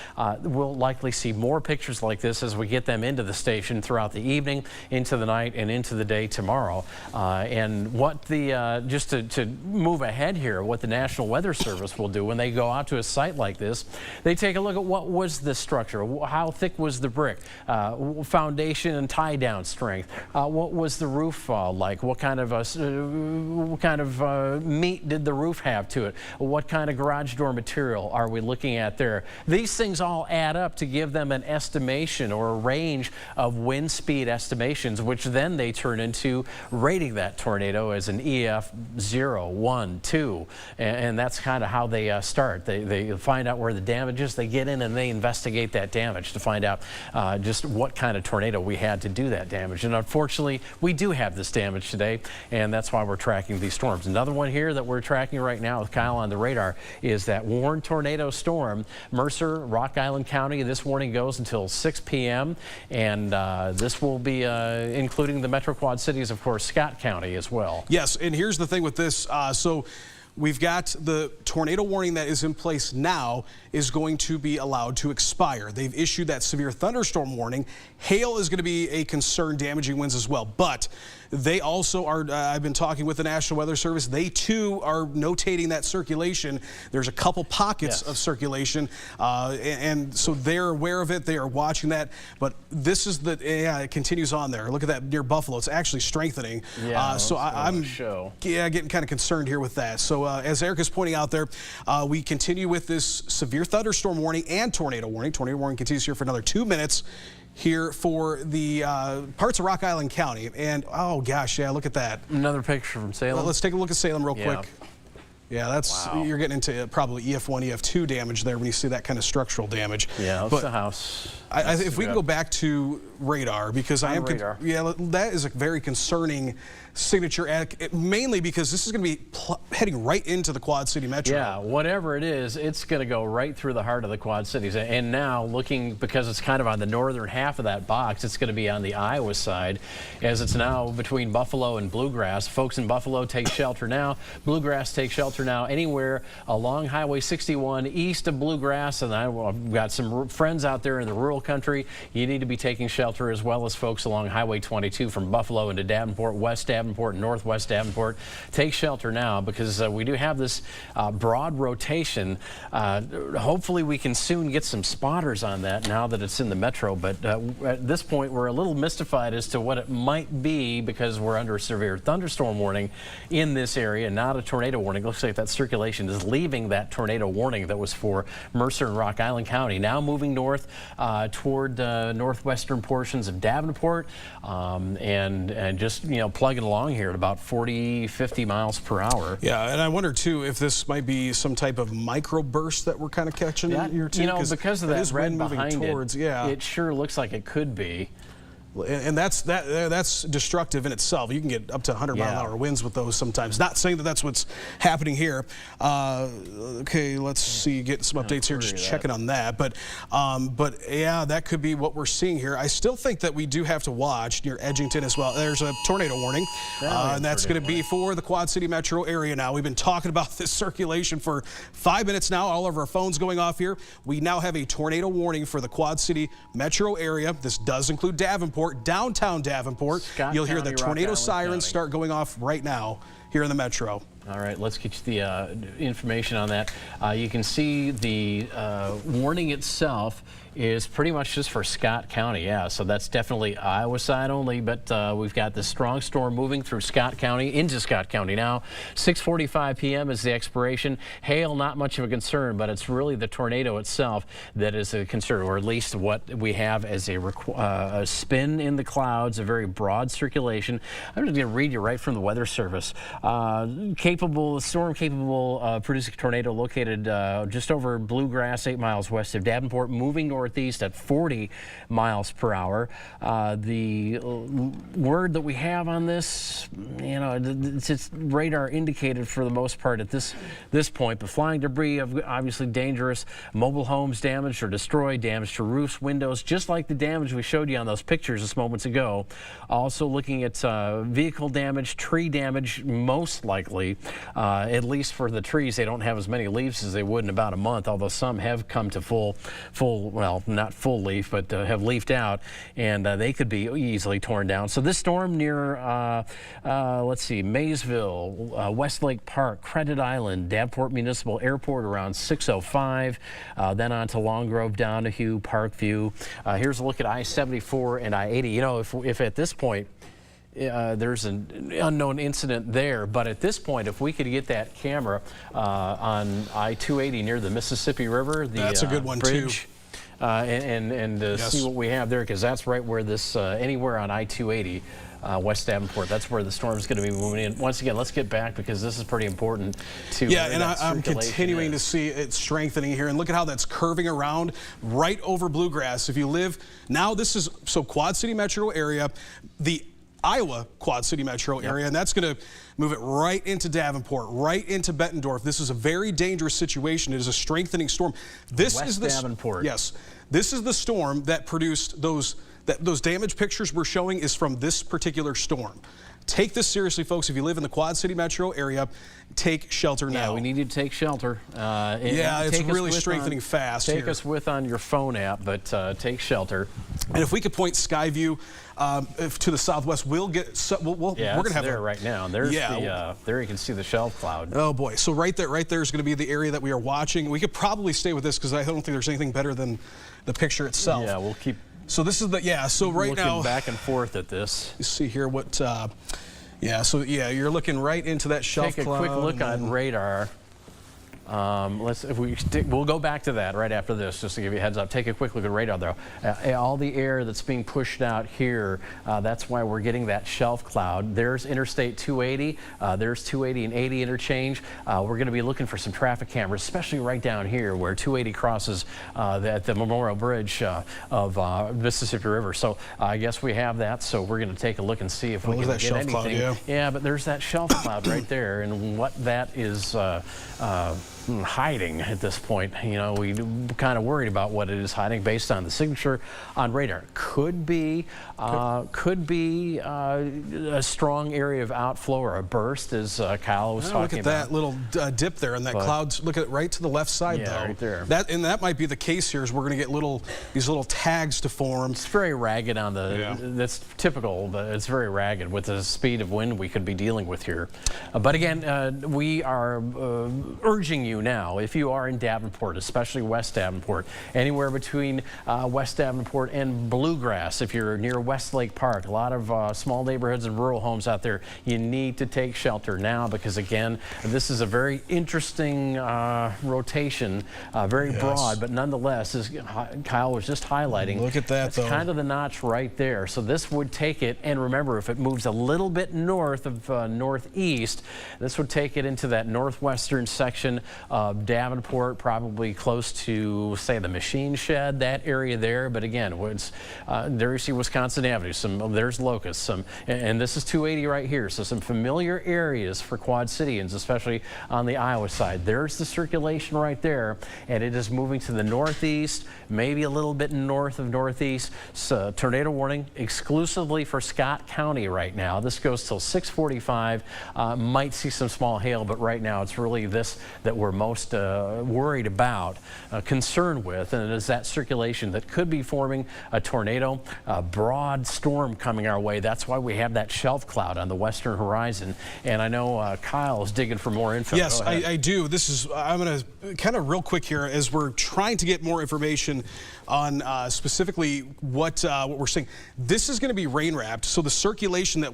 Speaker 1: We'll likely see more pictures like this as we get them into the station throughout the evening, into the night, and into the day tomorrow. And what the just to move ahead here, what the National Weather Service will do when they go out to a site like this, they take a look at what was the structure, how thick thick was the brick? Foundation and tie down strength. What was the roof like? What kind of meat did the roof have to it? What kind of garage door material are we looking at there? These things all add up to give them an estimation or a range of wind speed estimations, which then they turn into rating that tornado as an EF 0, 1, 2, and that's kind of how they start. They find out where the damage is, they get in and they investigate that damage to find out just what kind of tornado we had to do that damage. And unfortunately, we do have this damage today, and that's why we're tracking these storms. Another one here that we're tracking right now with Kyle on the radar is that warned tornado storm, Mercer, Rock Island County. This warning goes until 6 p.m. and this will be including the Metro Quad Cities, of course, Scott County as well.
Speaker 2: Yes, and here's the thing with this. So we've got the tornado warning that is in place now is going to be allowed to expire. They've issued that severe thunderstorm warning. Hail is going to be a concern, damaging winds as well. But they also are, I've been talking with the National Weather Service, they too are notating that circulation. There's a couple pockets of circulation, and so they're aware of it. They are watching that. But this is it continues on there. Look at that near Buffalo. It's actually strengthening.
Speaker 1: Yeah,
Speaker 2: so I'm getting kind of concerned here with that. So as Eric is pointing out there, we continue with this severe thunderstorm warning and tornado warning. Tornado warning continues here for another 2 minutes here for the parts of Rock Island County. And oh gosh, yeah, look at that.
Speaker 1: Another picture from Salem.
Speaker 2: Well, let's take a look at Salem real quick. Yeah, that's you're getting into probably EF1, EF2 damage there when you see that kind of structural damage.
Speaker 1: Yeah, that's the house.
Speaker 2: If we can go back to radar, because that is a very concerning signature, mainly because this is going to be heading right into the Quad City Metro.
Speaker 1: Yeah, whatever it is, it's going to go right through the heart of the Quad Cities. And now looking, because it's kind of on the northern half of that box, it's going to be on the Iowa side, as it's now between Buffalo and Bluegrass. Folks in Buffalo, take shelter now. Bluegrass, take shelter now. Anywhere along Highway 61 east of Bluegrass, and I've got some friends out there in the rural country, you need to be taking shelter, as well as folks along Highway 22 from Buffalo into Davenport, West Davenport, Northwest Davenport. Take shelter now, because we do have this broad rotation. Hopefully we can soon get some spotters on that now that it's in the metro, but at this point we're a little mystified as to what it might be, because we're under a severe thunderstorm warning in this area, not a tornado warning. It looks like that circulation is leaving that tornado warning that was for Mercer and Rock Island County, now moving north toward northwestern portions of Davenport, and just plugging along here at about 40-50 miles per hour.
Speaker 2: Yeah, and I wonder too if this might be some type of microburst that we're kind of catching here too.
Speaker 1: Because of that red behind
Speaker 2: towards,
Speaker 1: it sure looks like it could be.
Speaker 2: And that's destructive in itself. You can get up to 100-mile-an-hour winds with those sometimes. Not saying that that's what's happening here. Okay, let's see, get some updates here. Just checking on that. But yeah, that could be what we're seeing here. I still think that we do have to watch near Edgington as well. There's a tornado warning, and that's going to be for the Quad City metro area now. We've been talking about this circulation for 5 minutes now. All of our phones going off here. We now have a tornado warning for the Quad City metro area. This does include Davenport. Downtown Davenport. You'll hear the tornado sirens start going off right now here in the metro.
Speaker 1: All right, let's get you the information on that. You can see the warning itself is pretty much just for Scott County. Yeah, so that's definitely Iowa side only, but we've got this strong storm moving through Scott County, into Scott County now. 6:45 p.m. is the expiration. Hail, not much of a concern, but it's really the tornado itself that is a concern, or at least what we have as a spin in the clouds, a very broad circulation. I'm just going to read you right from the Weather Service. Storm capable producing tornado located just over Bluegrass, 8 miles west of Davenport, moving northeast at 40 miles per hour. The word that we have on this, it's radar indicated for the most part at this point, but flying debris, obviously dangerous. Mobile homes damaged or destroyed, damage to roofs, windows, just like the damage we showed you on those pictures just moments ago. Also looking at vehicle damage, tree damage, most likely. at least for the trees, they don't have as many leaves as they would in about a month, although some have come to full, well, not full leaf, but have leafed out, and they could be easily torn down. So this storm near, let's see, Maysville, Westlake Park, Credit Island, Davenport Municipal Airport around 6:05, then on to Long Grove, Donahue, Parkview. Here's a look at I-74 and I-80. You know, if at this point there's an unknown incident there, but at this point, if we could get that camera on I-280 near the Mississippi River,
Speaker 2: that's a good one
Speaker 1: bridge,
Speaker 2: too,
Speaker 1: and
Speaker 2: yes,
Speaker 1: see what we have there, because that's right where this anywhere on I-280. West Davenport, that's where the storm is going to be moving in. Once again, let's get back, because this is pretty important to
Speaker 2: and I'm continuing to see it strengthening here, and look at how that's curving around right over Bluegrass. If you live now, this is so Quad City metro area, the Iowa Quad City metro area, and that's going to move it right into Davenport, right into Bettendorf. This is a very dangerous situation. It is a strengthening storm. This is the
Speaker 1: Davenport.
Speaker 2: Yes, this is the storm that produced those damage pictures we're showing is from this particular storm. Take this seriously, folks. If you live in the Quad City metro area, take shelter now.
Speaker 1: Yeah, we need to take shelter.
Speaker 2: It's really strengthening fast here.
Speaker 1: Take us with on your phone app, but take shelter.
Speaker 2: And if we could point Skyview to the southwest, we're going to have
Speaker 1: there right now. There's there you can see the shelf cloud.
Speaker 2: Oh boy! So right there is going to be the area that we are watching. We could probably stay with this, because I don't think there's anything better than the picture itself.
Speaker 1: Yeah, we'll keep.
Speaker 2: So this is the so right
Speaker 1: looking
Speaker 2: now
Speaker 1: back and forth at this.
Speaker 2: You see here what so you're looking right into that shelf
Speaker 1: cloud. Take a quick look on radar. We'll go back to that right after this, just to give you a heads up. Take a quick look at radar, though. All the air that's being pushed out here, that's why we're getting that shelf cloud. There's Interstate 280. There's 280 and 80 interchange. We're going to be looking for some traffic cameras, especially right down here where 280 crosses at the Memorial Bridge of Mississippi River. So I guess we have that. So we're going to take a look and see if we can get anything. Cloud, yeah, but there's that shelf cloud right there, and what that is hiding at this point. You know, we're kind of worried about what it is hiding based on the signature on radar. Could be a strong area of outflow or a burst, as Kyle was talking about.
Speaker 2: Look at that little dip there in that cloud. Look at it right to the left side, though.
Speaker 1: Right there.
Speaker 2: That might be the case here, is we're going to get these little tags to form.
Speaker 1: It's very ragged on the. That's typical, but it's very ragged with the speed of wind we could be dealing with here. But again, we are urging you now, if you are in Davenport, especially West Davenport, anywhere between West Davenport and Bluegrass, if you're near Westlake Park, a lot of small neighborhoods and rural homes out there, you need to take shelter now, because again, this is a very interesting rotation, very broad, but nonetheless, as Kyle was just highlighting,
Speaker 2: look at that,
Speaker 1: it's kind of the notch right there. So this would take it, and remember, if it moves a little bit north of northeast, this would take it into that northwestern section of Davenport, probably close to, say, the machine shed, that area there. But again, there you see Wisconsin Avenue, there's Locust, and this is 280 right here. So some familiar areas for Quad Cityans, especially on the Iowa side. There's the circulation right there, and it is moving to the northeast, maybe a little bit north of northeast. So tornado warning exclusively for Scott County right now. This goes till 6:45. Might see some small hail, but right now it's really this that we're most worried about, concerned with, and it is that circulation that could be forming a tornado, a broad storm coming our way. That's why we have that shelf cloud on the western horizon. And I know Kyle is digging for more info.
Speaker 2: Yes, I do. I'm going to kind of real quick here, as we're trying to get more information on specifically what we're seeing. This is going to be rain wrapped, so the circulation that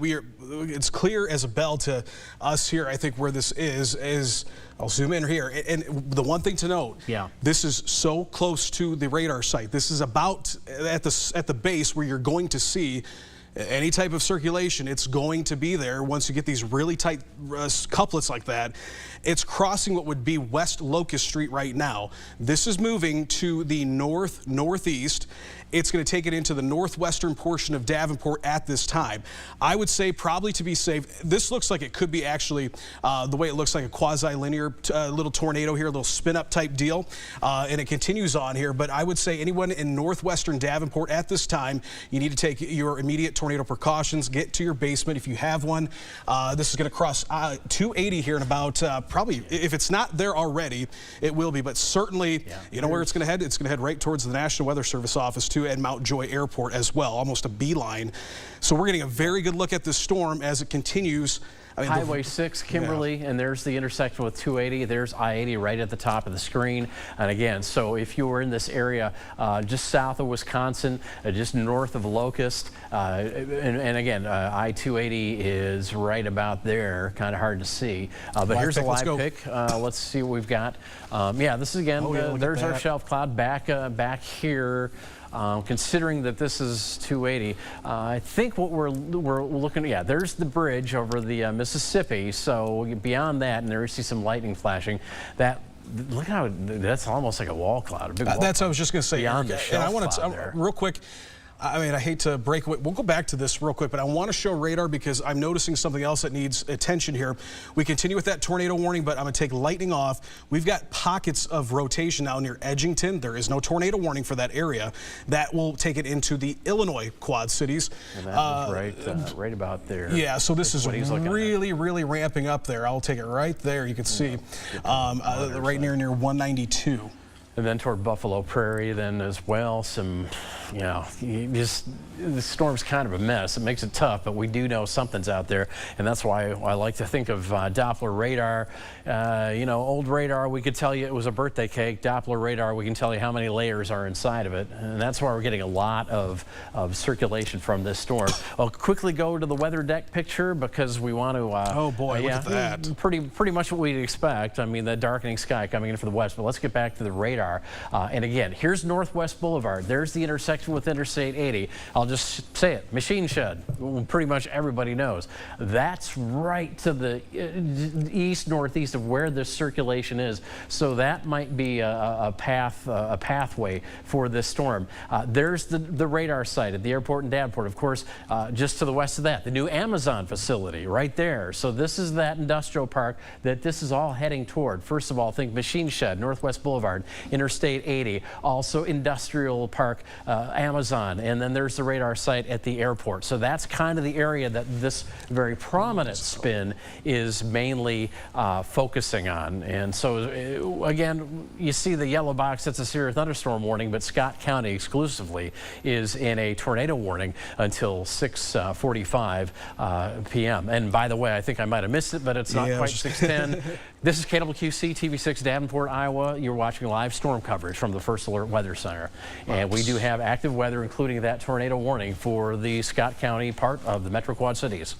Speaker 2: it's clear as a bell to us here. I think where this is I'll zoom in here, and the one thing to note, this is so close to the radar site. This is about at the base where you're going to see any type of circulation. It's going to be there once you get these really tight couplets like that. It's crossing what would be West Locust Street right now. This is moving to the northeast. It's going to take it into the northwestern portion of Davenport at this time. I would say, probably to be safe, this looks like it could be actually the way it looks like a quasi-linear little tornado here, a little spin-up type deal, and it continues on here. But I would say anyone in northwestern Davenport at this time, you need to take your immediate tornado precautions. Get to your basement if you have one. This is going to cross 280 here in about probably, if it's not there already, it will be. But certainly, you know where it's going to head? It's going to head right towards the National Weather Service office too, and Mount Joy Airport as well, almost a beeline. So we're getting a very good look at this storm as it continues. I mean,
Speaker 1: Highway 6, Kimberly, and there's the intersection with 280. There's I-80 right at the top of the screen. And again, so if you were in this area just south of Wisconsin, just north of Locust, and again, I-280 is right about there, kind of hard to see. But here's a live pick. Let's see what we've got. Yeah, this is again, there's our shelf cloud back here. Considering that this is 280, I think what we're looking at, there's the bridge over the Mississippi. So beyond that, and there you see some lightning flashing. Look how that's almost like a wall cloud. A big wall
Speaker 2: that's what I was just going to say.
Speaker 1: Beyond the shelf
Speaker 2: and I want
Speaker 1: to
Speaker 2: real quick. I mean, I hate to break away. We'll go back to this real quick, but I want to show radar because I'm noticing something else that needs attention here. We continue with that tornado warning, but I'm going to take lightning off. We've got pockets of rotation now near Edgington. There is no tornado warning for that area. That will take it into the Illinois Quad Cities.
Speaker 1: And that was right about there.
Speaker 2: Yeah, so this is really ramping up there. I'll take it right there. You can see right near 192.
Speaker 1: And then toward Buffalo Prairie then as well. Some, you know, the storm's kind of a mess. It makes it tough, but we do know something's out there. And that's why I like to think of Doppler radar. You know, old radar, we could tell you it was a birthday cake. Doppler radar, we can tell you how many layers are inside of it. And that's why we're getting a lot of circulation from this storm. I'll quickly go to the weather deck picture because we want to...
Speaker 2: oh boy, look at that.
Speaker 1: Pretty much what we'd expect. I mean, the darkening sky coming in from the west. But let's get back to the radar. And again, here's Northwest Boulevard. There's the intersection with Interstate 80. I'll just say it, machine shed. Pretty much everybody knows. That's right to the east-northeast of where this circulation is. So that might be a pathway for this storm. There's the radar site at the airport in Davenport. Of course, just to the west of that, the new Amazon facility right there. So this is that industrial park that this is all heading toward. First of all, think machine shed, Northwest Boulevard, Interstate 80, also industrial park, Amazon, and then there's the radar site at the airport. So that's kind of the area that this very prominent spin is mainly focusing on. And so again, you see the yellow box, that's a severe thunderstorm warning, but Scott County exclusively is in a tornado warning until 6:45 p.m. And by the way, I think I might have missed it, but it's not quite 6:10. This is KWQC TV6 Davenport, Iowa. You're watching live storm coverage from the First Alert Weather Center. And we do have active weather, including that tornado warning for the Scott County part of the Metro Quad Cities.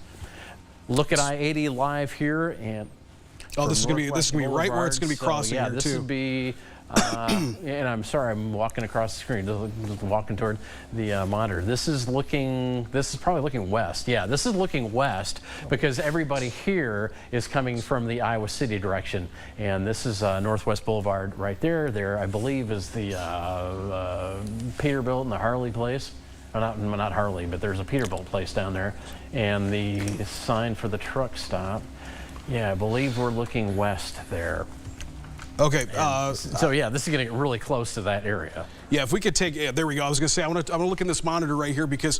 Speaker 1: Look at I-80 live here. And
Speaker 2: this is going to be right where it's going to be crossing here, too.
Speaker 1: This would be... and I'm sorry, I'm walking across the screen, just walking toward the monitor. This is probably looking west. Yeah, this is looking west because everybody here is coming from the Iowa City direction. And this is Northwest Boulevard right there. There, I believe, is the Peterbilt and the Harley place. Or not Harley, but there's a Peterbilt place down there. And the sign for the truck stop. Yeah, I believe we're looking west there.
Speaker 2: Okay.
Speaker 1: So yeah, this is getting really close to that area.
Speaker 2: Yeah, if we could take, there we go. I was going to say, I'm going to look in this monitor right here because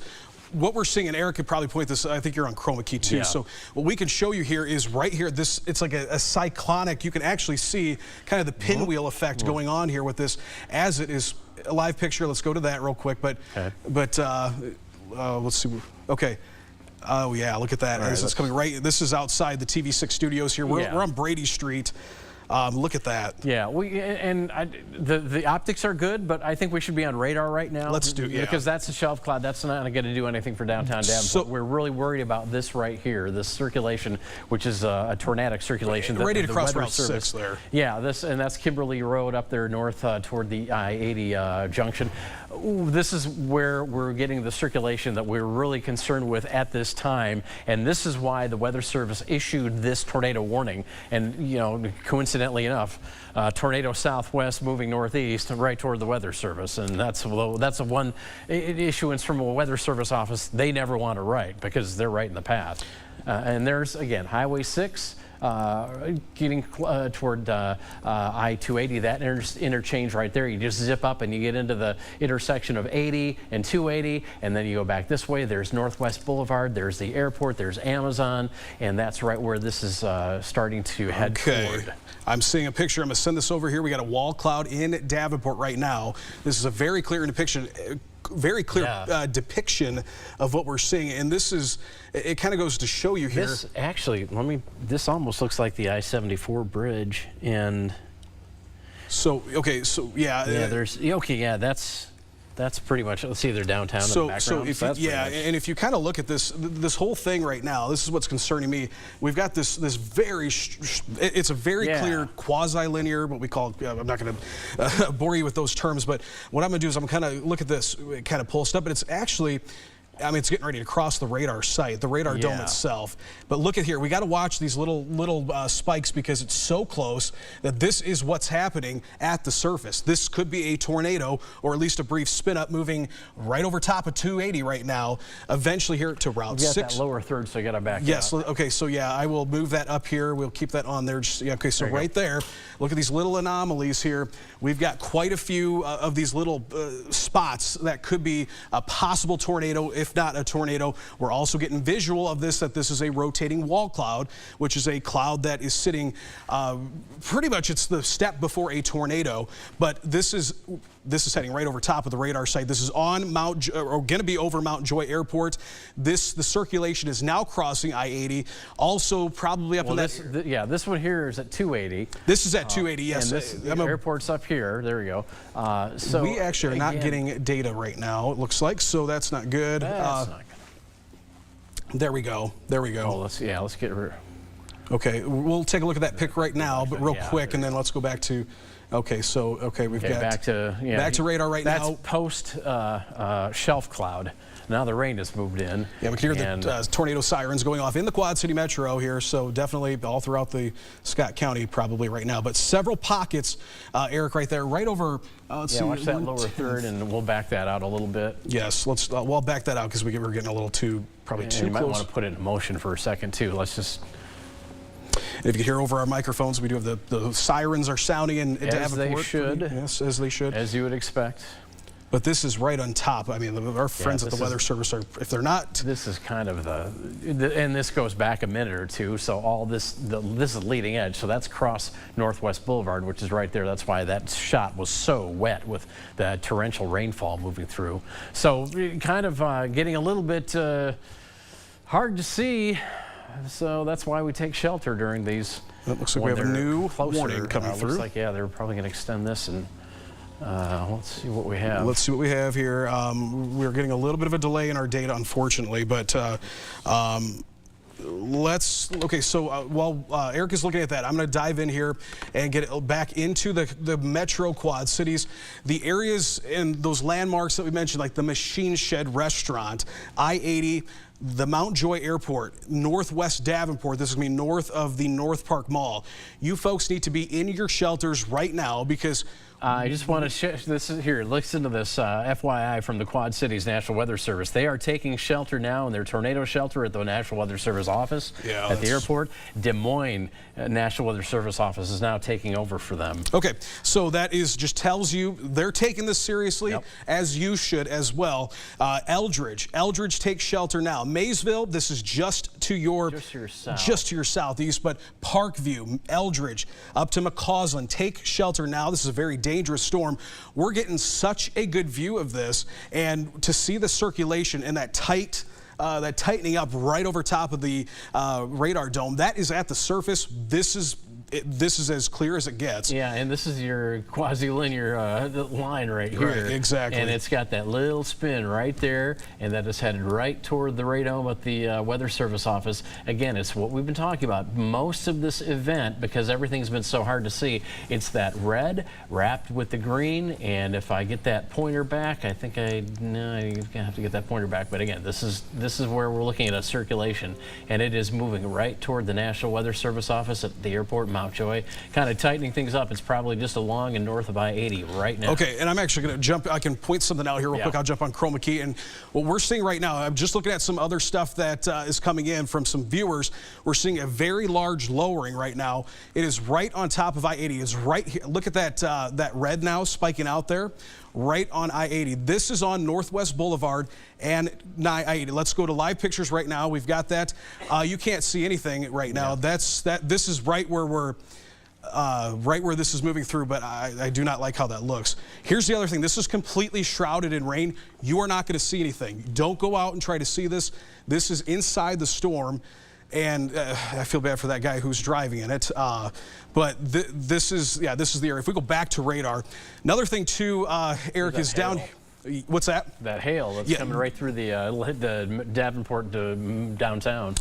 Speaker 2: what we're seeing, and Eric could probably point this, I think you're on chroma key too. Yeah. So what we can show you here is right here, it's like a cyclonic, you can actually see kind of the pinwheel effect going on here with this as it is a live picture. Let's go to that real quick. But let's see. Okay. Oh yeah, look at that. Right, it's coming right. This is outside the TV6 studios here. We're on Brady Street. Look at that. Yeah,
Speaker 1: the optics are good, but I think we should be on radar right now.
Speaker 2: Let's do,
Speaker 1: because that's a shelf cloud. That's not going to do anything for downtown Davenport. So we're really worried about this right here, this circulation, which is a tornadic circulation.
Speaker 2: Ready to cross Route 6 there.
Speaker 1: Yeah, and that's Kimberly Road up there north toward the I-80 junction. This is where we're getting the circulation that we're really concerned with at this time, and this is why the Weather Service issued this tornado warning. And you know, coincidentally enough, tornado southwest moving northeast right toward the Weather Service, and that's a one issuance from a Weather Service office they never want to write because they're right in the path. And there's again Highway 6. getting toward I-280, that interchange right there, you just zip up and you get into the intersection of 80 and 280, and then you go back this way. There's Northwest Boulevard, there's the airport, there's Amazon, and that's right where this is starting to head toward.
Speaker 2: I'm seeing a picture. I'm going to send this over here. We got a wall cloud in Davenport right now. This is a very clear depiction. Depiction of what we're seeing, and this is, it kind of goes to show you here.
Speaker 1: This actually, this almost looks like the I-74 bridge, and
Speaker 2: so
Speaker 1: that's pretty much, let's see, they're downtown in the background.
Speaker 2: And if you kind of look at this whole thing right now, this is what's concerning me. We've got this very, it's a very clear quasi-linear, what we call, I'm not going to bore you with those terms, but what I'm going to do is I'm kind of look at this, kind of pulsed up, but it's actually, I mean, it's getting ready to cross the radar site, the radar dome itself. But look at here, we got to watch these little spikes because it's so close that this is what's happening at the surface. This could be a tornado, or at least a brief spin up moving right over top of 280 right now, eventually here to Route 6.
Speaker 1: We got that lower third, so you got to back
Speaker 2: Yes,
Speaker 1: out.
Speaker 2: okay, so yeah, I will move that up here. We'll keep that on there. Just, okay, so right there, look at these little anomalies here. We've got quite a few of these little spots that could be a possible tornado, if not a tornado. We're also getting visual of this, that this is a rotating wall cloud, which is a cloud that is sitting pretty much, it's the step before a tornado, but this is heading right over top of the radar site. This is on going to be over Mount Joy Airport. The circulation is now crossing I-80, also probably up in that.
Speaker 1: This one here is at 280.
Speaker 2: This is at 280, yes.
Speaker 1: And the airport's up here. There we go. So
Speaker 2: we actually are not getting data right now, it looks like, so that's not good.
Speaker 1: That's not good.
Speaker 2: There we go. There we go.
Speaker 1: Oh, let's get rid.
Speaker 2: Okay, we'll take a look at that pic right now, but real quick, and then let's go back to. Okay, so we've got
Speaker 1: back to
Speaker 2: radar right now.
Speaker 1: That's post shelf cloud. Now the rain has moved in.
Speaker 2: Yeah, we can hear the tornado sirens going off in the Quad City Metro here, so definitely all throughout the Scott County probably right now. But several pockets, Eric, right there, right over. Let's see.
Speaker 1: Watch that lower third, and we'll back that out a little bit.
Speaker 2: Yes, let's. We'll back that out because we're getting a little too too
Speaker 1: you
Speaker 2: close.
Speaker 1: Might want to put it in motion for a second too. Let's just.
Speaker 2: And if you can hear over our microphones, we do have the sirens are sounding in Davenport.
Speaker 1: As they should.
Speaker 2: Yes, as they should.
Speaker 1: As you would expect.
Speaker 2: But this is right on top. I mean, our friends at the Weather Service are, if they're not.
Speaker 1: This is kind of and this goes back a minute or two, so all this is leading edge. So that's across Northwest Boulevard, which is right there. That's why that shot was so wet with the torrential rainfall moving through. So kind of getting a little bit hard to see. So that's why we take shelter during these.
Speaker 2: It looks like we have a new warning coming through.
Speaker 1: Looks like, they're probably going to extend this, and let's see what we have.
Speaker 2: Let's see what we have here. We're getting a little bit of a delay in our data, unfortunately, but okay, so while Eric is looking at that, I'm going to dive in here and get it back into the Metro Quad Cities. The areas and those landmarks that we mentioned, like the Machine Shed Restaurant, I-80, the Mount Joy Airport, Northwest Davenport, this is going to be north of the North Park Mall. You folks need to be in your shelters right now because
Speaker 1: I just want to share this here. Listen to this FYI from the Quad Cities National Weather Service. They are taking shelter now in their tornado shelter at the National Weather Service office at the airport. Des Moines National Weather Service office is now taking over for them.
Speaker 2: Okay, so that just tells you they're taking this seriously, as you should as well. Eldridge takes shelter now. Maysville, this is just to your southeast, but Parkview, Eldridge, up to McCausland, take shelter now. This is a very dangerous storm. We're getting such a good view of this, and to see the circulation and that tightening up right over top of the radar dome, that is at the surface. This is as clear as it gets.
Speaker 1: Yeah, and this is your quasi-linear line right here.
Speaker 2: Right, exactly.
Speaker 1: And it's got that little spin right there, and that is headed right toward the radome at the Weather Service office. Again, it's what we've been talking about. Most of this event, because everything's been so hard to see, it's that red wrapped with the green, and if I get that pointer back, I think no, you're gonna have to get that pointer back. But again, this is where we're looking at a circulation, and it is moving right toward the National Weather Service office at the airport. Mount Joy. Kind of tightening things up. It's probably just along and north of I-80 right now.
Speaker 2: Okay, and I'm actually going to jump. I can point something out here real quick. I'll jump on chroma key. And what we're seeing right now, I'm just looking at some other stuff that is coming in from some viewers. We're seeing a very large lowering right now. It is right on top of I-80. It's right here. Look at that, that red now spiking out there. Right on I-80. This is on Northwest Boulevard and I-80. Let's go to live pictures right now. We've got that. You can't see anything right now. This is right where we're right where this is moving through, but I do not like how that looks. Here's the other thing. This is completely shrouded in rain. You are not going to see anything. Don't go out and try to see this. This is inside the storm. And I feel bad for that guy who's driving in it. But this is the area. If we go back to radar, another thing too, Eric, is down. What's that?
Speaker 1: That hail that's coming right through it'll hit the Davenport to downtown.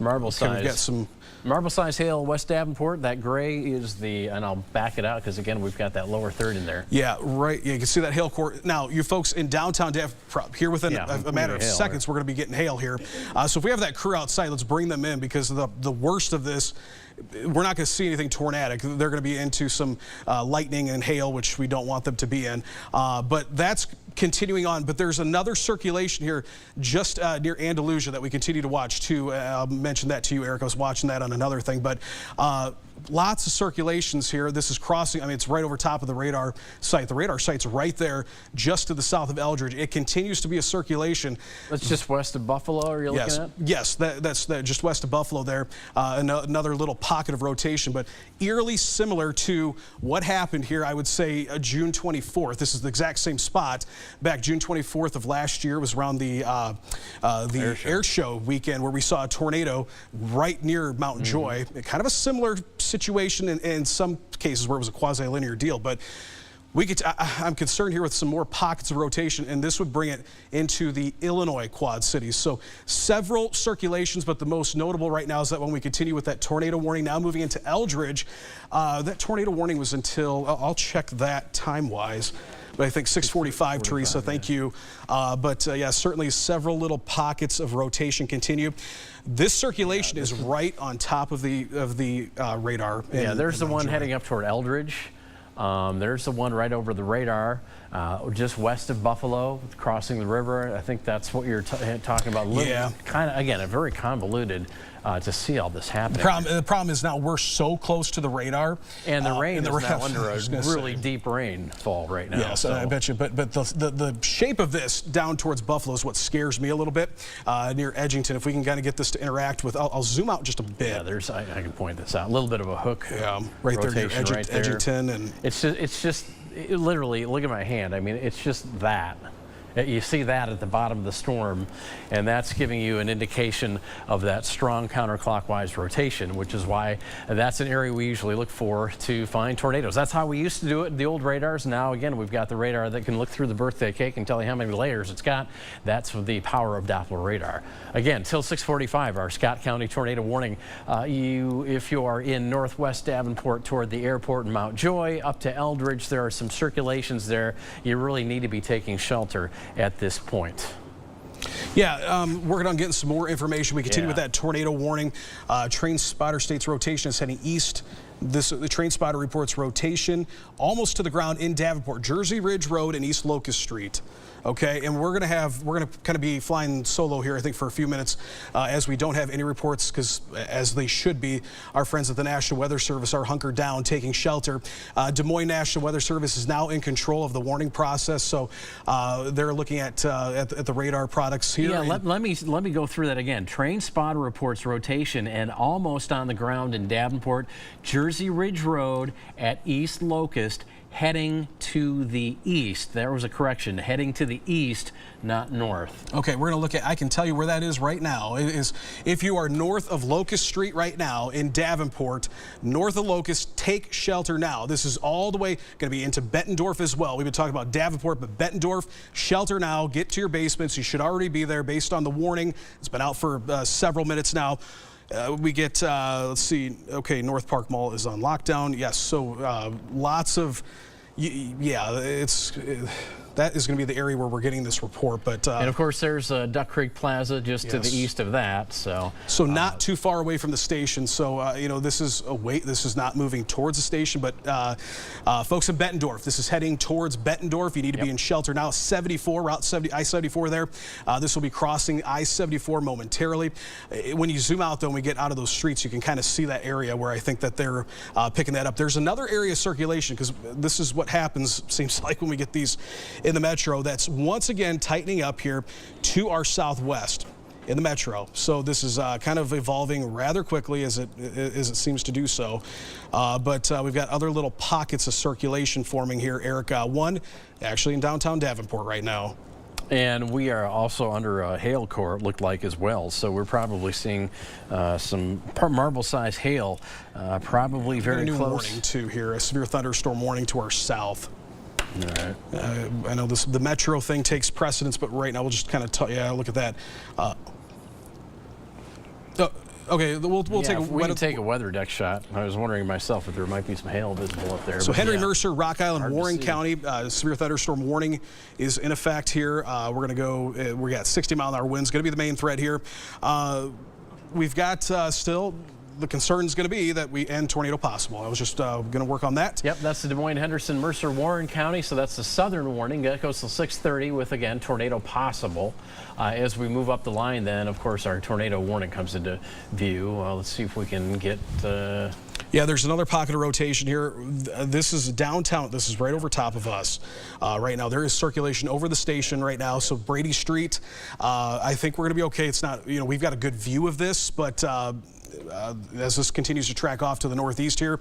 Speaker 1: Marble size.
Speaker 2: We've got some
Speaker 1: marble size hail west Davenport. That gray is and I'll back it out because again we've got that lower third in there.
Speaker 2: Yeah, right. Yeah, you can see that hail core. Now, you folks in downtown Davenport, here within a matter of seconds, we're going to be getting hail here. So if we have that crew outside, let's bring them in because the worst of this, we're not going to see anything tornadic. They're going to be into some lightning and hail, which we don't want them to be in. But that's continuing on. But there's another circulation here just near Andalusia that we continue to watch too. I'll mention that to you, Eric. I was watching that on another thing. But lots of circulations here. This is crossing. I mean, it's right over top of the radar site. The radar site's right there, just to the south of Eldridge. It continues to be a circulation.
Speaker 1: That's just west of Buffalo. Are you looking at?
Speaker 2: Yes, that's just west of Buffalo there. Another little pocket of rotation, but eerily similar to what happened here. I would say June 24th. This is the exact same spot. Back June 24th of last year was around the air show weekend where we saw a tornado right near Mount Joy. Kind of a similar situation in some cases where it was a quasi-linear deal, but I'm concerned here with some more pockets of rotation, and this would bring it into the Illinois Quad Cities. So several circulations, but the most notable right now is that when we continue with that tornado warning, now moving into Eldridge, that tornado warning was until, I'll check that time-wise, but I think 6:45, Teresa, thank you. Yeah, certainly several little pockets of rotation continue. This circulation is right on top of the radar.
Speaker 1: Yeah, there's the one heading up toward Eldridge. There's the one right over the radar, just west of Buffalo, crossing the river. I think that's what you're talking about.
Speaker 2: Yeah.
Speaker 1: Kind of, again, a very convoluted to see all this happening.
Speaker 2: The problem is now we're so close to the radar.
Speaker 1: And the rain is now under a really deep rainfall right now.
Speaker 2: Yes, so. I bet you. But the shape of this down towards Buffalo is what scares me a little bit. Near Edgington, if we can kind of get this to interact with, I'll zoom out just a bit.
Speaker 1: Yeah, I can point this out. A little bit of a hook.
Speaker 2: Yeah, right there near Edgington. And
Speaker 1: it's just literally, look at my hand. I mean, it's just that. You see that at the bottom of the storm, and that's giving you an indication of that strong counterclockwise rotation, which is why that's an area we usually look for to find tornadoes. That's how we used to do it in the old radars. Now, again, we've got the radar that can look through the birthday cake and tell you how many layers it's got. That's the power of Doppler radar. Again, till 6:45, our Scott County tornado warning. If you are in northwest Davenport toward the airport and Mount Joy, up to Eldridge, there are some circulations there. You really need to be taking shelter at this point.
Speaker 2: Yeah, working on getting some more information. We continue with that tornado warning. Train spotter states rotation is heading east. The train spotter reports rotation almost to the ground in Davenport, Jersey Ridge Road and East Locust Street. Okay, and we're gonna kind of be flying solo here, I think, for a few minutes, as we don't have any reports, because as they should be, our friends at the National Weather Service are hunkered down, taking shelter. Des Moines National Weather Service is now in control of the warning process, so they're looking at the radar products here.
Speaker 1: Yeah, let me go through that again. Train spotter reports rotation and almost on the ground in Davenport, Jersey Ridge Road at East Locust, heading to the east. There was a correction, heading to the east, not north.
Speaker 2: Okay, we're gonna look at, I can tell you where that is right now. It is, if you are north of Locust Street right now in Davenport, north of Locust, take shelter now. This is all the way gonna be into Bettendorf as well. We've been talking about Davenport, but Bettendorf, shelter now, get to your basements. You should already be there based on the warning. It's been out for several minutes now. We get, let's see, okay, North Park Mall is on lockdown. Yes, so lots of, yeah, it's that is going to be the area where we're getting this report. But
Speaker 1: and of course, there's Duck Creek Plaza just to the east of that. So
Speaker 2: not too far away from the station. So you know, this is this is not moving towards the station, but folks in Bettendorf, this is heading towards Bettendorf. You need to be in shelter now. 74 Route 70, I-74 there. This will be crossing I-74 momentarily. When you zoom out though, and we get out of those streets, you can kind of see that area where I think that they're picking that up. There's another area of circulation, because this is what happens, seems like, when we get these in the metro, that's once again tightening up here to our southwest in the metro. So this is kind of evolving rather quickly as it seems to do so. But we've got other little pockets of circulation forming here, Eric. One actually in downtown Davenport right now.
Speaker 1: And we are also under a hail core, it looked like, as well. So we're probably seeing some marble-sized hail, probably very
Speaker 2: close. A new
Speaker 1: close.
Speaker 2: warning too here, a severe thunderstorm warning to our south.
Speaker 1: All right.
Speaker 2: I know the metro thing takes precedence, but right now we'll just kind of look at that. Okay, we'll take a
Speaker 1: weather deck shot. I was wondering myself if there might be some hail visible up there.
Speaker 2: So Henry, Mercer, Rock Island, Warren County, severe thunderstorm warning is in effect here. We're going to go, we got 60-mile-an-hour winds, going to be the main threat here. We've got still, the concern is going to be that we end tornado possible. I was just going to work on that.
Speaker 1: Yep, that's the Des Moines, Henderson, Mercer, Warren County. So that's the southern warning. That goes till 6:30 with, again, tornado possible. As we move up the line, then, of course, our tornado warning comes into view. Let's see if we can get...
Speaker 2: Yeah, there's another pocket of rotation here. This is downtown. This is right over top of us right now. There is circulation over the station right now. So Brady Street, I think we're going to be okay. It's not, we've got a good view of this, but as this continues to track off to the northeast here,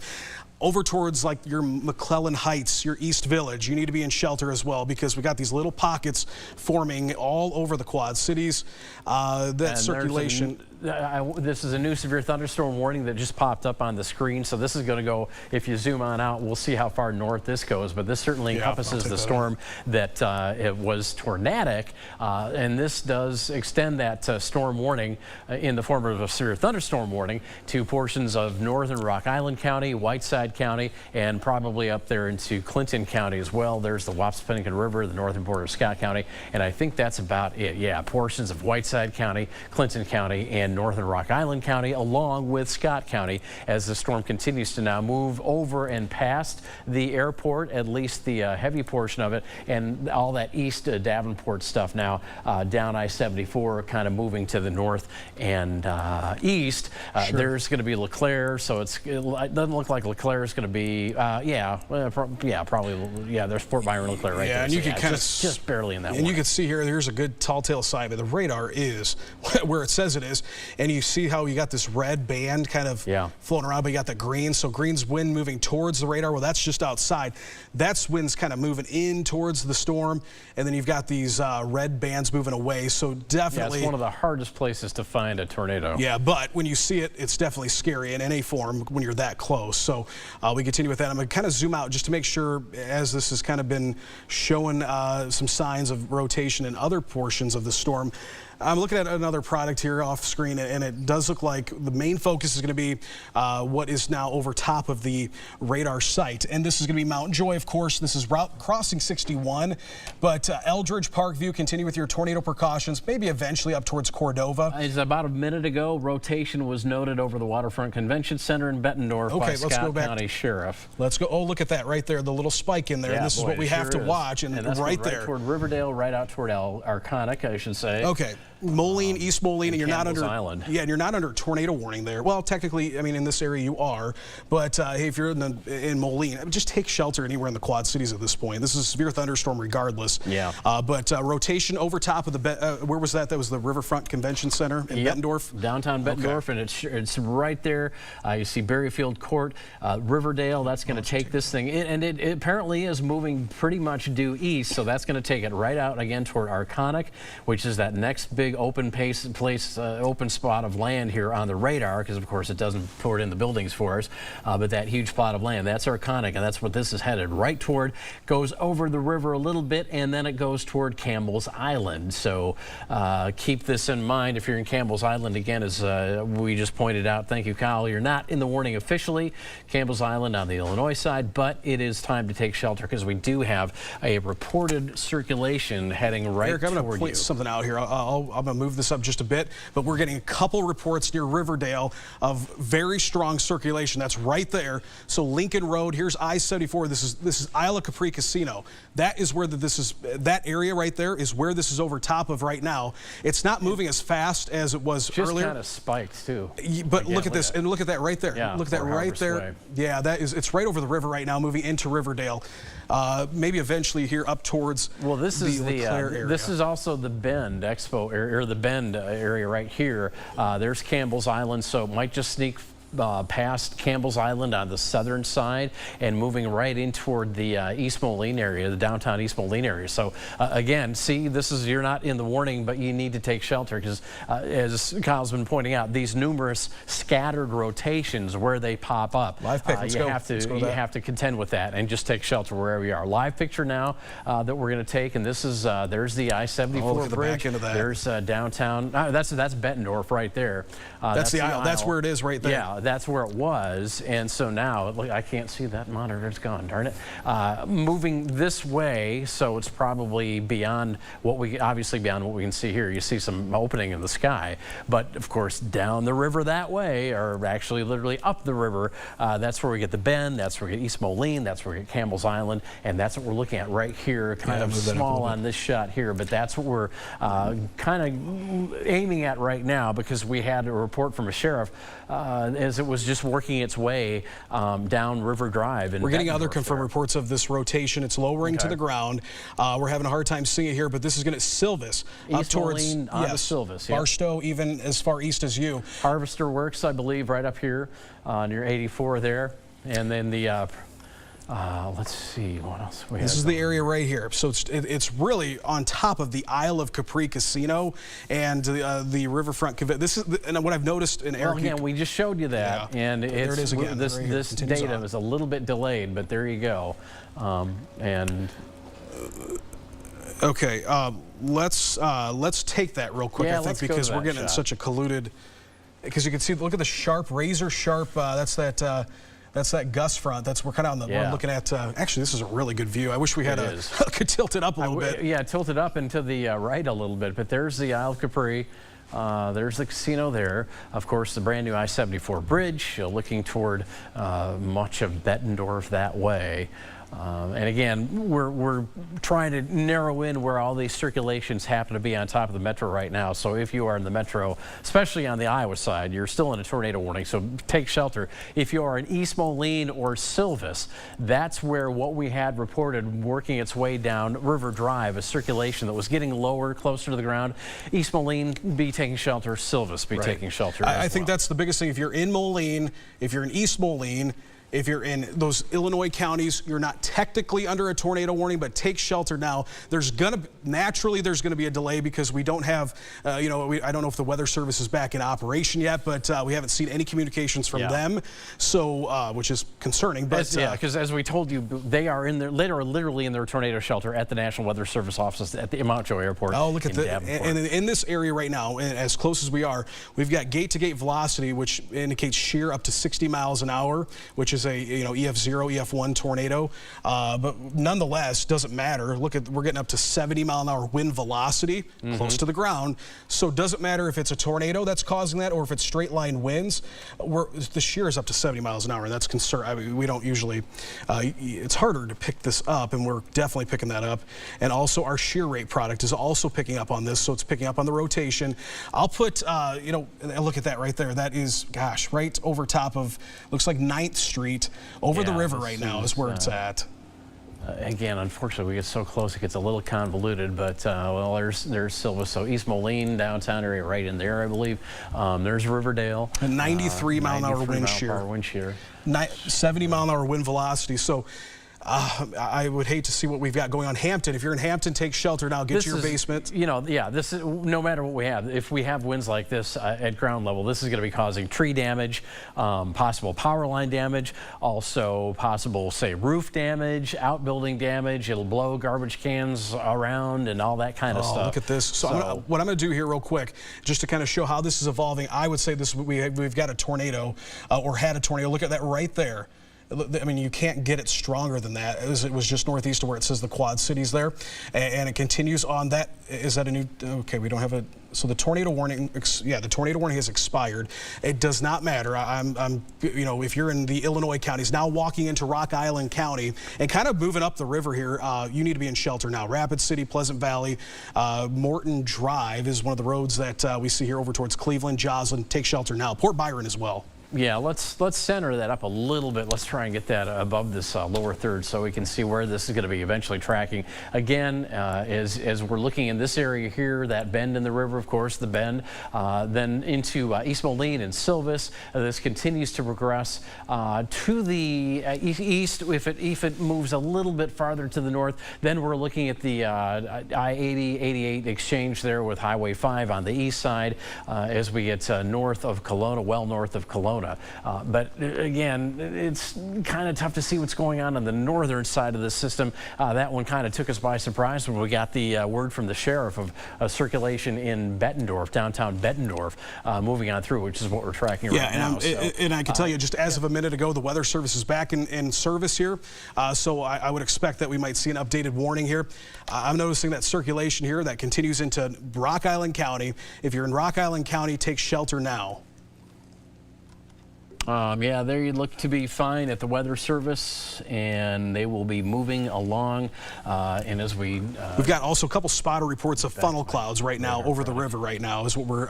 Speaker 2: over towards like your McClellan Heights, your East Village, you need to be in shelter as well, because we got these little pockets forming all over the Quad Cities. That circulation.
Speaker 1: This is a new severe thunderstorm warning that just popped up on the screen. So this is going to go, if you zoom on out, we'll see how far north this goes. But this certainly encompasses the storm that it was tornadic. And this does extend that storm warning in the form of a severe thunderstorm warning to portions of northern Rock Island County, Whiteside County, and probably up there into Clinton County as well. There's the Wapsipinicon River, the northern border of Scott County. And I think that's about it. Yeah, portions of Whiteside County, Clinton County, and northern Rock Island County, along with Scott County, as the storm continues to now move over and past the airport, at least the heavy portion of it, and all that east Davenport stuff now down I-74, kind of moving to the north and east. There's going to be LeClaire, so it doesn't look like LeClaire is going to be, probably, there's Fort Byron LeClaire right there.
Speaker 2: And you can kind of
Speaker 1: just barely in that.
Speaker 2: And you can see here, there's a good tall tale sign, but the radar is where it says it is. And you see how you got this red band kind of floating around, but you got the green. So green's wind moving towards the radar. Well, that's just outside. That's wind's kind of moving in towards the storm. And then you've got these red bands moving away. So definitely.
Speaker 1: Yeah, it's one of the hardest places to find a tornado.
Speaker 2: Yeah, but when you see it, it's definitely scary in any form when you're that close. So we continue with that. I'm going to kind of zoom out just to make sure, as this has kind of been showing some signs of rotation in other portions of the storm. I'm looking at another product here off screen, and it does look like the main focus is going to be what is now over top of the radar site. And this is going to be Mount Joy, of course. This is route crossing 61. But Eldridge, Parkview, continue with your tornado precautions, maybe eventually up towards Cordova.
Speaker 1: It's about a minute ago, rotation was noted over the Waterfront Convention Center in Bettendorf by Scott County Sheriff.
Speaker 2: Let's go. Oh, look at that right there, the little spike in there.
Speaker 1: Yeah,
Speaker 2: this is what we have to watch, and
Speaker 1: that's
Speaker 2: right there.
Speaker 1: Right toward Riverdale, right out toward Arconic, I should say.
Speaker 2: Okay. Moline, East Moline, and you're not under
Speaker 1: Island.
Speaker 2: Yeah, and you're not under tornado warning there. Well, technically, I mean, in this area you are, but if you're in Moline, just take shelter anywhere in the Quad Cities at this point. This is a severe thunderstorm regardless.
Speaker 1: Yeah.
Speaker 2: But rotation over top of the where was that? That was the Riverfront Convention Center in Bettendorf.
Speaker 1: Downtown Bettendorf, and it's right there. You see Berryfield Court, Riverdale. That's going to take this thing, and it apparently is moving pretty much due east. So that's going to take it right out again toward Arconic, which is that next big open open spot of land here on the radar, because of course it doesn't pour it in the buildings for us, but that huge plot of land, that's Arconic, and that's what this is headed right toward. Goes over the river a little bit, and then it goes toward Campbell's Island. So keep this in mind if you're in Campbell's Island. Again, as we just pointed out, thank you, Kyle, you're not in the warning officially. Campbell's Campbell's Island on the Illinois side, but it is time to take shelter because we do have a reported circulation heading right
Speaker 2: Eric, I'm going to
Speaker 1: toward
Speaker 2: point
Speaker 1: you.
Speaker 2: something out here. I'm going to move this up just a bit, but we're getting a couple reports near Riverdale of very strong circulation. That's right there. So Lincoln Road, here's I-74. This is Isle of Capri Casino. That is where that area right there is where this is over top of right now. It's not moving as fast as it was
Speaker 1: Just
Speaker 2: earlier.
Speaker 1: kind of spiked too.
Speaker 2: But look at this, and look at that right there.
Speaker 1: Yeah,
Speaker 2: look at that right there.
Speaker 1: Way.
Speaker 2: Yeah, it's right over the river right now, moving into Riverdale. Maybe eventually here up towards
Speaker 1: this is
Speaker 2: the LeClaire area.
Speaker 1: This is also the Bend Expo area, or the Bend area right here. There's Campbell's Island, so it might just sneak past Campbell's Island on the southern side and moving right in toward the East Moline area, the downtown East Moline area. So again, see, you're not in the warning, but you need to take shelter because as Kyle's been pointing out, these numerous scattered rotations where they pop up,
Speaker 2: live pick,
Speaker 1: you have to contend with that and just take shelter wherever you are. Live picture now that we're going to take, and this is there's the I-74 bridge. There's downtown. That's Bettendorf right there.
Speaker 2: That's the aisle. That's where it is right there.
Speaker 1: Yeah. That's where it was, and so now look, I can't see that monitor. It's gone. Darn it! Moving this way, so it's probably beyond what we can see here. You see some opening in the sky, but of course down the river that way, or actually literally up the river. That's where we get the Bend. That's where we get East Moline. That's where we get Campbell's Island, and that's what we're looking at right here. Kind of small on this shot here, but that's what we're kind of aiming at right now because we had a report from a sheriff as it was just working its way down River Drive.
Speaker 2: We're getting other confirmed reports of this rotation. It's lowering to the ground. We're having a hard time seeing it here, but this is going to Silvis up towards
Speaker 1: Silvis,
Speaker 2: Barstow, even as far east as you.
Speaker 1: Harvester Works, I believe, right up here near 84 there, and then the. Let's see what else we have.
Speaker 2: This is the area right here. So it's really on top of the Isle of Capri Casino and the riverfront. This is and what I've noticed in Eric.
Speaker 1: Well, again, we just showed you that, and
Speaker 2: there it is again.
Speaker 1: This data is a little bit delayed, but there you go.
Speaker 2: Okay, let's take that real quick. I think because we're getting such a colluded. Because you can see, look at the sharp, razor sharp. That's that gust front. We're kind of on the. We're looking at. Actually, this is a really good view. I wish we had could tilt it up a little bit.
Speaker 1: Yeah, tilt it up and to the right a little bit. But there's the Isle of Capri. There's the casino there. Of course, the brand new I-74 bridge, looking toward much of Bettendorf that way. And again, we're trying to narrow in where all these circulations happen to be on top of the metro right now. So if you are in the metro, especially on the Iowa side, you're still in a tornado warning, so take shelter. If you are in East Moline or Silvis, that's where what we had reported working its way down River Drive, a circulation that was getting lower, closer to the ground. East Moline, be taking shelter. Silvis, be taking shelter.
Speaker 2: I think that's the biggest thing. If you're in Moline, if you're in East Moline, if you're in those Illinois counties, you're not technically under a tornado warning, but take shelter now. There's going to naturally be a delay because we don't have, I don't know if the Weather Service is back in operation yet, but we haven't seen any communications from them, so which is concerning. But
Speaker 1: because as we told you, they are literally in their tornado shelter at the National Weather Service offices at the Mount Joe Airport.
Speaker 2: Oh, look at that! And in this area right now, and as close as we are, we've got gate-to-gate velocity, which indicates shear up to 60 miles an hour, which is a EF0, EF1 tornado, but nonetheless doesn't matter. Look at, we're getting up to 70 mile an hour wind velocity close to the ground. So doesn't matter if it's a tornado that's causing that or if it's straight line winds. The shear is up to 70 miles an hour, and that's concern. I mean, we don't usually. It's harder to pick this up, and we're definitely picking that up. And also our shear rate product is also picking up on this, so it's picking up on the rotation. I'll put, look at that right there. That is, gosh, right over top of, looks like 9th Street. Over the river right now is where it's at.
Speaker 1: Again, unfortunately, we get so close it gets a little convoluted, but well, there's Silvis. So East Moline, downtown area right in there, I believe. There's Riverdale.
Speaker 2: A 93 mile an hour wind shear. 70 mile an hour wind velocity. So I would hate to see what we've got going on Hampton. If you're in Hampton, take shelter now. Get to your basement.
Speaker 1: This is, no matter what we have, if we have winds like this at ground level, this is going to be causing tree damage, possible power line damage, also possible, say, roof damage, outbuilding damage. It'll blow garbage cans around and all that kind of stuff.
Speaker 2: Look at this. So what I'm going to do here real quick, just to kind of show how this is evolving, I would say this: we've got a tornado or had a tornado. Look at that right there. I mean, you can't get it stronger than that. It was just northeast of where it says the Quad Cities there, and it continues on that. Is that a new? Okay, we don't have a. So the tornado warning, the tornado warning has expired. It does not matter. You know, if you're in the Illinois counties now, walking into Rock Island County and kind of moving up the river here, you need to be in shelter now. Rapid City, Pleasant Valley, Morton Drive is one of the roads that we see here over towards Cleveland, Joslin. Take shelter now. Port Byron as well.
Speaker 1: Yeah, let's center that up a little bit. Let's try and get that above this lower third so we can see where this is going to be eventually tracking. Again, as we're looking in this area here, that bend in the river, of course, the bend, then into East Moline and Silvis. This continues to progress to the east. If it moves a little bit farther to the north, then we're looking at the I-80, 88 exchange there with Highway 5 on the east side as we get north of Kelowna, well north of Kelowna. But again, it's kind of tough to see what's going on the northern side of the system. That one kind of took us by surprise when we got the word from the sheriff of circulation in Bettendorf, downtown Bettendorf, moving on through, which is what we're tracking right now.
Speaker 2: And I can tell you, just as of a minute ago, the Weather Service is back in service here. So I would expect that we might see an updated warning here. I'm noticing that circulation here that continues into Rock Island County. If you're in Rock Island County, take shelter now.
Speaker 1: Yeah, there you look to be fine at the Weather Service, and they will be moving along. And as we've
Speaker 2: got also a couple spotter reports of funnel clouds right now over the river. Right now is what we're.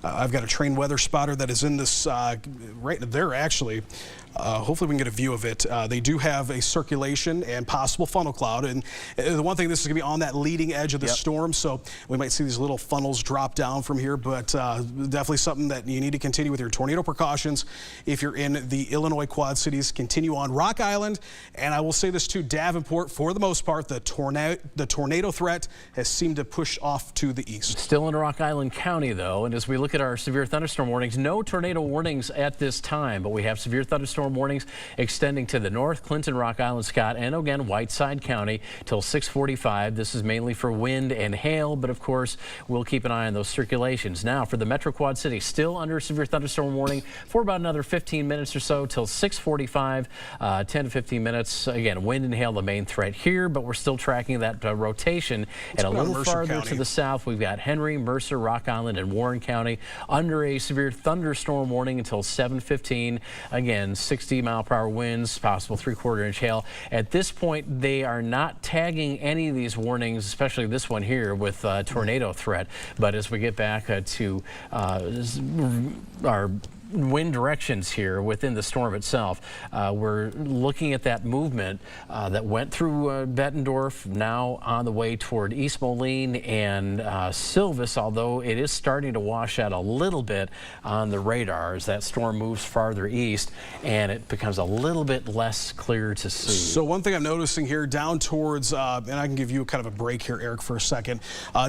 Speaker 2: I've got a trained weather spotter that is in this right there actually. Hopefully we can get a view of it. They do have a circulation and possible funnel cloud, and the one thing, this is going to be on that leading edge of the storm, so we might see these little funnels drop down from here, but definitely something that you need to continue with your tornado precautions. If you're in the Illinois Quad Cities, continue on Rock Island, and I will say this too, Davenport, for the most part, the tornado threat has seemed to push off to the east.
Speaker 1: Still in Rock Island County, though, and as we look at our severe thunderstorm warnings, no tornado warnings at this time, but we have severe thunderstorm warnings extending to the north, Clinton, Rock Island, Scott, and again Whiteside County till 6:45. This is mainly for wind and hail, but of course we'll keep an eye on those circulations. Now for the Metro Quad City, still under severe thunderstorm warning for about another 15 minutes or so till 6:45, 10 to 15 minutes. Again, wind and hail the main threat here, but we're still tracking that rotation. And a little farther to the south, we've got Henry, Mercer, Rock Island, and Warren County under a severe thunderstorm warning until 7:15. Again, 60-mile-per-hour winds, possible 3/4 inch hail. At this point, they are not tagging any of these warnings, especially this one here with tornado threat. But as we get back to our wind directions here within the storm itself, we're looking at that movement that went through Bettendorf, now on the way toward East Moline and Silvis, although it is starting to wash out a little bit on the radar as that storm moves farther east and it becomes a little bit less clear to see.
Speaker 2: So one thing I'm noticing here down towards, and I can give you kind of a break here, Eric, for a second,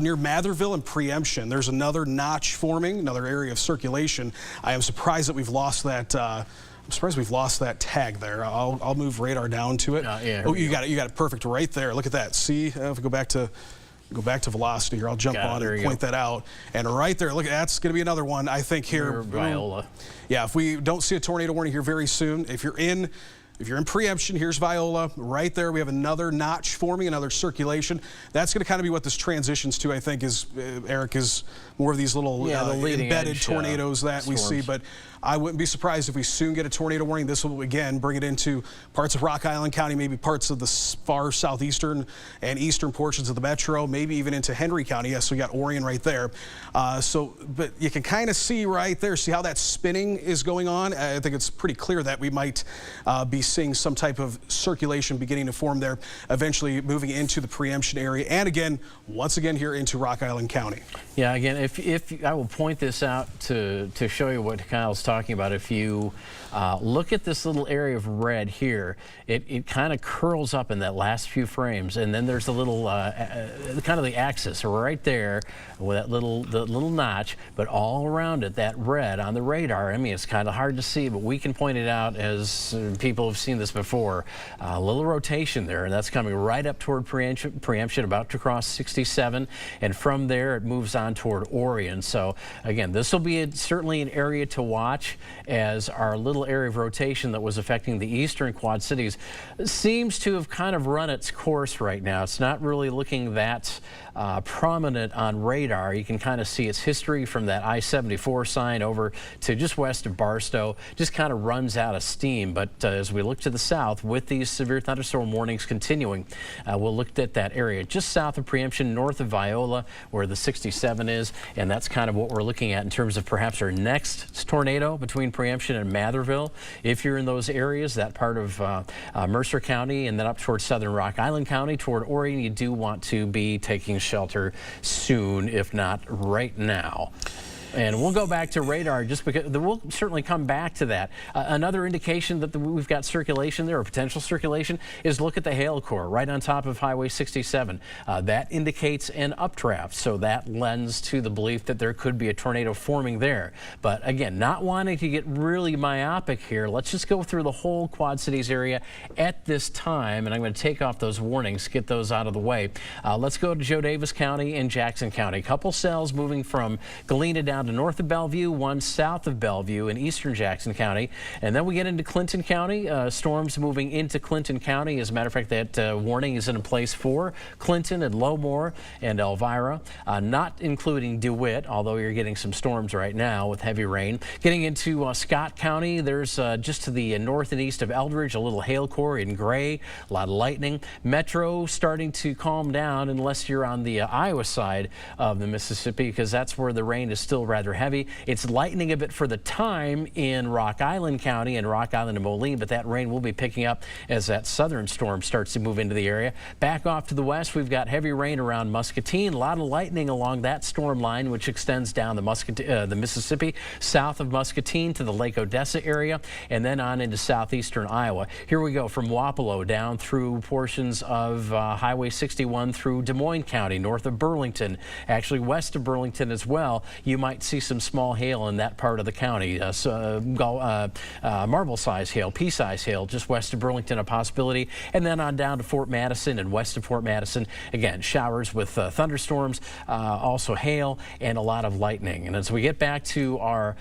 Speaker 2: near Matherville and Preemption, there's another notch forming, another area of circulation. I am surprised that we've lost that. I'm surprised we've lost that tag there. I'll move radar down to it.
Speaker 1: Yeah,
Speaker 2: oh, you got it perfect right there. Look at that. See, if we go back to velocity here, I'll jump on and point that out. And right there, look, that's going to be another one, I think, here.
Speaker 1: Viola.
Speaker 2: Yeah, if we don't see a tornado warning here very soon, if you're in Preemption, here's Viola. Right there, we have another notch forming, another circulation. That's going to kind of be what this transitions to, I think, is, Eric, is more of these little embedded tornadoes that we see. But I wouldn't be surprised if we soon get a tornado warning. This will, again, bring it into parts of Rock Island County, maybe parts of the far southeastern and eastern portions of the metro, maybe even into Henry County. Yes, we got Orion right there. But you can kind of see right there, see how that spinning is going on. I think it's pretty clear that we might be seeing some type of circulation beginning to form there, eventually moving into the Preemption area, and again, once again here into Rock Island County.
Speaker 1: Yeah, again, if I will point this out to show you what Kyle's talking about. If you look at this little area of red here, it kind of curls up in that last few frames, and then there's a little kind of the axis right there with that little notch, but all around it, that red on the radar. I mean, it's kind of hard to see, but we can point it out as people have seen this before. A little rotation there, and that's coming right up toward preemption, about to cross 67, and from there it moves on toward Orion. So again, this will be certainly an area to watch, as our little area of rotation that was affecting the eastern Quad Cities seems to have kind of run its course right now. It's not really looking that prominent on radar. You can kind of see its history from that I-74 sign over to just west of Barstow. Just kind of runs out of steam. But as we look to the south, with these severe thunderstorm warnings continuing, we'll look at that area just south of preemption, north of Viola, where the 67 is, and that's kind of what we're looking at in terms of perhaps our next tornado between preemption and Matherville. If you're in those areas, that part of Mercer County and then up towards southern Rock Island County toward Orion, you do want to be taking shelter soon, if not right now. And we'll go back to radar just because we'll certainly come back to that. Another indication that we've got circulation there, or potential circulation, is look at the hail core right on top of Highway 67. That indicates an updraft, so that lends to the belief that there could be a tornado forming there. But again, not wanting to get really myopic here, let's just go through the whole Quad Cities area at this time, and I'm going to take off those warnings, get those out of the way. Let's go to Joe Davis County and Jackson County. A couple cells moving from Galena down to north of Bellevue, one south of Bellevue in eastern Jackson County. And then we get into Clinton County. Storms moving into Clinton County. As a matter of fact, that warning is in place for Clinton and Lowmore and Elvira, not including DeWitt, although you're getting some storms right now with heavy rain. Getting into Scott County, there's just to the north and east of Eldridge, a little hail core in gray, a lot of lightning. Metro starting to calm down unless you're on the Iowa side of the Mississippi, because that's where the rain is still rather heavy. It's lightning a bit for the time in Rock Island County and Rock Island and Moline, but that rain will be picking up as that southern storm starts to move into the area. Back off to the west, we've got heavy rain around Muscatine, a lot of lightning along that storm line, which extends down the Mississippi, south of Muscatine to the Lake Odessa area, and then on into southeastern Iowa. Here we go from Wapello down through portions of Highway 61 through Des Moines County, north of Burlington, actually west of Burlington as well. You might see some small hail in that part of the county, marble-size hail, pea-size hail, just west of Burlington, a possibility, and then on down to Fort Madison and west of Fort Madison, again, showers with thunderstorms, also hail, and a lot of lightning. And as we get back to our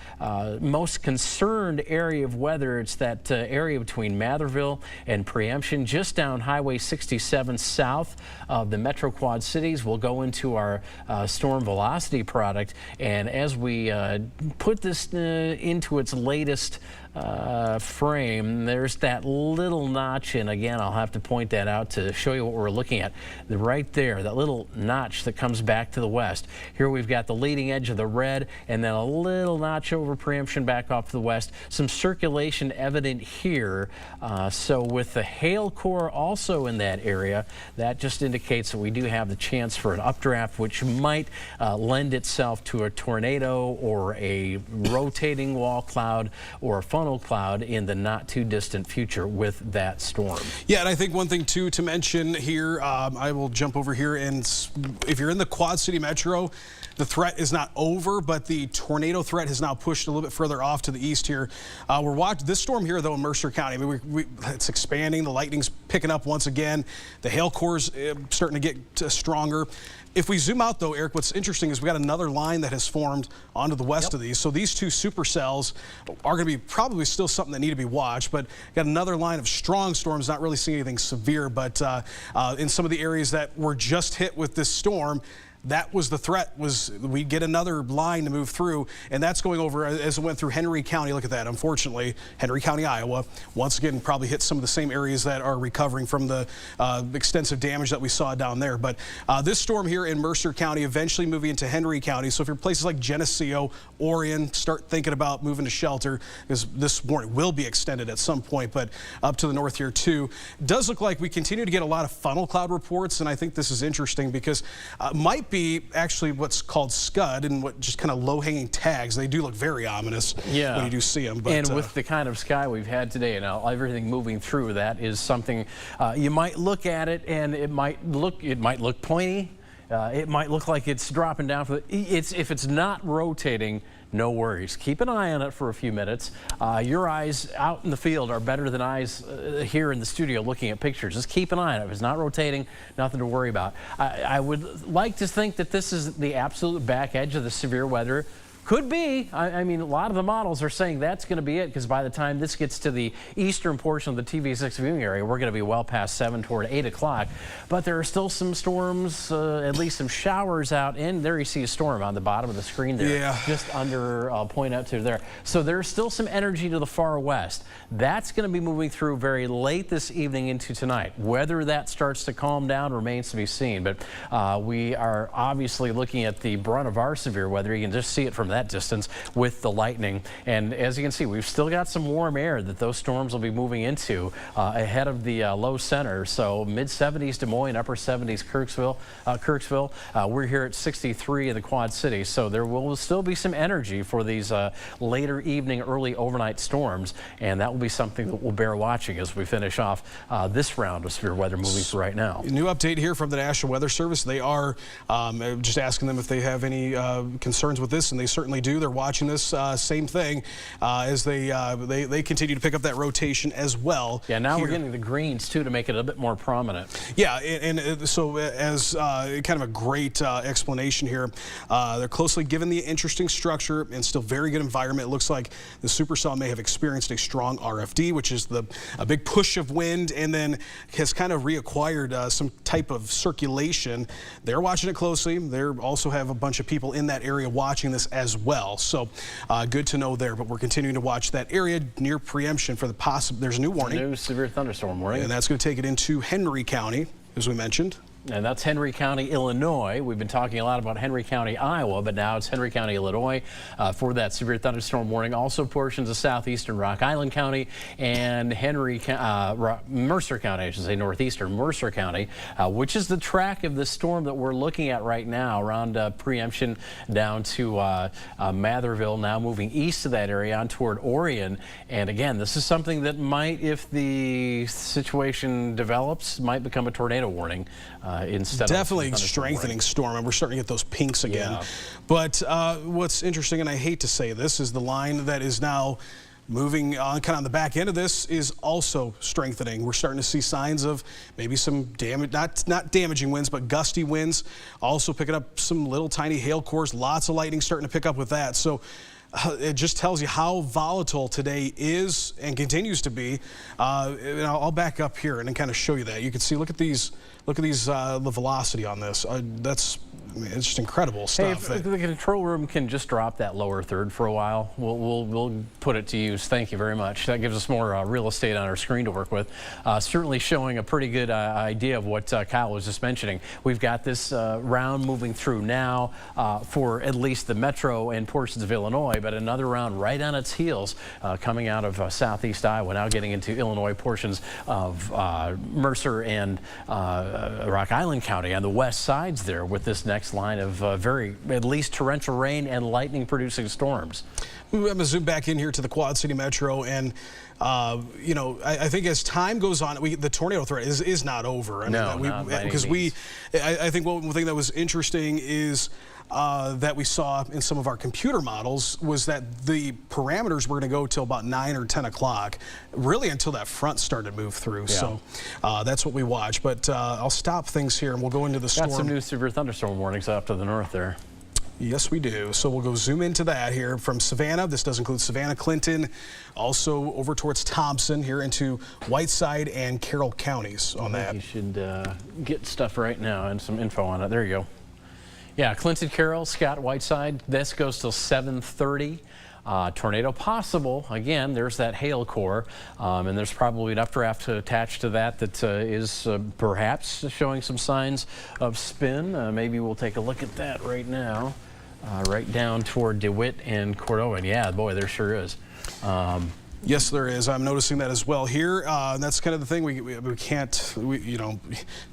Speaker 1: most concerned area of weather, it's that area between Matherville and Preemption, just down Highway 67 south of the Metro Quad Cities. We'll go into our storm velocity product, and as we put this into its latest frame, there's that little notch, and again, I'll have to point that out to show you what we're looking at. Right there, that little notch that comes back to the west. Here we've got the leading edge of the red, and then a little notch over Preemption back off to the west. Some circulation evident here. So with the hail core also in that area, that just indicates that we do have the chance for an updraft, which might lend itself to a tornado or a rotating wall cloud or a funnel cloud in the not too distant future with that storm.
Speaker 2: Yeah, and I think one thing too to mention here, I will jump over here, and if you're in the Quad City Metro, the threat is not over, but the tornado threat has now pushed a little bit further off to the east here. We're watching this storm here, though, in Mercer County. I mean, it's expanding. The lightning's picking up once again. The hail core's starting to get stronger. If we zoom out, though, Eric, what's interesting is we got another line that has formed onto the west of these. So these two supercells are going to be probably still something that need to be watched, but got another line of strong storms, not really seeing anything severe, but in some of the areas that were just hit with this storm, that was the threat, was we'd get another line to move through, and that's going over as it went through Henry County. Look at that, unfortunately, Henry County, Iowa, once again probably hit some of the same areas that are recovering from the extensive damage that we saw down there. But this storm here in Mercer County eventually moving into Henry County. So if you're places like Geneseo, Orion, start thinking about moving to shelter, because this warning will be extended at some point, but up to the north here too. It does look like we continue to get a lot of funnel cloud reports, and I think this is interesting because might be actually what's called scud and what just kind of low-hanging tags. They do look very ominos when you do see them. But,
Speaker 1: and with the kind of sky we've had today and everything moving through, that is something you might look at it and it might look pointy. It might look like it's dropping down. If it's not rotating, no worries. Keep an eye on it for a few minutes. Your eyes out in the field are better than eyes here in the studio looking at pictures. Just keep an eye on it. If it's not rotating, nothing to worry about. I would like to think that this is the absolute back edge of the severe weather. Could be. I mean, a lot of the models are saying that's going to be it, because by the time this gets to the eastern portion of the TV6 viewing area, we're going to be well past 7 toward 8 o'clock. But there are still some storms, at least some showers out. And there you see a storm on the bottom of the screen there.
Speaker 2: Yeah.
Speaker 1: Just under, I'll point out to there. So there's still some energy to the far west. That's going to be moving through very late this evening into tonight. Whether that starts to calm down remains to be seen. But we are obviously looking at the brunt of our severe weather. You can just see it from that distance with the lightning. And as you can see, we've still got some warm air that those storms will be moving into ahead of the low center. So mid-70s Des Moines, upper 70s Kirksville. We're here at 63 in the Quad Cities. So there will still be some energy for these later evening, early overnight storms. And that will be something that we'll bear watching as we finish off this round of severe weather moving through right now.
Speaker 2: New update here from the National Weather Service. They are just asking them if they have any concerns with this, and they certainly do. They're watching this same thing as they continue to pick up that rotation as well.
Speaker 1: Yeah, now
Speaker 2: here.
Speaker 1: We're getting the greens too to make it a bit more prominent.
Speaker 2: Yeah, and so as kind of a great explanation here, they're closely given the interesting structure and still very good environment. It looks like the supercell may have experienced a strong RFD, which is a big push of wind, and then has kind of reacquired some type of circulation. They're watching it closely. They also have a bunch of people in that area watching this as well. So good to know there, but we're continuing to watch that area near preemption for the possible. There's a new warning.
Speaker 1: New severe thunderstorm warning.
Speaker 2: And that's going to take it into Henry County, as we mentioned.
Speaker 1: And that's Henry County, Illinois. We've been talking a lot about Henry County, Iowa, but now it's Henry County, Illinois for that severe thunderstorm warning. Also portions of southeastern Rock Island County and Mercer County, I should say northeastern Mercer County, which is the track of the storm that we're looking at right now around preemption down to Matherville, now moving east of that area on toward Orion. And again, this is something that might, if the situation develops, might become a tornado warning. Instead
Speaker 2: Definitely
Speaker 1: of
Speaker 2: strengthening storm, and we're starting to get those pinks again. Yeah. But what's interesting, and I hate to say this, is the line that is now moving on kind of on the back end of this is also strengthening. We're starting to see signs of maybe some damage, not damaging winds, but gusty winds. Also picking up some little tiny hail cores, lots of lightning starting to pick up with that. So it just tells you how volatile today is and continues to be. And I'll back up here and then kind of show you that. You can see, look at these, the velocity on this. It's just incredible stuff.
Speaker 1: Hey, if the control room can just drop that lower third for a while, we'll put it to use. Thank you very much. That gives us more real estate on our screen to work with. Certainly showing a pretty good idea of what Kyle was just mentioning. We've got this round moving through now for at least the metro and portions of Illinois, but another round right on its heels coming out of southeast Iowa, now getting into Illinois portions of Mercer and Rock Island County on the west sides there with this next line of at least torrential rain and lightning producing storms.
Speaker 2: I'm going to zoom back in here to the Quad City Metro, and you know, I think as time goes on, the tornado threat is not over. I think one thing that was interesting is that we saw in some of our computer models was that the parameters were going to go till about 9 or 10 o'clock, really until that front started to move through. Yeah. So that's what we watch. But I'll stop things here and we'll go into the storm.
Speaker 1: Got some new severe thunderstorm warnings up to the north there.
Speaker 2: Yes, we do. So we'll go zoom into that here from Savannah. This does include Savannah, Clinton, also over towards Thompson, here into Whiteside and Carroll counties on that.
Speaker 1: You should get stuff right now and some info on it. There you go. Yeah, Clinton, Carroll, Scott, Whiteside. This goes till 7:30. Tornado possible. Again, there's that hail core, and there's probably an updraft attached to that is perhaps showing some signs of spin. Maybe we'll take a look at that right now. Right down toward DeWitt and Cordova. And yeah, boy, there sure is.
Speaker 2: Yes, there is. I'm noticing that as well here. And that's kind of the thing. We can't, you know,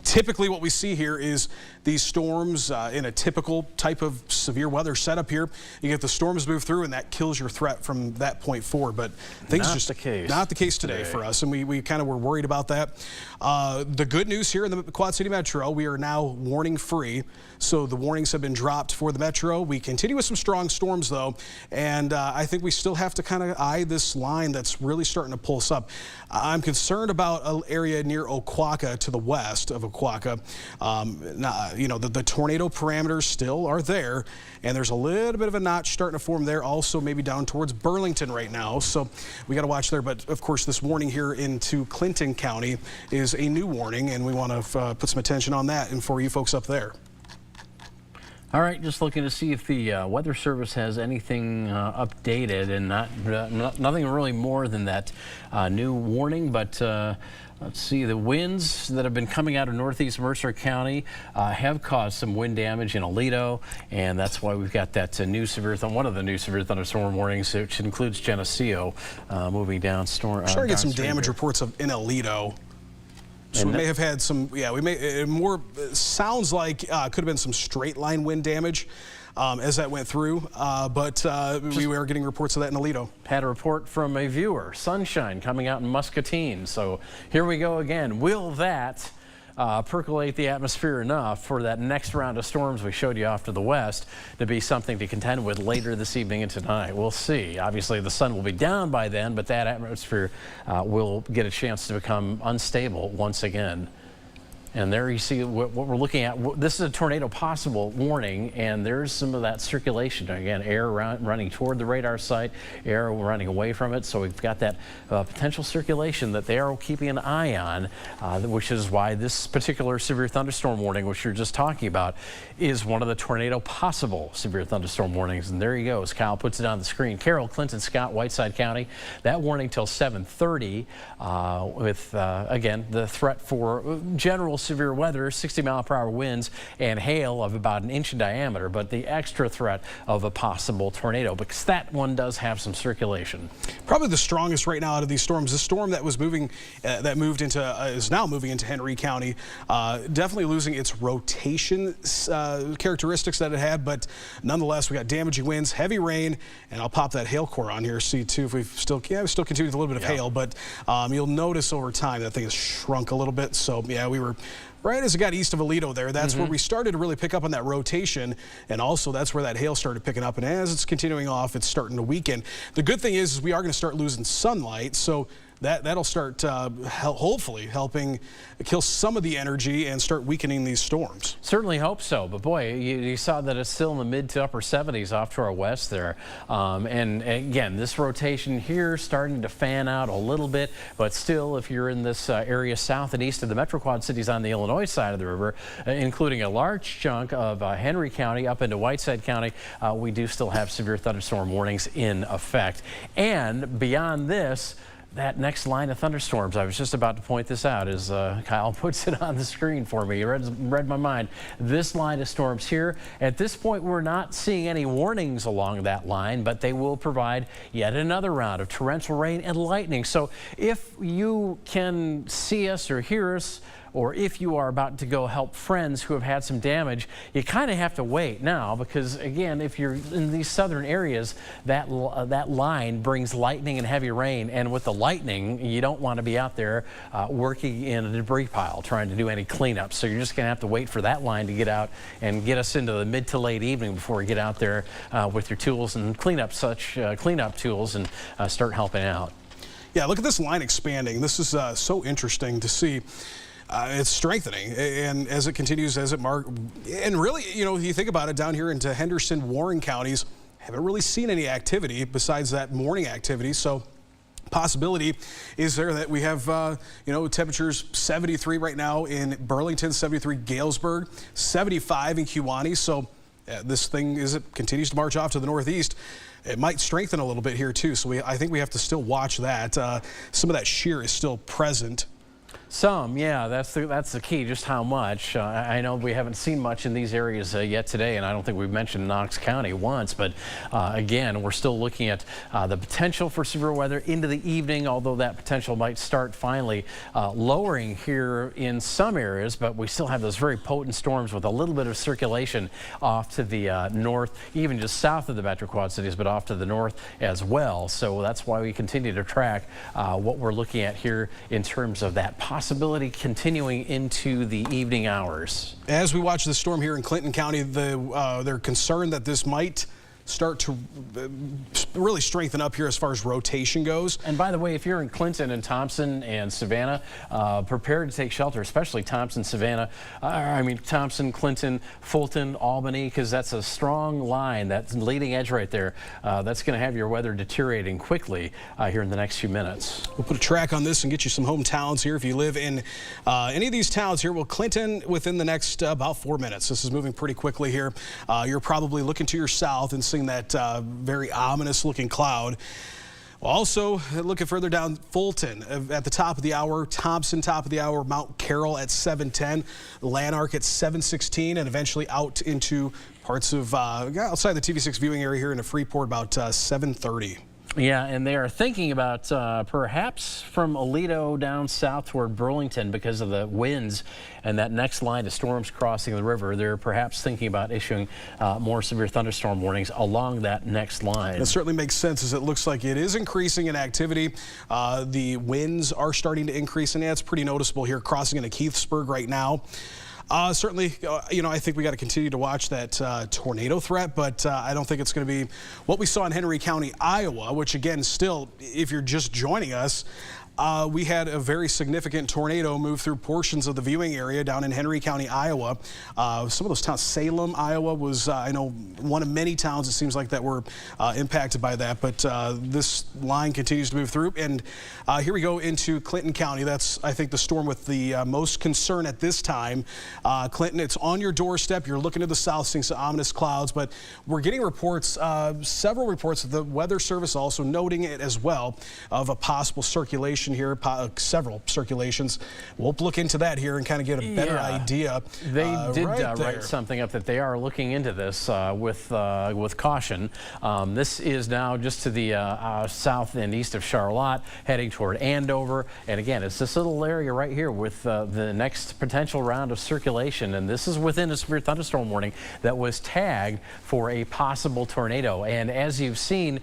Speaker 2: typically what we see here is these storms in a typical type of severe weather setup here. You get the storms move through, and that kills your threat from that point forward. But things
Speaker 1: not
Speaker 2: just
Speaker 1: the case
Speaker 2: today for us, and we kind of were worried about that. The good news here in the Quad City Metro, we are now warning free. So the warnings have been dropped for the Metro. We continue with some strong storms, though, and I think we still have to kind of eye this line that's really starting to pulse up. I'm concerned about an area near Oquaka to the west of Oquaka. You know, the tornado parameters still are there, and there's a little bit of a notch starting to form there, also maybe down towards Burlington right now. So we got to watch there. But of course, this warning here into Clinton County is a new warning, and we want to put some attention on that and for you folks up there.
Speaker 1: All right, just looking to see if the Weather Service has anything updated, and nothing really more than that new warning. But let's see, the winds that have been coming out of northeast Mercer County have caused some wind damage in Aledo, and that's why we've got that one of the new severe thunderstorm warnings, which includes Geneseo moving down storm.
Speaker 2: Starting to get some damage reports in Aledo. So we may have had some, sounds like could have been some straight line wind damage as that went through, but we were getting reports of that in Aledo.
Speaker 1: Had a report from a viewer, sunshine coming out in Muscatine. So here we go again. Will that percolate the atmosphere enough for that next round of storms we showed you off to the west to be something to contend with later this evening and tonight? We'll see. Obviously, the sun will be down by then, but that atmosphere will get a chance to become unstable once again. And there you see what we're looking at. This is a tornado possible warning, and there's some of that circulation. Again, air running toward the radar site, air running away from it. So we've got that potential circulation that they are keeping an eye on, which is why this particular severe thunderstorm warning, which you're just talking about, is one of the tornado possible severe thunderstorm warnings. And there you go, as Kyle puts it on the screen. Carroll, Clinton, Scott, Whiteside County. That warning till 7:30 with, again, the threat for general severe weather, 60-mile-per-hour winds, and hail of about 1 inch in diameter, but the extra threat of a possible tornado, because that one does have some circulation.
Speaker 2: Probably the strongest right now out of these storms. The storm that was moving, is now moving into Henry County, definitely losing its rotation characteristics that it had, but nonetheless, we got damaging winds, heavy rain, and I'll pop that hail core on here, see too if we still continue with a little bit of hail, but you'll notice over time that thing has shrunk a little bit. So yeah, we were right as it got east of Aledo there. That's where we started to really pick up on that rotation, and also that's where that hail started picking up, and as it's continuing off, it's starting to weaken. The good thing is we are going to start losing sunlight, so that'll start hopefully helping kill some of the energy and start weakening these storms.
Speaker 1: Certainly hope so, but boy, you saw that it's still in the mid to upper 70s off to our west there. And again, this rotation here starting to fan out a little bit, but still, if you're in this area south and east of the Metro Quad cities on the Illinois side of the river, including a large chunk of Henry County up into Whiteside County, we do still have severe thunderstorm warnings in effect. And beyond this, that next line of thunderstorms, I was just about to point this out as Kyle puts it on the screen for me. He read my mind. This line of storms here, at this point, we're not seeing any warnings along that line, but they will provide yet another round of torrential rain and lightning. So if you can see us or hear us, or if you are about to go help friends who have had some damage, you kind of have to wait now, because again, if you're in these southern areas, that line brings lightning and heavy rain, and with the lightning, you don't want to be out there working in a debris pile trying to do any cleanup. So you're just going to have to wait for that line to get out and get us into the mid to late evening before we get out there with your tools and cleanup tools and start helping out.
Speaker 2: Yeah, look at this line expanding. This is so interesting to see. It's strengthening, and as it continues, and really, you know, if you think about it, down here into Henderson, Warren counties, haven't really seen any activity besides that morning activity. So possibility is there that we have, you know, temperatures 73 right now in Burlington, 73 Galesburg, 75 in Kewanee. So this thing, as it continues to march off to the northeast, it might strengthen a little bit here too. So I think we have to still watch that. Some of that shear is still present.
Speaker 1: Some, yeah, that's the key, just how much. I know we haven't seen much in these areas yet today, and I don't think we've mentioned Knox County once, but again, we're still looking at the potential for severe weather into the evening, although that potential might start finally lowering here in some areas, but we still have those very potent storms with a little bit of circulation off to the north, even just south of the Metro Quad Cities, but off to the north as well. So that's why we continue to track what we're looking at here in terms of that possibility continuing into the evening hours.
Speaker 2: As we watch the storm here in Clinton County, they're concerned that this might start to really strengthen up here as far as rotation goes.
Speaker 1: And by the way, if you're in Clinton and Thompson and Savannah, prepare to take shelter, especially Thompson, Savannah, Thompson, Clinton, Fulton, Albany, because that's a strong line, that leading edge right there. That's going to have your weather deteriorating quickly here in the next few minutes.
Speaker 2: We'll put a track on this and get you some hometowns here if you live in any of these towns here. Well, Clinton within the next about 4 minutes. This is moving pretty quickly here. You're probably looking to your south and seeing that very ominous looking cloud. Also, looking further down, Fulton at the top of the hour, Thompson top of the hour, Mount Carroll at 7:10, Lanark at 7:16, and eventually out into parts of outside the TV6 viewing area here into Freeport about 7:30.
Speaker 1: Yeah, and they are thinking about perhaps from Aledo down south toward Burlington because of the winds and that next line of storms crossing the river. They're perhaps thinking about issuing more severe thunderstorm warnings along that next line.
Speaker 2: That certainly makes sense, as it looks like it is increasing in activity. The winds are starting to increase, and that's pretty noticeable here crossing into Keithsburg right now. Certainly, I think we got to continue to watch that tornado threat, but I don't think it's going to be what we saw in Henry County, Iowa, which again, still, if you're just joining us, we had a very significant tornado move through portions of the viewing area down in Henry County, Iowa. Some of those towns, Salem, Iowa was, I know, one of many towns it seems like that were impacted by that, but this line continues to move through. And here we go into Clinton County. That's, I think, the storm with the most concern at this time. Clinton, it's on your doorstep. You're looking to the south, seeing some ominous clouds, but we're getting reports, several reports, of the Weather Service also noting it as well, of a possible circulation here, several circulations. We'll look into that here and kind of get a better idea.
Speaker 1: They did write something up that they are looking into this with caution. This is now just to the south and east of Charlotte, heading toward Andover. And again, it's this little area right here with the next potential round of circulation. And this is within a severe thunderstorm warning that was tagged for a possible tornado. And as you've seen,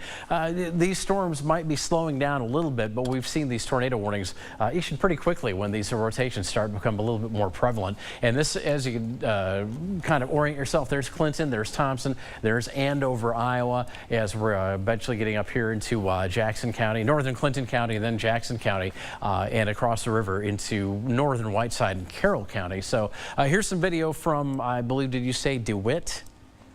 Speaker 1: these storms might be slowing down a little bit, but we've seen these tornado warnings issued pretty quickly when these rotations start to become a little bit more prevalent. And this, as you can kind of orient yourself, there's Clinton, there's Thompson, there's Andover, Iowa, as we're eventually getting up here into Jackson County, northern Clinton County, and then Jackson County, and across the river into northern Whiteside and Carroll County. So here's some video from, I believe, did you say DeWitt?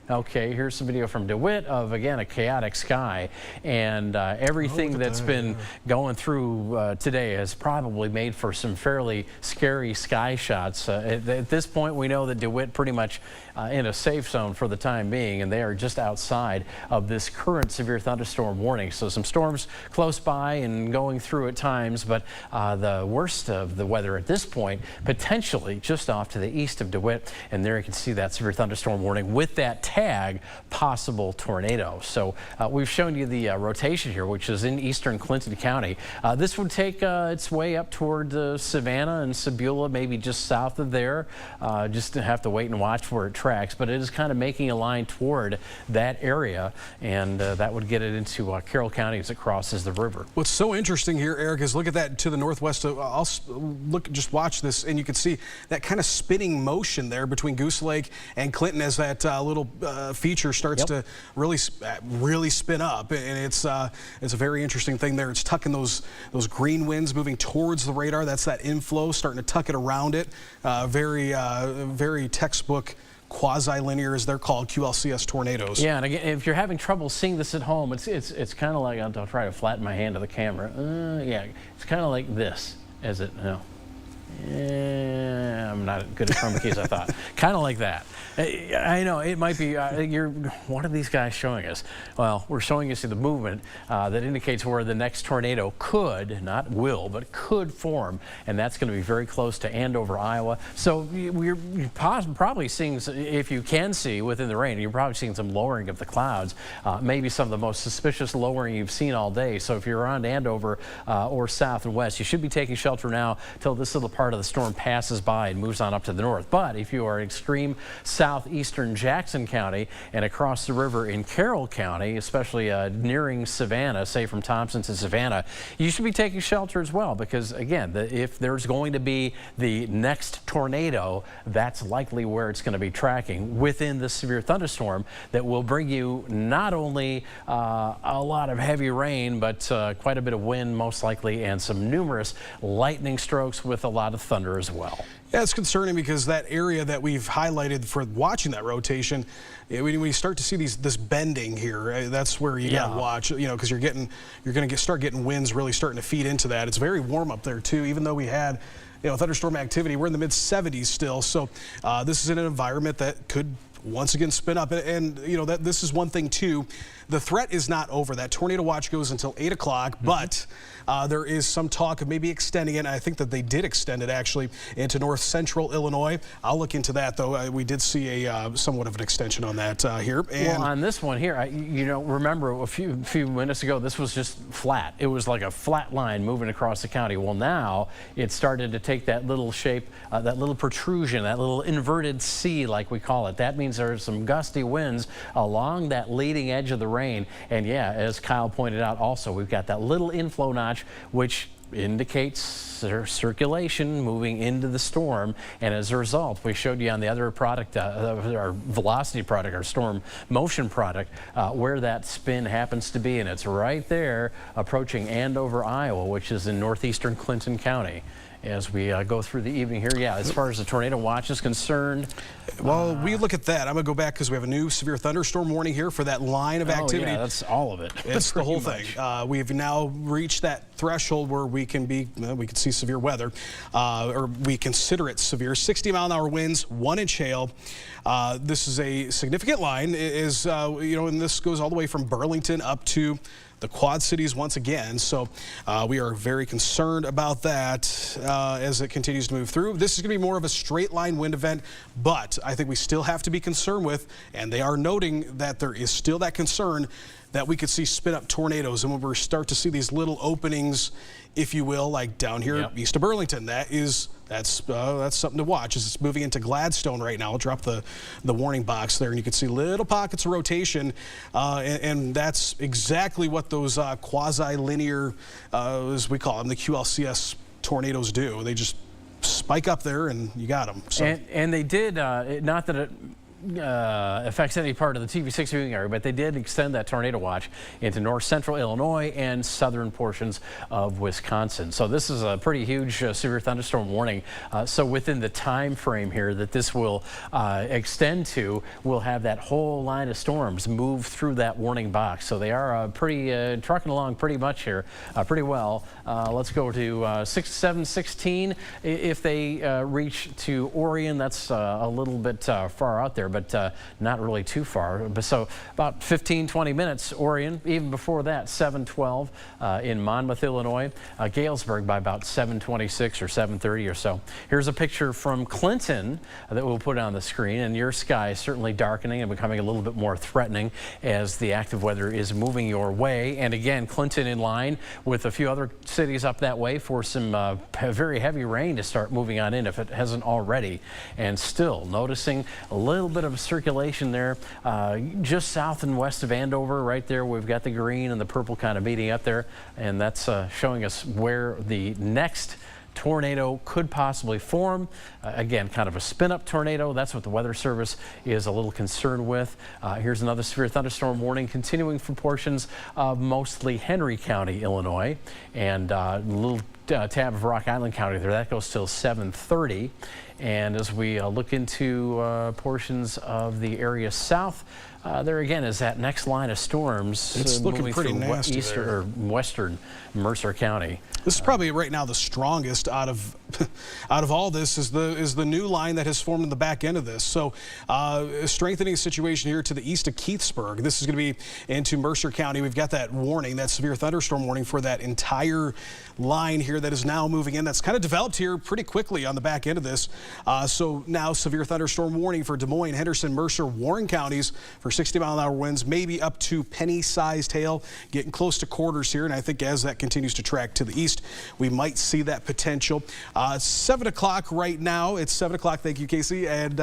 Speaker 1: Okay, here's some video from DeWitt of, again, a chaotic sky, and everything that's been going through today has probably made for some fairly scary sky shots. At this point, we know that DeWitt pretty much in a safe zone for the time being, and they are just outside of this current severe thunderstorm warning. So some storms close by and going through at times, but the worst of the weather at this point, potentially just off to the east of DeWitt, and there you can see that severe thunderstorm warning with that tag possible tornado. So we've shown you the rotation here, which is in eastern Clinton County. This would take its way up toward Savannah and Sebula, maybe just south of there. Just to have to wait and watch where it tracks, but it is kind of making a line toward that area, and that would get it into Carroll County as it crosses the river.
Speaker 2: What's so interesting here, Eric, is look at that to the northwest. I'll just watch this, and you can see that kind of spinning motion there between Goose Lake and Clinton as that little feature starts to really spin up, and it's a very interesting thing there. It's tucking those green winds moving towards the radar. That's that inflow starting to tuck it around it. Very textbook quasi-linear, as they're called, QLCS tornadoes.
Speaker 1: Yeah, and again, if you're having trouble seeing this at home, it's kind of like, I'll try to flatten my hand to the camera. Yeah, it's kind of like this, as it, I'm not good at chroma keys, I thought. Kind of like that. I know it might be. What are these guys showing us? Well, we're showing you the movement that indicates where the next tornado could, not will, but could form, and that's going to be very close to Andover, Iowa. So we're probably seeing, if you can see within the rain, you're probably seeing some lowering of the clouds. Maybe some of the most suspicious lowering you've seen all day. So if you're around Andover or south and west, you should be taking shelter now till this little part of the storm passes by and moves on up to the north. But if you are in extreme southeastern Jackson County and across the river in Carroll County, especially nearing Savannah, say from Thompson to Savannah, you should be taking shelter as well, because again, if there's going to be the next tornado, that's likely where it's going to be tracking within the severe thunderstorm that will bring you not only a lot of heavy rain, but quite a bit of wind most likely, and some numerous lightning strokes with a lot of thunder as well.
Speaker 2: Yeah, it's concerning because that area that we've highlighted for watching that rotation, when you start to see this bending here, that's where you gotta watch, because you're going to start getting winds really starting to feed into that. It's very warm up there too, even though we had thunderstorm activity. We're in the mid 70s still, so this is in an environment that could once again spin up, and that this is one thing too. The threat is not over. That tornado watch goes until 8 o'clock, but there is some talk of maybe extending it. And I think that they did extend it actually into north central Illinois. I'll look into that though. We did see a somewhat of an extension on that here. And
Speaker 1: well, on this one here, remember a few minutes ago, this was just flat. It was like a flat line moving across the county. Well, now it started to take that little shape, that little protrusion, that little inverted C, like we call it. That means there's some gusty winds along that leading edge of the rain. And yeah, as Kyle pointed out also, we've got that little inflow notch, which indicates circulation moving into the storm, and as a result, we showed you on the other product, our velocity product, our storm motion product, where that spin happens to be, and it's right there approaching Andover, Iowa, which is in northeastern Clinton County. As we go through the evening here, yeah, as far as the tornado watch is concerned.
Speaker 2: Well, we look at that. I'm going to go back because we have a new severe thunderstorm warning here for that line of activity.
Speaker 1: Yeah, that's all of it.
Speaker 2: It's the whole thing. We've now reached that threshold where we can see severe weather, or we consider it severe. 60-mile-an-hour winds, 1-inch hail. This is a significant line, and this goes all the way from Burlington up to the Quad Cities once again. So we are very concerned about that as it continues to move through. This is going to be more of a straight line wind event, but I think we still have to be concerned with, and they are noting that there is still that concern that we could see spin up tornadoes. And when we start to see these little openings, if you will, like down here east of Burlington, that's something to watch as it's moving into Gladstone right now. I'll drop the warning box there, and you can see little pockets of rotation, and that's exactly what those quasi-linear, as we call them, the QLCS tornadoes do. They just spike up there, and you got them. So.
Speaker 1: And they did, not that it affects any part of the TV6 viewing area, but they did extend that tornado watch into north central Illinois and southern portions of Wisconsin. So this is a pretty huge severe thunderstorm warning. So within the time frame here that this will extend to, we'll have that whole line of storms move through that warning box. So they are pretty trucking along pretty much here, pretty well. Let's go to 716. If they reach to Orion, that's a little bit far out there, but not really too far. So about 15-20 minutes, Orion. Even before that, 712 in Monmouth, Illinois. Galesburg by about 7:26 or 7:30 or so. Here's a picture from Clinton that we'll put on the screen, and your sky is certainly darkening and becoming a little bit more threatening as the active weather is moving your way. And again, Clinton in line with a few other cities up that way for some very heavy rain to start moving on in if it hasn't already. And still noticing a little bit of circulation there just south and west of Andover. Right there we've got the green and the purple kind of meeting up there, and that's showing us where the next tornado could possibly form. Again, kind of a spin-up tornado. That's what the Weather Service is a little concerned with. Here's another severe thunderstorm warning continuing for portions of mostly Henry County, Illinois, and a little tab of Rock Island County there. That goes till 7:30. And as we look into portions of the area south there again is that next line of storms.
Speaker 2: It's looking pretty
Speaker 1: through
Speaker 2: nasty
Speaker 1: eastern or western Mercer County.
Speaker 2: This is probably right now the strongest out of all this is the new line that has formed in the back end of this. So a strengthening situation here to the east of Keithsburg. This is going to be into Mercer County. We've got that warning, that severe thunderstorm warning for that entire line here that is now moving in. That's kind of developed here pretty quickly on the back end of this. So now severe thunderstorm warning for Des Moines, Henderson, Mercer, Warren counties for 60-mile-an-hour winds, maybe up to penny-sized hail, getting close to quarters here. And I think as that continues to track to the east, we might see that potential. 7 o'clock right now. It's 7 o'clock. Thank you, Casey. And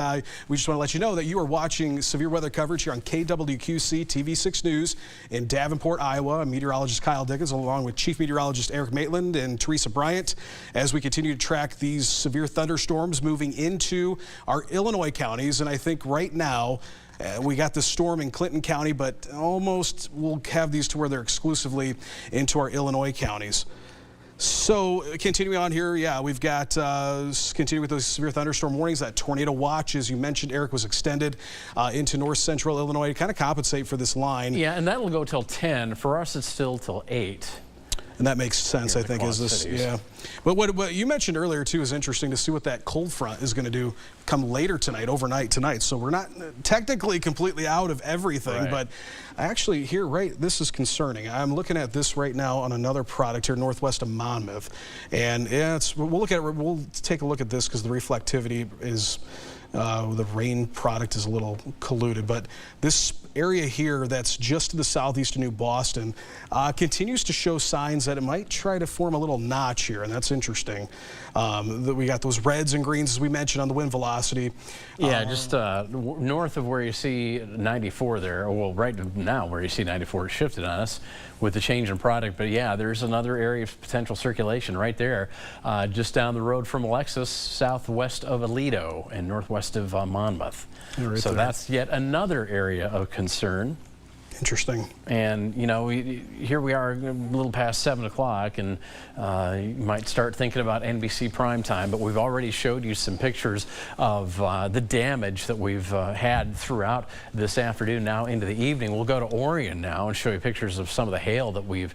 Speaker 2: we just want to let you know that you are watching severe weather coverage here on KWQC TV6 News in Davenport, Iowa. I'm meteorologist Kyle Dickens, along with Chief Meteorologist Eric Maitland and Teresa Bryant, as we continue to track these severe thunderstorms moving into our Illinois counties. And I think right now, we got the storm in Clinton County, but almost we'll have these to where they're exclusively into our Illinois counties. So continuing on here, yeah, we've got continuing with those severe thunderstorm warnings. That tornado watch, as you mentioned, Eric, was extended into north central Illinois to kind of compensate for this line.
Speaker 1: Yeah, and that'll go till 10. For us, it's still till 8.
Speaker 2: And that makes sense, I think, is this,
Speaker 1: cities.
Speaker 2: yeah. But what you mentioned earlier, too, is interesting to see what that cold front is going to do come later tonight, overnight tonight. So we're not technically completely out of everything,
Speaker 1: right.
Speaker 2: But actually here, right, this is concerning. I'm looking at this right now on another product here northwest of Monmouth. And yeah, we'll take a look at this because the reflectivity is, the rain product is a little colluded, but this area here that's just to the southeast of New Boston continues to show signs that it might try to form a little notch here, and that's interesting. We got those reds and greens, as we mentioned, on the wind velocity.
Speaker 1: Yeah, just north of where you see 94 there, or well, right now where you see 94 shifted on us with the change in product. But yeah, there's another area of potential circulation right there, just down the road from Alexis, southwest of Aledo and northwest of Monmouth.
Speaker 2: Right
Speaker 1: so
Speaker 2: there.
Speaker 1: That's yet another area of concern.
Speaker 2: Interesting.
Speaker 1: And, you know, here we are a little past 7 o'clock, and you might start thinking about NBC primetime, but we've already showed you some pictures of the damage that we've had throughout this afternoon, now into the evening. We'll go to Orion now and show you pictures of some of the hail that we've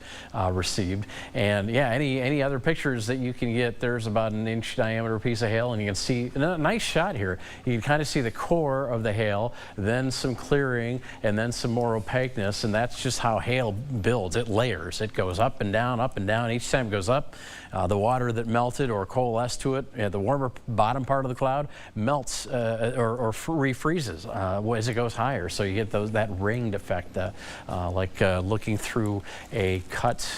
Speaker 1: received. And, yeah, any other pictures that you can get, there's about an inch diameter piece of hail, and you can see a nice shot here. You can kind of see the core of the hail, then some clearing, and then some more opaque. And that's just how hail builds. It layers. It goes up and down, up and down. Each time it goes up, the water that melted or coalesced to it at the warmer bottom part of the cloud melts or refreezes as it goes higher. So you get that ringed effect, like looking through a cut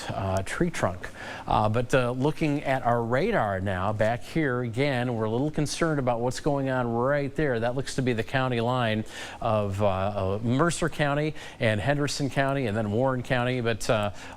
Speaker 1: tree trunk. But looking at our radar now, back here again, we're a little concerned about what's going on right there. That looks to be the county line of Mercer County and Henderson County and then Warren County, but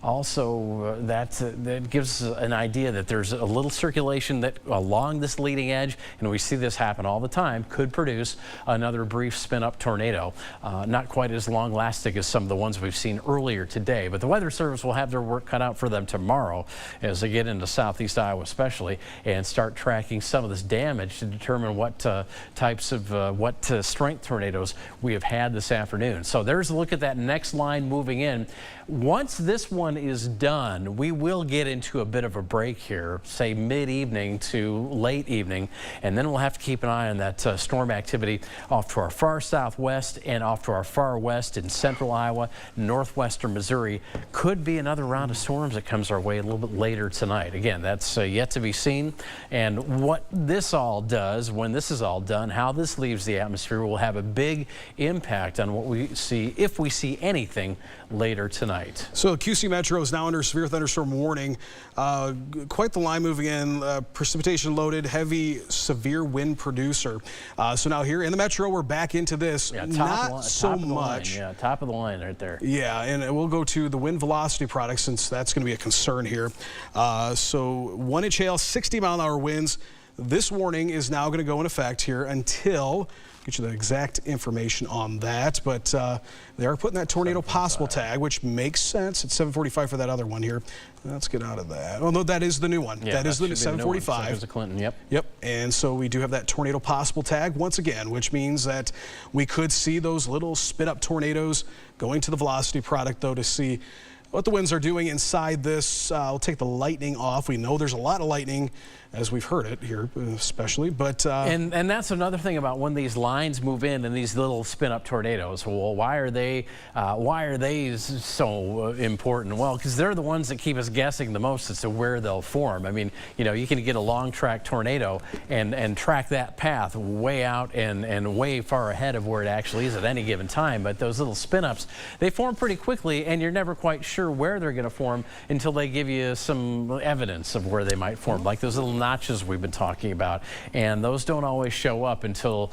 Speaker 1: also that gives an idea that there's a little circulation that along this leading edge, and we see this happen all the time, could produce another brief spin-up tornado. Not quite as long-lasting as some of the ones we've seen earlier today, but the Weather Service will have their work cut out for them tomorrow as they get into southeast Iowa especially and start tracking some of this damage to determine what types of what strength tornadoes we have had this afternoon. So there's a look at that next line moving in. Once this one is done, we will get into a bit of a break here, say mid-evening to late evening, and then we'll have to keep an eye on that storm activity off to our far southwest and off to our far west in central Iowa, northwestern Missouri. Could be another round of storms that comes our way a little bit later tonight. Again, that's yet to be seen, and what this all does, when this is all done, how this leaves the atmosphere will have a big impact on what we see, if we see anything later tonight.
Speaker 2: So QC Metro is now under severe thunderstorm warning. Quite the line moving in, precipitation loaded, heavy, severe wind producer. So now here in the Metro, we're back into this.
Speaker 1: Yeah,
Speaker 2: not so much.
Speaker 1: Yeah, top of the line right there.
Speaker 2: Yeah, and we'll go to the wind velocity product since that's going to be a concern here. So 1-inch hail, 60-mile-an-hour winds. This warning is now going to go in effect here until, get you the exact information on that, but they are putting that tornado possible tag, which makes sense. It's 7:45 for that other one here. Let's get out of that. Oh, no, that is the new one.
Speaker 1: Yeah,
Speaker 2: that is the 7:45.
Speaker 1: There's a Clinton, yep.
Speaker 2: Yep, and so we do have that tornado possible tag once again, which means that we could see those little spin-up tornadoes going to the velocity product, though, to see what the winds are doing inside this. I'll take the lightning off. We know there's a lot of lightning, as we've heard it here, especially. But
Speaker 1: and that's another thing about when these lines move in and these little spin-up tornadoes. Well, why are they so important? Well, because they're the ones that keep us guessing the most as to where they'll form. I mean, you know, you can get a long track tornado and track that path way out and way far ahead of where it actually is at any given time. But those little spin-ups, they form pretty quickly, and you're never quite sure where they're going to form until they give you some evidence of where they might form, like those little notches we've been talking about. And those don't always show up until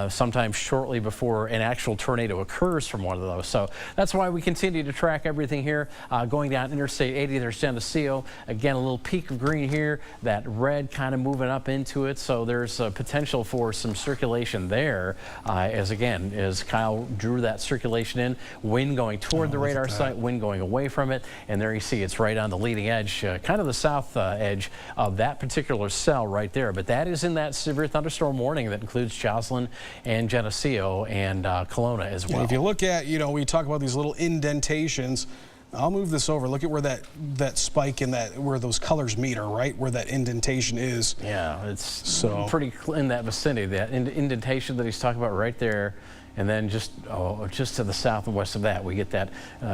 Speaker 1: sometimes shortly before an actual tornado occurs from one of those. So that's why we continue to track everything here. Going down Interstate 80, there's Geneseo. Again, a little peak of green here, that red kind of moving up into it. So there's a potential for some circulation there. As Kyle drew that circulation in, wind going toward the radar site, wind going away from it, and there you see it's right on the leading edge, kind of the south edge of that particular cell right there. But that is in that severe thunderstorm warning that includes Jocelyn and Geneseo and Kelowna as well.
Speaker 2: And if you look at, you know, we talk about these little indentations. I'll move this over. Look at where that spike in that, where those colors meet are, right where that indentation is.
Speaker 1: Yeah, it's pretty in that vicinity. That indentation that he's talking about right there. And then just to the south and west of that, we get that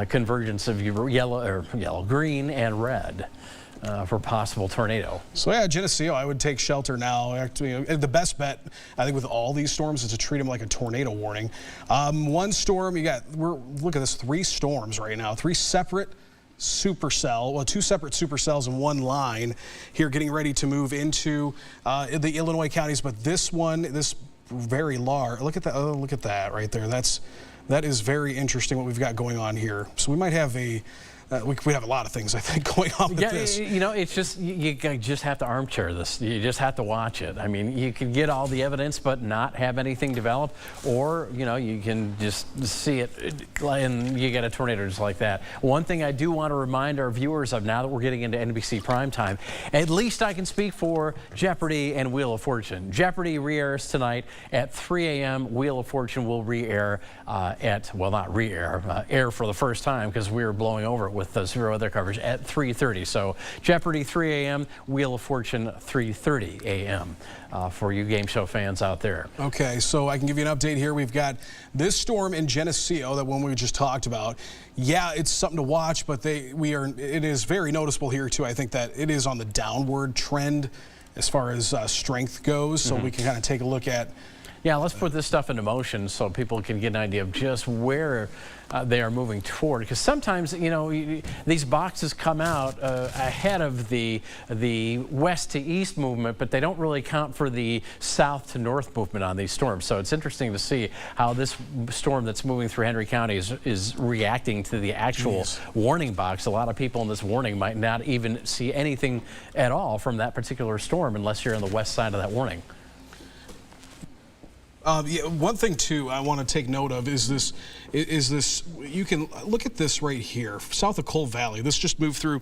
Speaker 1: convergence of yellow, green, and red for possible tornado.
Speaker 2: So yeah, Geneseo, I would take shelter now. Actually, you know, the best bet, I think, with all these storms is to treat them like a tornado warning. One storm, look at this, 3 storms right now, 3 separate supercell, well, 2 separate supercells in one line here, getting ready to move into the Illinois counties. But this one, this very large. Look at that. Oh, look at that right there. That is very interesting what we've got going on here. So we might have we have a lot of things, I think, going on with this.
Speaker 1: You know, it's just, you just have to armchair this. You just have to watch it. I mean, you can get all the evidence but not have anything develop, or, you know, you can just see it and you get a tornado just like that. One thing I do want to remind our viewers of, now that we're getting into NBC primetime, at least I can speak for Jeopardy and Wheel of Fortune. Jeopardy re-airs tonight at 3 a.m. Wheel of Fortune will re-air air for the first time, because we were blowing over it with severe weather coverage at 3:30. So Jeopardy 3 a.m., Wheel of Fortune 3:30 a.m. For you game show fans out there.
Speaker 2: Okay, so I can give you an update here. We've got this storm in Geneseo, that one we just talked about. Yeah, it's something to watch, but it is very noticeable here too. I think that it is on the downward trend as far as strength goes. So we can kind of take a look at.
Speaker 1: Yeah, let's put this stuff into motion so people can get an idea of just where they are moving toward. Because sometimes, you know, these boxes come out ahead of the west to east movement, but they don't really count for the south to north movement on these storms. So it's interesting to see how this storm that's moving through Henry County is reacting to the actual warning box. A lot of people in this warning might not even see anything at all from that particular storm unless you're on the west side of that warning.
Speaker 2: Yeah, one thing too I want to take note of is this. You can look at this right here, south of Coal Valley. This just moved through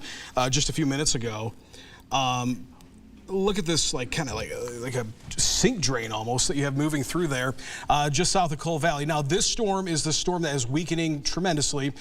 Speaker 2: just a few minutes ago. Look at this, kind of like a sink drain almost that you have moving through there, just south of Coal Valley. Now, this storm is the storm that is weakening tremendously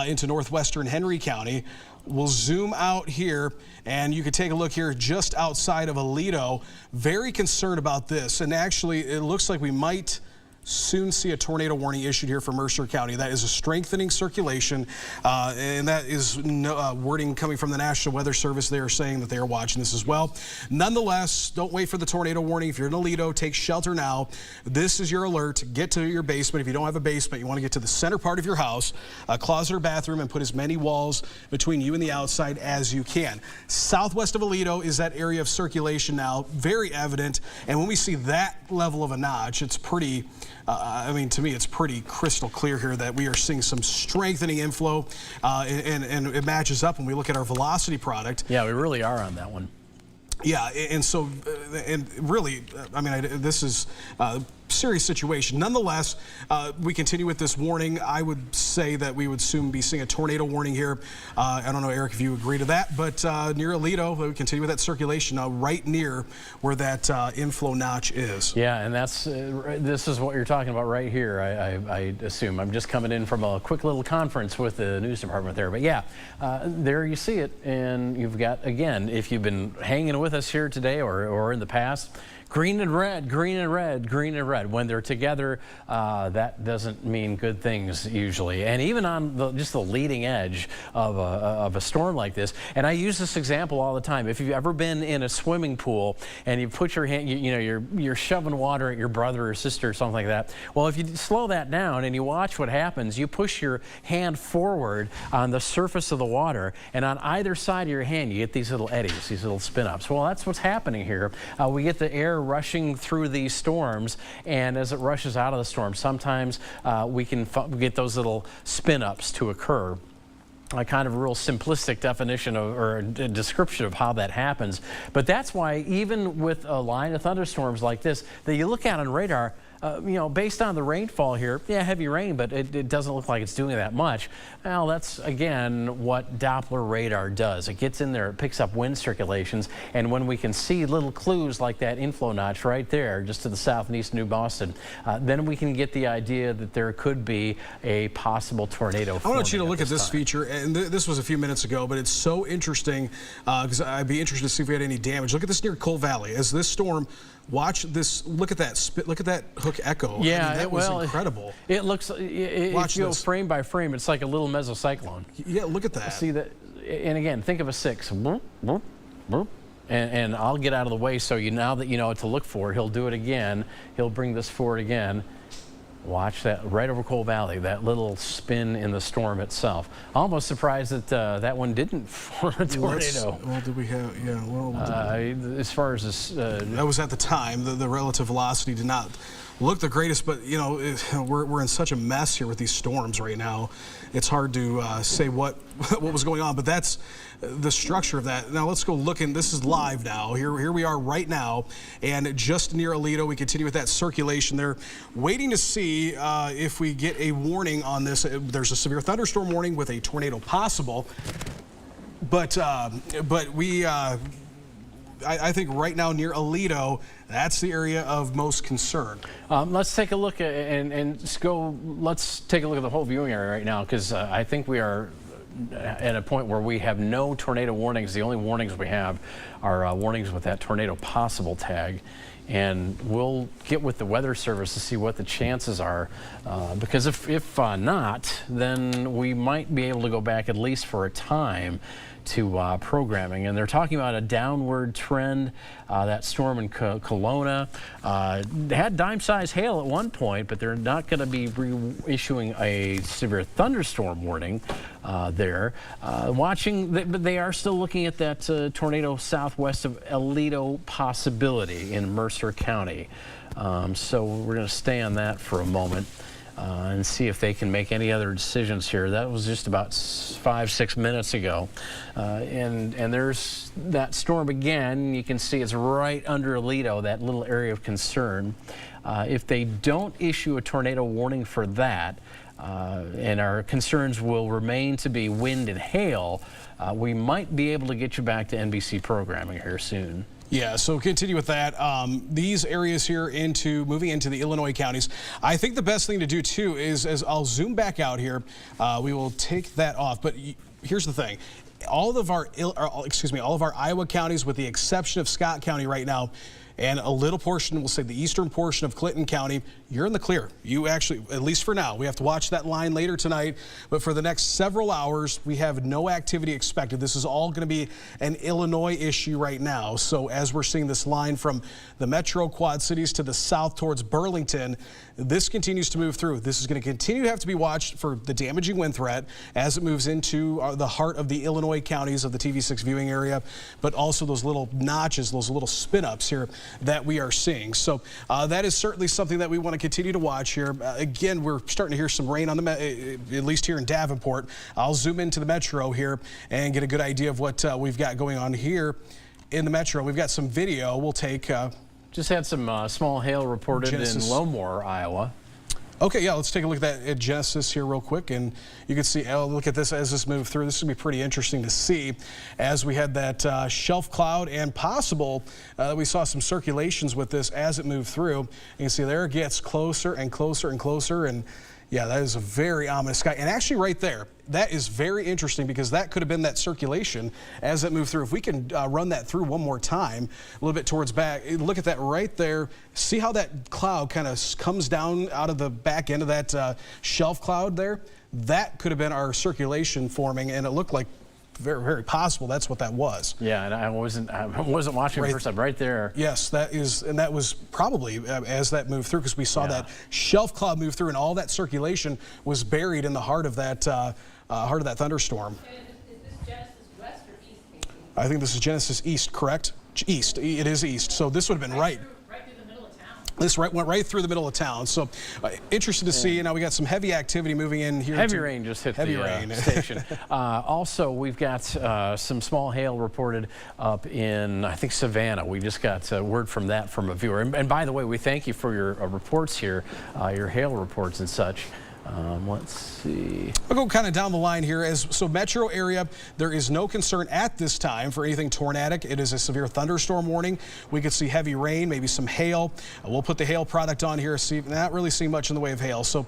Speaker 2: into northwestern Henry County. We'll zoom out here, and you can take a look here just outside of Aledo. Very concerned about this, and actually it looks like we might soon see a tornado warning issued here for Mercer County. That is a strengthening circulation, and that is wording coming from the National Weather Service. They are saying that they are watching this as well. Nonetheless, don't wait for the tornado warning. If you're in Aledo, take shelter now. This is your alert. Get to your basement. If you don't have a basement, you want to get to the center part of your house, a closet or bathroom, and put as many walls between you and the outside as you can. Southwest of Aledo is that area of circulation now, very evident. And when we see that level of a notch, it's pretty... I mean, to me, it's pretty crystal clear here that we are seeing some strengthening inflow, and it matches up when we look at our velocity product.
Speaker 1: Yeah, we really are on that one.
Speaker 2: Yeah, and so, and really, I mean, this is a serious situation. Nonetheless, we continue with this warning. I would say that we would soon be seeing a tornado warning here. I don't know, Eric, if you agree to that, but near Aledo, we continue with that circulation now right near where that inflow notch is.
Speaker 1: Yeah, and that's this is what you're talking about right here, I assume. I'm just coming in from a quick little conference with the news department there. But yeah, there you see it, and you've got, again, if you've been hanging with us here today or in the past, green and red, green and red, green and red. When they're together, that doesn't mean good things usually. And even on just the leading edge of a storm like this, and I use this example all the time. If you've ever been in a swimming pool and you put your hand, you know, you're shoving water at your brother or sister or something like that. Well, if you slow that down and you watch what happens, you push your hand forward on the surface of the water, and on either side of your hand, you get these little eddies, these little spin-ups. Well, that's what's happening here. We get the air rushing through these storms, and as it rushes out of the storm, sometimes we can get those little spin-ups to occur. A kind of real simplistic definition or a description of how that happens. But that's why even with a line of thunderstorms like this that you look at on radar, you know, based on the rainfall here, yeah, heavy rain, but it doesn't look like it's doing that much. Well, that's, again, what Doppler radar does. It gets in there, it picks up wind circulations, and when we can see little clues like that inflow notch right there, just to the south and east of New Boston, then we can get the idea that there could be a possible tornado.
Speaker 2: I want you to look at this feature, and this was a few minutes ago, but it's so interesting because I'd be interested to see if we had any damage. Look at this near Coal Valley. As this storm, watch this, look at that hook echo.
Speaker 1: Yeah,
Speaker 2: I mean, that was incredible.
Speaker 1: It looks, if you go frame by frame, it's like a little mesocyclone.
Speaker 2: Yeah, look at that.
Speaker 1: See that, and again, think of a 6. Boop, boop, boop. And I'll get out of the way so now that you know what to look for, he'll do it again. He'll bring this forward again. Watch that right over Coal Valley, that little spin in the storm itself. Almost surprised that that one didn't form a tornado.
Speaker 2: Well, did we have, yeah, well.
Speaker 1: As far as this.
Speaker 2: That was at the time. The relative velocity did not look the greatest, but, you know, we're in such a mess here with these storms right now. It's hard to say what was going on, but that's the structure of that. Now let's go looking. This is live now. Here we are right now, and just near Aledo, we continue with that circulation there, waiting to see if we get a warning on this. There's a severe thunderstorm warning with a tornado possible, but we. I think right now near Aledo, that's the area of most concern.
Speaker 1: Let's take a look at let's take a look at the whole viewing area right now, because I think we are at a point where we have no tornado warnings. The only warnings we have are warnings with that tornado possible tag. And we'll get with the Weather Service to see what the chances are, because if not, then we might be able to go back at least for a time to programming. And they're talking about a downward trend. That storm in Kelowna had dime-sized hail at one point, but they're not going to be issuing a severe thunderstorm warning there. But they are still looking at that tornado southwest of Aledo possibility in Mercer County. So we're going to stay on that for a moment. And see if they can make any other decisions here. That was just about 5-6 minutes ago. And there's that storm again. You can see it's right under Aledo, that little area of concern. If they don't issue a tornado warning for that, and our concerns will remain to be wind and hail, we might be able to get you back to NBC programming here soon.
Speaker 2: Yeah, so continue with that. These areas here moving into the Illinois counties. I think the best thing to do too is, as I'll zoom back out here, we will take that off. But here's the thing. All of our Iowa counties, with the exception of Scott County right now, and a little portion, we'll say the eastern portion of Clinton County, you're in the clear. You actually, at least for now, we have to watch that line later tonight, but for the next several hours, we have no activity expected. This is all going to be an Illinois issue right now. So as we're seeing this line from the metro Quad Cities to the south towards Burlington, this continues to move through. This is going to continue to have to be watched for the damaging wind threat as it moves into the heart of the Illinois counties of the TV6 viewing area, but also those little notches, those little spin-ups here that we are seeing. So that is certainly something that we want to continue to watch here. Again, we're starting to hear some rain on at least here in Davenport. I'll zoom into the metro here and get a good idea of what we've got going on here in the metro. We've got some video. We'll take.
Speaker 1: Just had some small hail reported
Speaker 2: Genesis.
Speaker 1: in Lowmore, Iowa.
Speaker 2: Okay, yeah, let's take a look at that at Genesis here real quick, and you can see, look at this as this moved through. This is going to be pretty interesting to see as we had that shelf cloud and possible, we saw some circulations with this as it moved through. You can see there it gets closer and closer and closer, and yeah, that is a very ominous sky. And actually right there, that is very interesting because that could have been that circulation as it moved through. If we can run that through one more time, a little bit towards back, look at that right there. See how that cloud kind of comes down out of the back end of that shelf cloud there? That could have been our circulation forming, and it looked like very, very possible that's what that was.
Speaker 1: Yeah, and I wasn't watching
Speaker 2: Right.
Speaker 1: the first time. Right there.
Speaker 2: Yes, that is, and that was probably as that moved through, because we saw that shelf cloud move through, and all that circulation was buried in the heart of that thunderstorm.
Speaker 4: Is this Genesis west or east facing?
Speaker 2: I think this is Genesis east, correct? East. It is east. So this would have been right.
Speaker 4: Right through the middle of town.
Speaker 2: This went right through the middle of town. So interesting to see. Now we got some heavy activity moving in here.
Speaker 1: Heavy rain just hit the station. Also, we've got some small hail reported up in, I think, Savannah. We just got word from that from a viewer. And by the way, we thank you for your reports here, your hail reports and such. Let's see.
Speaker 2: I'll go kind of down the line here. So metro area, there is no concern at this time for anything tornadic. It is a severe thunderstorm warning. We could see heavy rain, maybe some hail. We'll put the hail product on here. Not really seeing much in the way of hail. So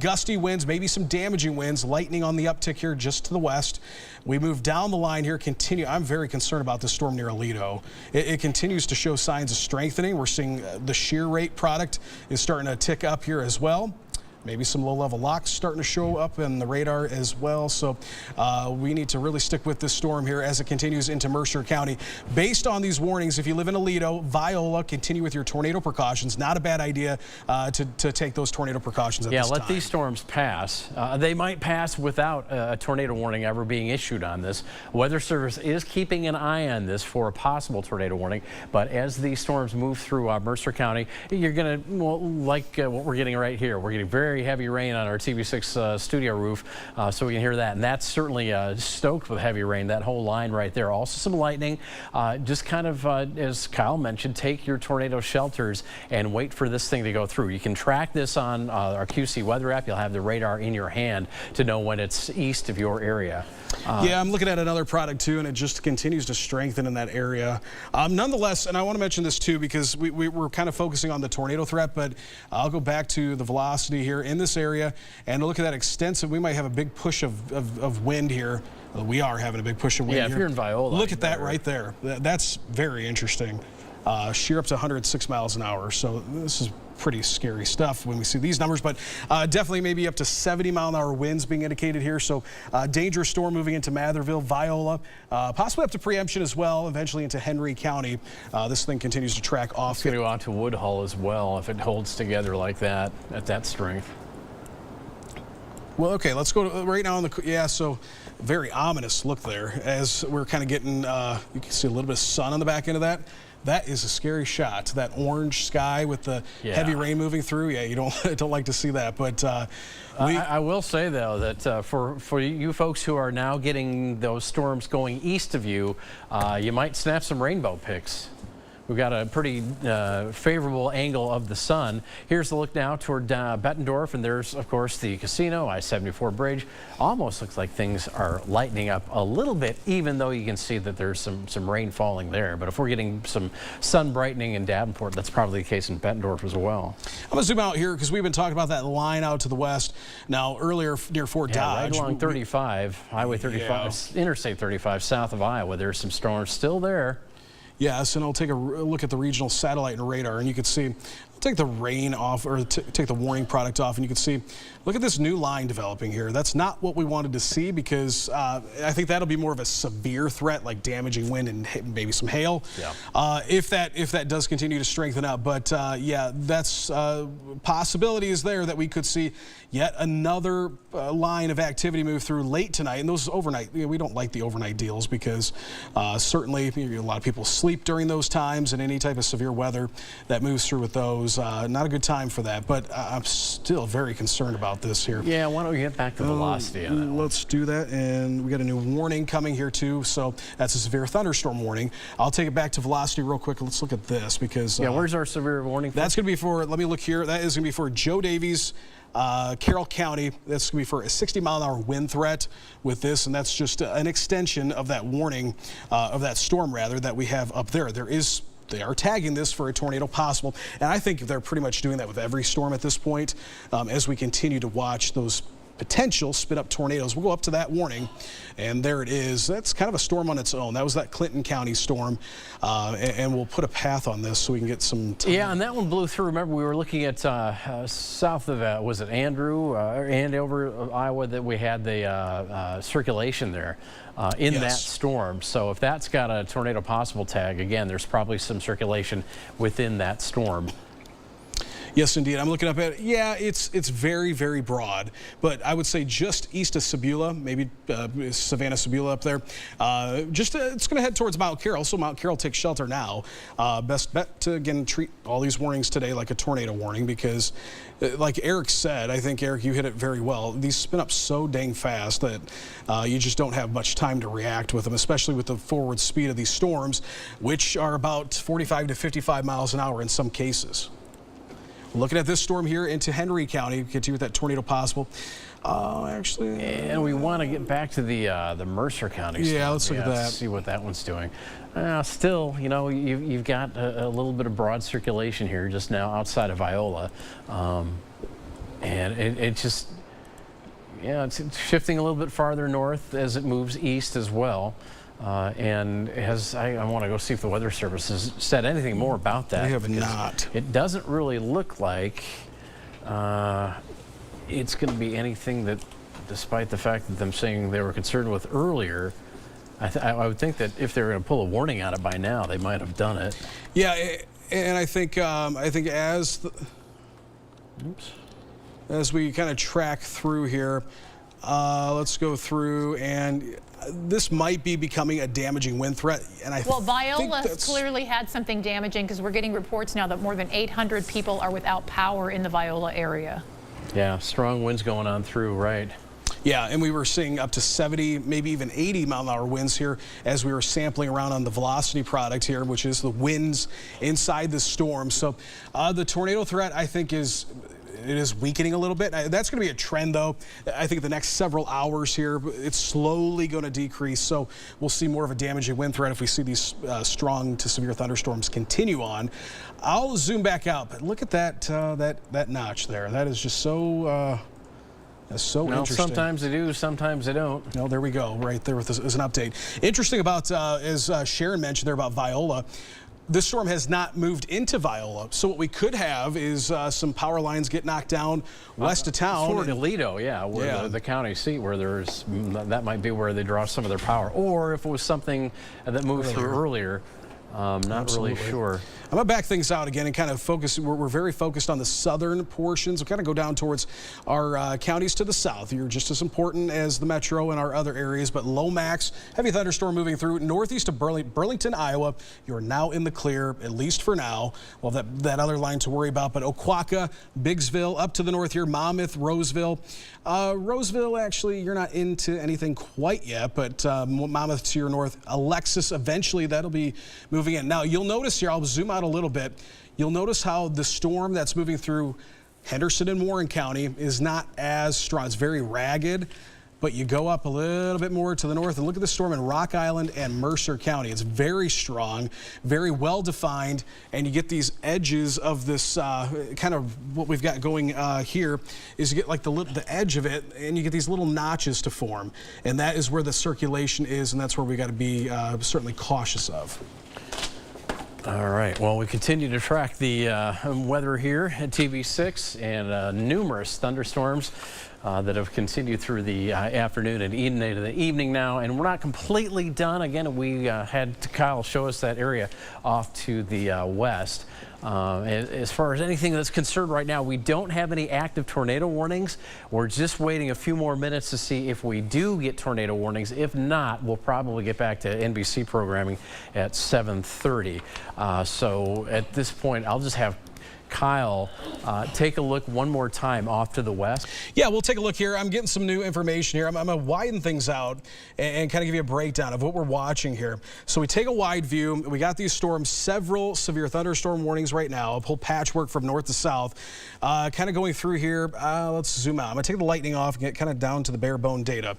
Speaker 2: gusty winds, maybe some damaging winds, lightning on the uptick here just to the west. We move down the line here, continue. I'm very concerned about this storm near Aledo. It continues to show signs of strengthening. We're seeing the shear rate product is starting to tick up here as well. Maybe some low-level locks starting to show up in the radar as well. So we need to really stick with this storm here as it continues into Mercer County. Based on these warnings, if you live in Aledo, Viola, continue with your tornado precautions. Not a bad idea to take those tornado precautions at this time.
Speaker 1: Yeah, let these storms pass. They might pass without a tornado warning ever being issued on this. Weather Service is keeping an eye on this for a possible tornado warning. But as these storms move through Mercer County, you're going to, well, like what we're getting right here. We're getting very heavy rain on our TV6 studio roof, so we can hear that. And that's certainly stoked with heavy rain, that whole line right there. Also some lightning. Just kind of, as Kyle mentioned, take your tornado shelters and wait for this thing to go through. You can track this on our QC weather app. You'll have the radar in your hand to know when it's east of your area.
Speaker 2: Yeah, I'm looking at another product too, and it just continues to strengthen in that area. Nonetheless, and I want to mention this too because we're kind of focusing on the tornado threat, but I'll go back to the velocity here in this area and look at that extensive. We might have a big push of wind here. We are having a big push of wind here.
Speaker 1: Yeah, if you're in Viola.
Speaker 2: Look at that right there. That's very interesting. Shear up to 106 miles an hour. So this is pretty scary stuff when we see these numbers, but definitely maybe up to 70-mile-an-hour winds being indicated here. So dangerous storm moving into Matherville, Viola, possibly up to preemption as well, eventually into Henry County. This thing continues to track off.
Speaker 1: It's going to go out to Woodhull as well if it holds together like that at that strength.
Speaker 2: Well, okay, let's go to right now on the, yeah, so very ominous look there as we're kind of getting, you can see a little bit of sun on the back end of that. That is a scary shot. That orange sky with the heavy rain moving through. Yeah, you don't like to see that. But
Speaker 1: I will say though that for you folks who are now getting those storms going east of you, you might snap some rainbow pics. We've got a pretty favorable angle of the sun. Here's the look now toward Bettendorf, and there's, of course, the casino, I-74 bridge. Almost looks like things are lightening up a little bit, even though you can see that there's some rain falling there. But if we're getting some sun brightening in Davenport, that's probably the case in Bettendorf as well.
Speaker 2: I'm going to zoom out here because we've been talking about that line out to the west. Now, earlier near Fort Dodge.
Speaker 1: Right along 35, Highway 35, Interstate 35, south of Iowa. There's some storms still there.
Speaker 2: Yes, and I'll take a look at the regional satellite and radar, and you can see, I'll take the rain off, or take the warning product off, and you can see, look at this new line developing here. That's not what we wanted to see because I think that'll be more of a severe threat, like damaging wind and maybe some hail. Yeah. If that does continue to strengthen up, but yeah, that's possibility is there that we could see yet another line of activity move through late tonight, and those overnight. We don't like the overnight deals because certainly a lot of people sleep during those times, and any type of severe weather that moves through with those. thunderstorms. Not a good time for that, but I'm still very concerned about this here.
Speaker 1: Yeah, why don't we get back to velocity on that one?
Speaker 2: Let's do that, and we got a new warning coming here too, so that's a severe thunderstorm warning. I'll take it back to velocity real quick. Let's look at this because
Speaker 1: Yeah, where's our severe warning for?
Speaker 2: that's going to be for, let me look here, that is going to be for Joe Davies, Carroll County. That's going to be for a 60-mile-an-hour wind threat with this, and that's just an extension of that warning, of that storm rather, that we have up there. They are tagging this for a tornado possible, and I think they're pretty much doing that with every storm at this point as we continue to watch those potential spin-up tornadoes. We'll go up to that warning, and there it is. That's kind of a storm on its own. That was that Clinton County storm, and we'll put a path on this so we can get some time.
Speaker 1: Yeah, and that one blew through. Remember, we were looking at south of, was it Andover, Iowa, that we had the circulation there in that storm. So if that's got a tornado possible tag, again, there's probably some circulation within that storm.
Speaker 2: Yes, indeed. I'm looking up at it. Yeah, it's very, very broad, but I would say just east of Sebula, maybe Savannah, Sebula up there. It's going to head towards Mount Carroll, so Mount Carroll takes shelter now. Best bet to, again, treat all these warnings today like a tornado warning because, like Eric said, I think, Eric, you hit it very well. These spin up so dang fast that you just don't have much time to react with them, especially with the forward speed of these storms, which are about 45 to 55 miles an hour in some cases. Looking at this storm here into Henry County, continue with that tornado possible. Actually,
Speaker 1: and we want to get back to the Mercer County storm.
Speaker 2: Yeah, let's look at that.
Speaker 1: See what that one's doing. Still, you know, you've got a little bit of broad circulation here just now outside of Viola, and it just, yeah, it's shifting a little bit farther north as it moves east as well. And I want to go see if the Weather Service has said anything more about that.
Speaker 2: They have not.
Speaker 1: It doesn't really look like it's going to be anything that, despite the fact that them saying they were concerned with earlier, I would think that if they were going to pull a warning on it by now, they might have done it.
Speaker 2: Yeah, and I think as we kind of track through here, let's go through, and this might be becoming a damaging wind threat. And
Speaker 3: Viola clearly had something damaging because we're getting reports now that more than 800 people are without power in the Viola area.
Speaker 1: Yeah, strong winds going on through, right?
Speaker 2: Yeah, and we were seeing up to 70, maybe even 80-mile-an-hour winds here as we were sampling around on the velocity product here, which is the winds inside the storm. So the tornado threat, I think, is weakening a little bit. That's going to be a trend, though. I think the next several hours here, it's slowly going to decrease. So we'll see more of a damaging wind threat if we see these strong to severe thunderstorms continue on. I'll zoom back out, but look at that that notch there. That is just so interesting.
Speaker 1: Sometimes they do, sometimes they don't.
Speaker 2: No, there we go. Right there with this is an update. Interesting about, as Sharon mentioned there about Viola, this storm has not moved into Viola. So what we could have is some power lines get knocked down west of town.
Speaker 1: Toward Aledo, yeah, where the county seat, where that might be where they draw some of their power. Or if it was something that moved through earlier. Not really sure.
Speaker 2: I'm going to back things out again and kind of focus. We're very focused on the southern portions. We kind of go down towards our counties to the south. You're just as important as the metro and our other areas, but Lomax, heavy thunderstorm moving through northeast of Burlington, Iowa. You're now in the clear, at least for now. Well, that other line to worry about, but Oquawka, Biggsville, up to the north here, Monmouth, Roseville. Roseville, actually, you're not into anything quite yet, but Monmouth to your north. Alexis, eventually, that'll be moving in. Now, you'll notice here, I'll zoom out a little bit. You'll notice how the storm that's moving through Henderson and Warren County is not as strong. It's very ragged, but you go up a little bit more to the north and look at the storm in Rock Island and Mercer County. It's very strong, very well defined, and you get these edges of this kind of what we've got going here is you get like the edge of it, and you get these little notches to form, and that is where the circulation is, and that's where we got to be certainly cautious of.
Speaker 1: All right, well, we continue to track the weather here at TV6 and numerous thunderstorms that have continued through the afternoon and into the evening now, and we're not completely done. Again, we had Kyle show us that area off to the west. As far as anything that's concerned right now, we don't have any active tornado warnings. We're just waiting a few more minutes to see if we do get tornado warnings. If not, we'll probably get back to NBC programming at 7:30. So at this point, I'll just have Kyle, take a look one more time off to the west.
Speaker 2: Yeah, we'll take a look here. I'm getting some new information here. I'm going to widen things out and kind of give you a breakdown of what we're watching here. So we take a wide view. We got these storms, several severe thunderstorm warnings right now, a whole patchwork from north to south. Kind of going through here. Let's zoom out. I'm going to take the lightning off and get kind of down to the bare bone data.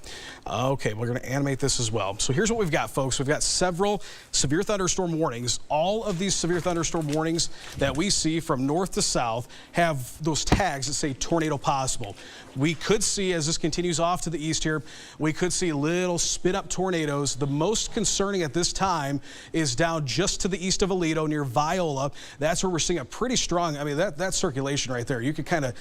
Speaker 2: Okay, we're going to animate this as well. So here's what we've got, folks. We've got several severe thunderstorm warnings. All of these severe thunderstorm warnings that we see from north to south have those tags that say tornado possible. We could see, as this continues off to the east here, we could see little spit up tornadoes. The most concerning at this time is down just to the east of Aledo near Viola. That's where we're seeing a pretty strong, I mean, that circulation right there, you could kind of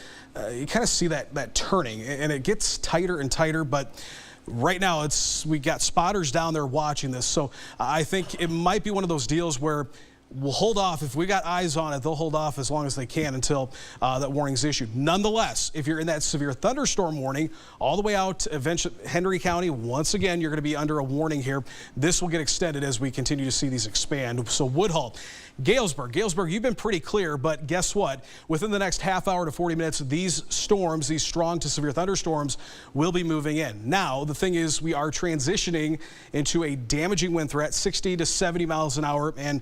Speaker 2: see that turning, and it gets tighter and tighter, but right now we got spotters down there watching this. So I think it might be one of those deals where we'll hold off. If we got eyes on it, they'll hold off as long as they can until that warning's issued. Nonetheless, if you're in that severe thunderstorm warning all the way out eventually Henry County, once again, you're going to be under a warning here. This will get extended as we continue to see these expand. So Woodhull, Galesburg, you've been pretty clear, but guess what? Within the next half hour to 40 minutes, these storms, these strong to severe thunderstorms, will be moving in. Now, the thing is, we are transitioning into a damaging wind threat, 60 to 70 miles an hour, and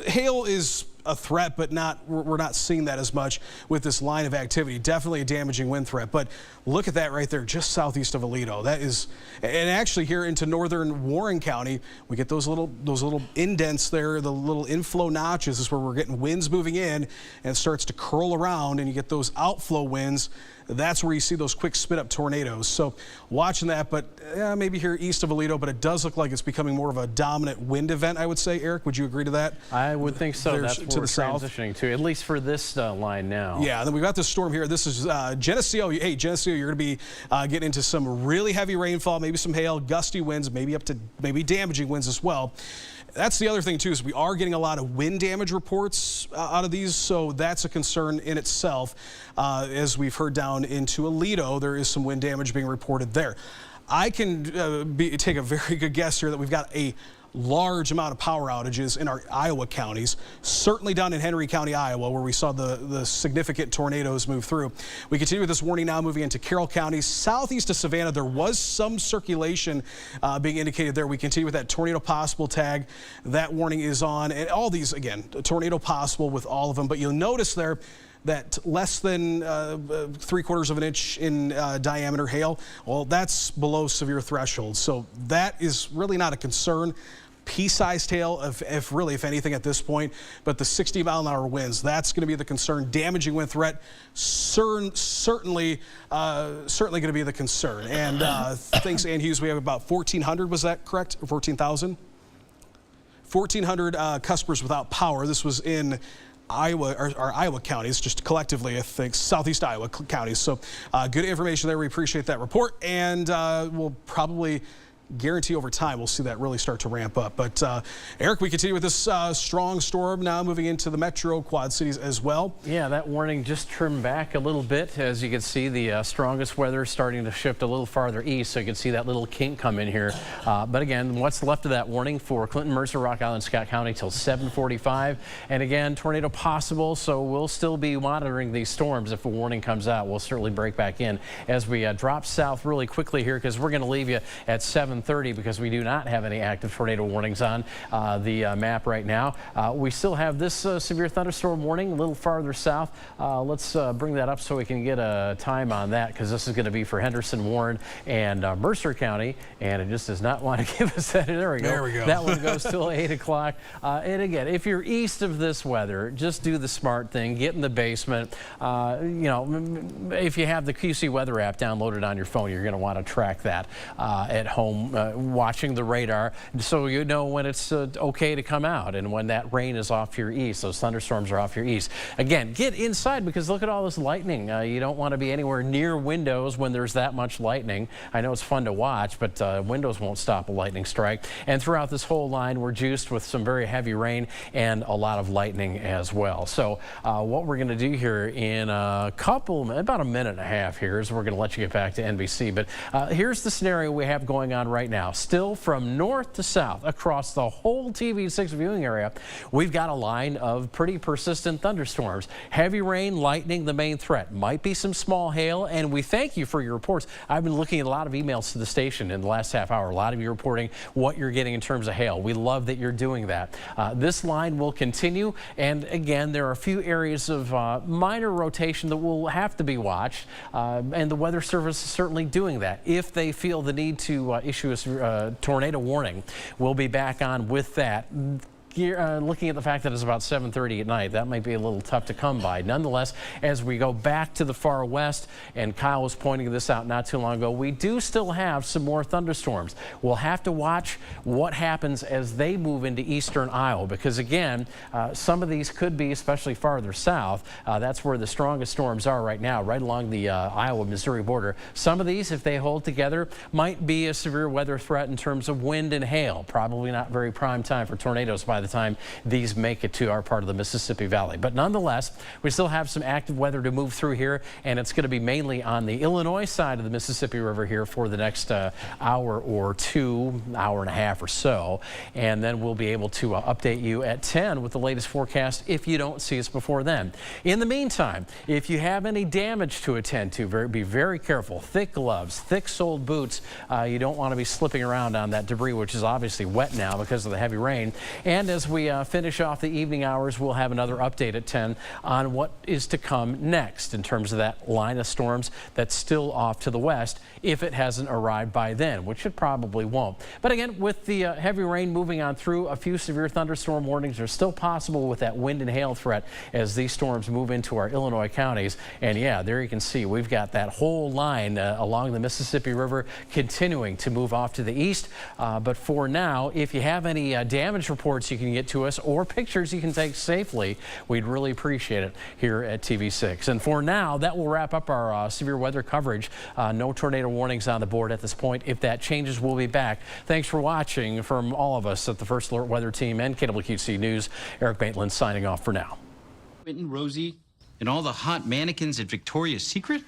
Speaker 2: hail is a threat, but we're not seeing that as much with this line of activity. Definitely a damaging wind threat, but look at that right there, just southeast of Aledo. That is, and actually here into northern Warren County, we get those little indents there, the little inflow notches is where we're getting winds moving in, and it starts to curl around, and you get those outflow winds. That's where you see those quick spit up tornadoes. So watching that, but maybe here east of Aledo, but it does look like it's becoming more of a dominant wind event, I would say. Eric, would you agree to that?
Speaker 1: I would think so. That's what we're transitioning to, at least for this line now. Yeah,
Speaker 2: and then we've got this storm here. This is Geneseo. Hey, Geneseo, you're going to be getting into some really heavy rainfall, maybe some hail, gusty winds, maybe up to damaging winds as well. That's the other thing, too, is we are getting a lot of wind damage reports out of these, so that's a concern in itself. As we've heard down into Aledo, there is some wind damage being reported there. I can take a very good guess here that we've got a large amount of power outages in our Iowa counties, certainly down in Henry County, Iowa, where we saw the significant tornadoes move through. We continue with this warning now moving into Carroll County. Southeast of Savannah, there was some circulation being indicated there. We continue with that tornado possible tag. That warning is on, and all these, again, tornado possible with all of them, but you'll notice there that less than 3/4 of an inch in diameter hail, well, that's below severe threshold. So that is really not a concern. Pea-sized hail, if anything at this point, but the 60-mile-an-hour winds, that's going to be the concern. Damaging wind threat, certainly going to be the concern. And thanks, Ann Hughes, we have about 1,400, was that correct? Or 14,000? 1,400 customers without power. This was in Iowa, our Iowa counties, just collectively, I think, southeast Iowa counties. So good information there. We appreciate that report, and we'll probably guarantee over time we'll see that really start to ramp up. But Eric, we continue with this strong storm now moving into the metro Quad Cities as well.
Speaker 1: Yeah, that warning just trimmed back a little bit. As you can see, the strongest weather starting to shift a little farther east, so you can see that little kink come in here. But again, what's left of that warning for Clinton, Mercer, Rock Island, Scott County till 7:45. And again, tornado possible, so we'll still be monitoring these storms. If a warning comes out, we'll certainly break back in as we drop south really quickly here, because we're going to leave you at 7:30 because we do not have any active tornado warnings on the map right now. We still have this severe thunderstorm warning a little farther south. Let's bring that up so we can get a time on that, because this is going to be for Henderson, Warren, and Mercer County, and it just does not want to give us that. There we go.
Speaker 2: There we go.
Speaker 1: That one goes till 8 o'clock. And again, if you're east of this weather, just do the smart thing. Get in the basement. If you have the QC weather app downloaded on your phone, you're going to want to track that at home, watching the radar, so you know when it's okay to come out and when that rain is off your east, those thunderstorms are off your east. Again, get inside, because look at all this lightning. You don't want to be anywhere near windows when there's that much lightning. I know it's fun to watch, but windows won't stop a lightning strike. And throughout this whole line, we're juiced with some very heavy rain and a lot of lightning as well. So what we're going to do here in about a minute and a half here is we're going to let you get back to NBC. But here's the scenario we have going on right now. Still from north to south across the whole TV6 viewing area, we've got a line of pretty persistent thunderstorms. Heavy rain, lightning, the main threat. Might be some small hail, and we thank you for your reports. I've been looking at a lot of emails to the station in the last half hour. A lot of you reporting what you're getting in terms of hail. We love that you're doing that. This line will continue, and again, there are a few areas of minor rotation that will have to be watched, and the Weather Service is certainly doing that. If they feel the need to issue a tornado warning, we'll be back on with that. Looking at the fact that it's about 7:30 at night, that might be a little tough to come by. Nonetheless, as we go back to the far west, and Kyle was pointing this out not too long ago, we do still have some more thunderstorms. We'll have to watch what happens as they move into eastern Iowa, because again, some of these could be, especially farther south. That's where the strongest storms are right now, right along the Iowa-Missouri border. Some of these, if they hold together, might be a severe weather threat in terms of wind and hail. Probably not very prime time for tornadoes by the time these make it to our part of the Mississippi Valley. But nonetheless, we still have some active weather to move through here, and it's going to be mainly on the Illinois side of the Mississippi River here for the next hour or two, hour and a half or so. And then we'll be able to update you at 10 with the latest forecast if you don't see us before then. In the meantime, if you have any damage to attend to, be very careful. Thick gloves, thick-soled boots. You don't want to be slipping around on that debris, which is obviously wet now because of the heavy rain. And as we finish off the evening hours, we'll have another update at 10 on what is to come next in terms of that line of storms that's still off to the west, if it hasn't arrived by then, which it probably won't. But again, with the heavy rain moving on through, a few severe thunderstorm warnings are still possible with that wind and hail threat as these storms move into our Illinois counties. And yeah, there you can see we've got that whole line along the Mississippi River continuing to move off to the east. But for now, if you have any damage reports you can get to us, or pictures you can take safely, we'd really appreciate it here at TV6. And for now, that will wrap up our severe weather coverage. No tornado warnings on the board at this point. If that changes, we'll be back. Thanks for watching from all of us at the First Alert Weather Team and KWQC News. Eric Maitland signing off for now.
Speaker 5: Rosie, and all the hot mannequins at Victoria's Secret?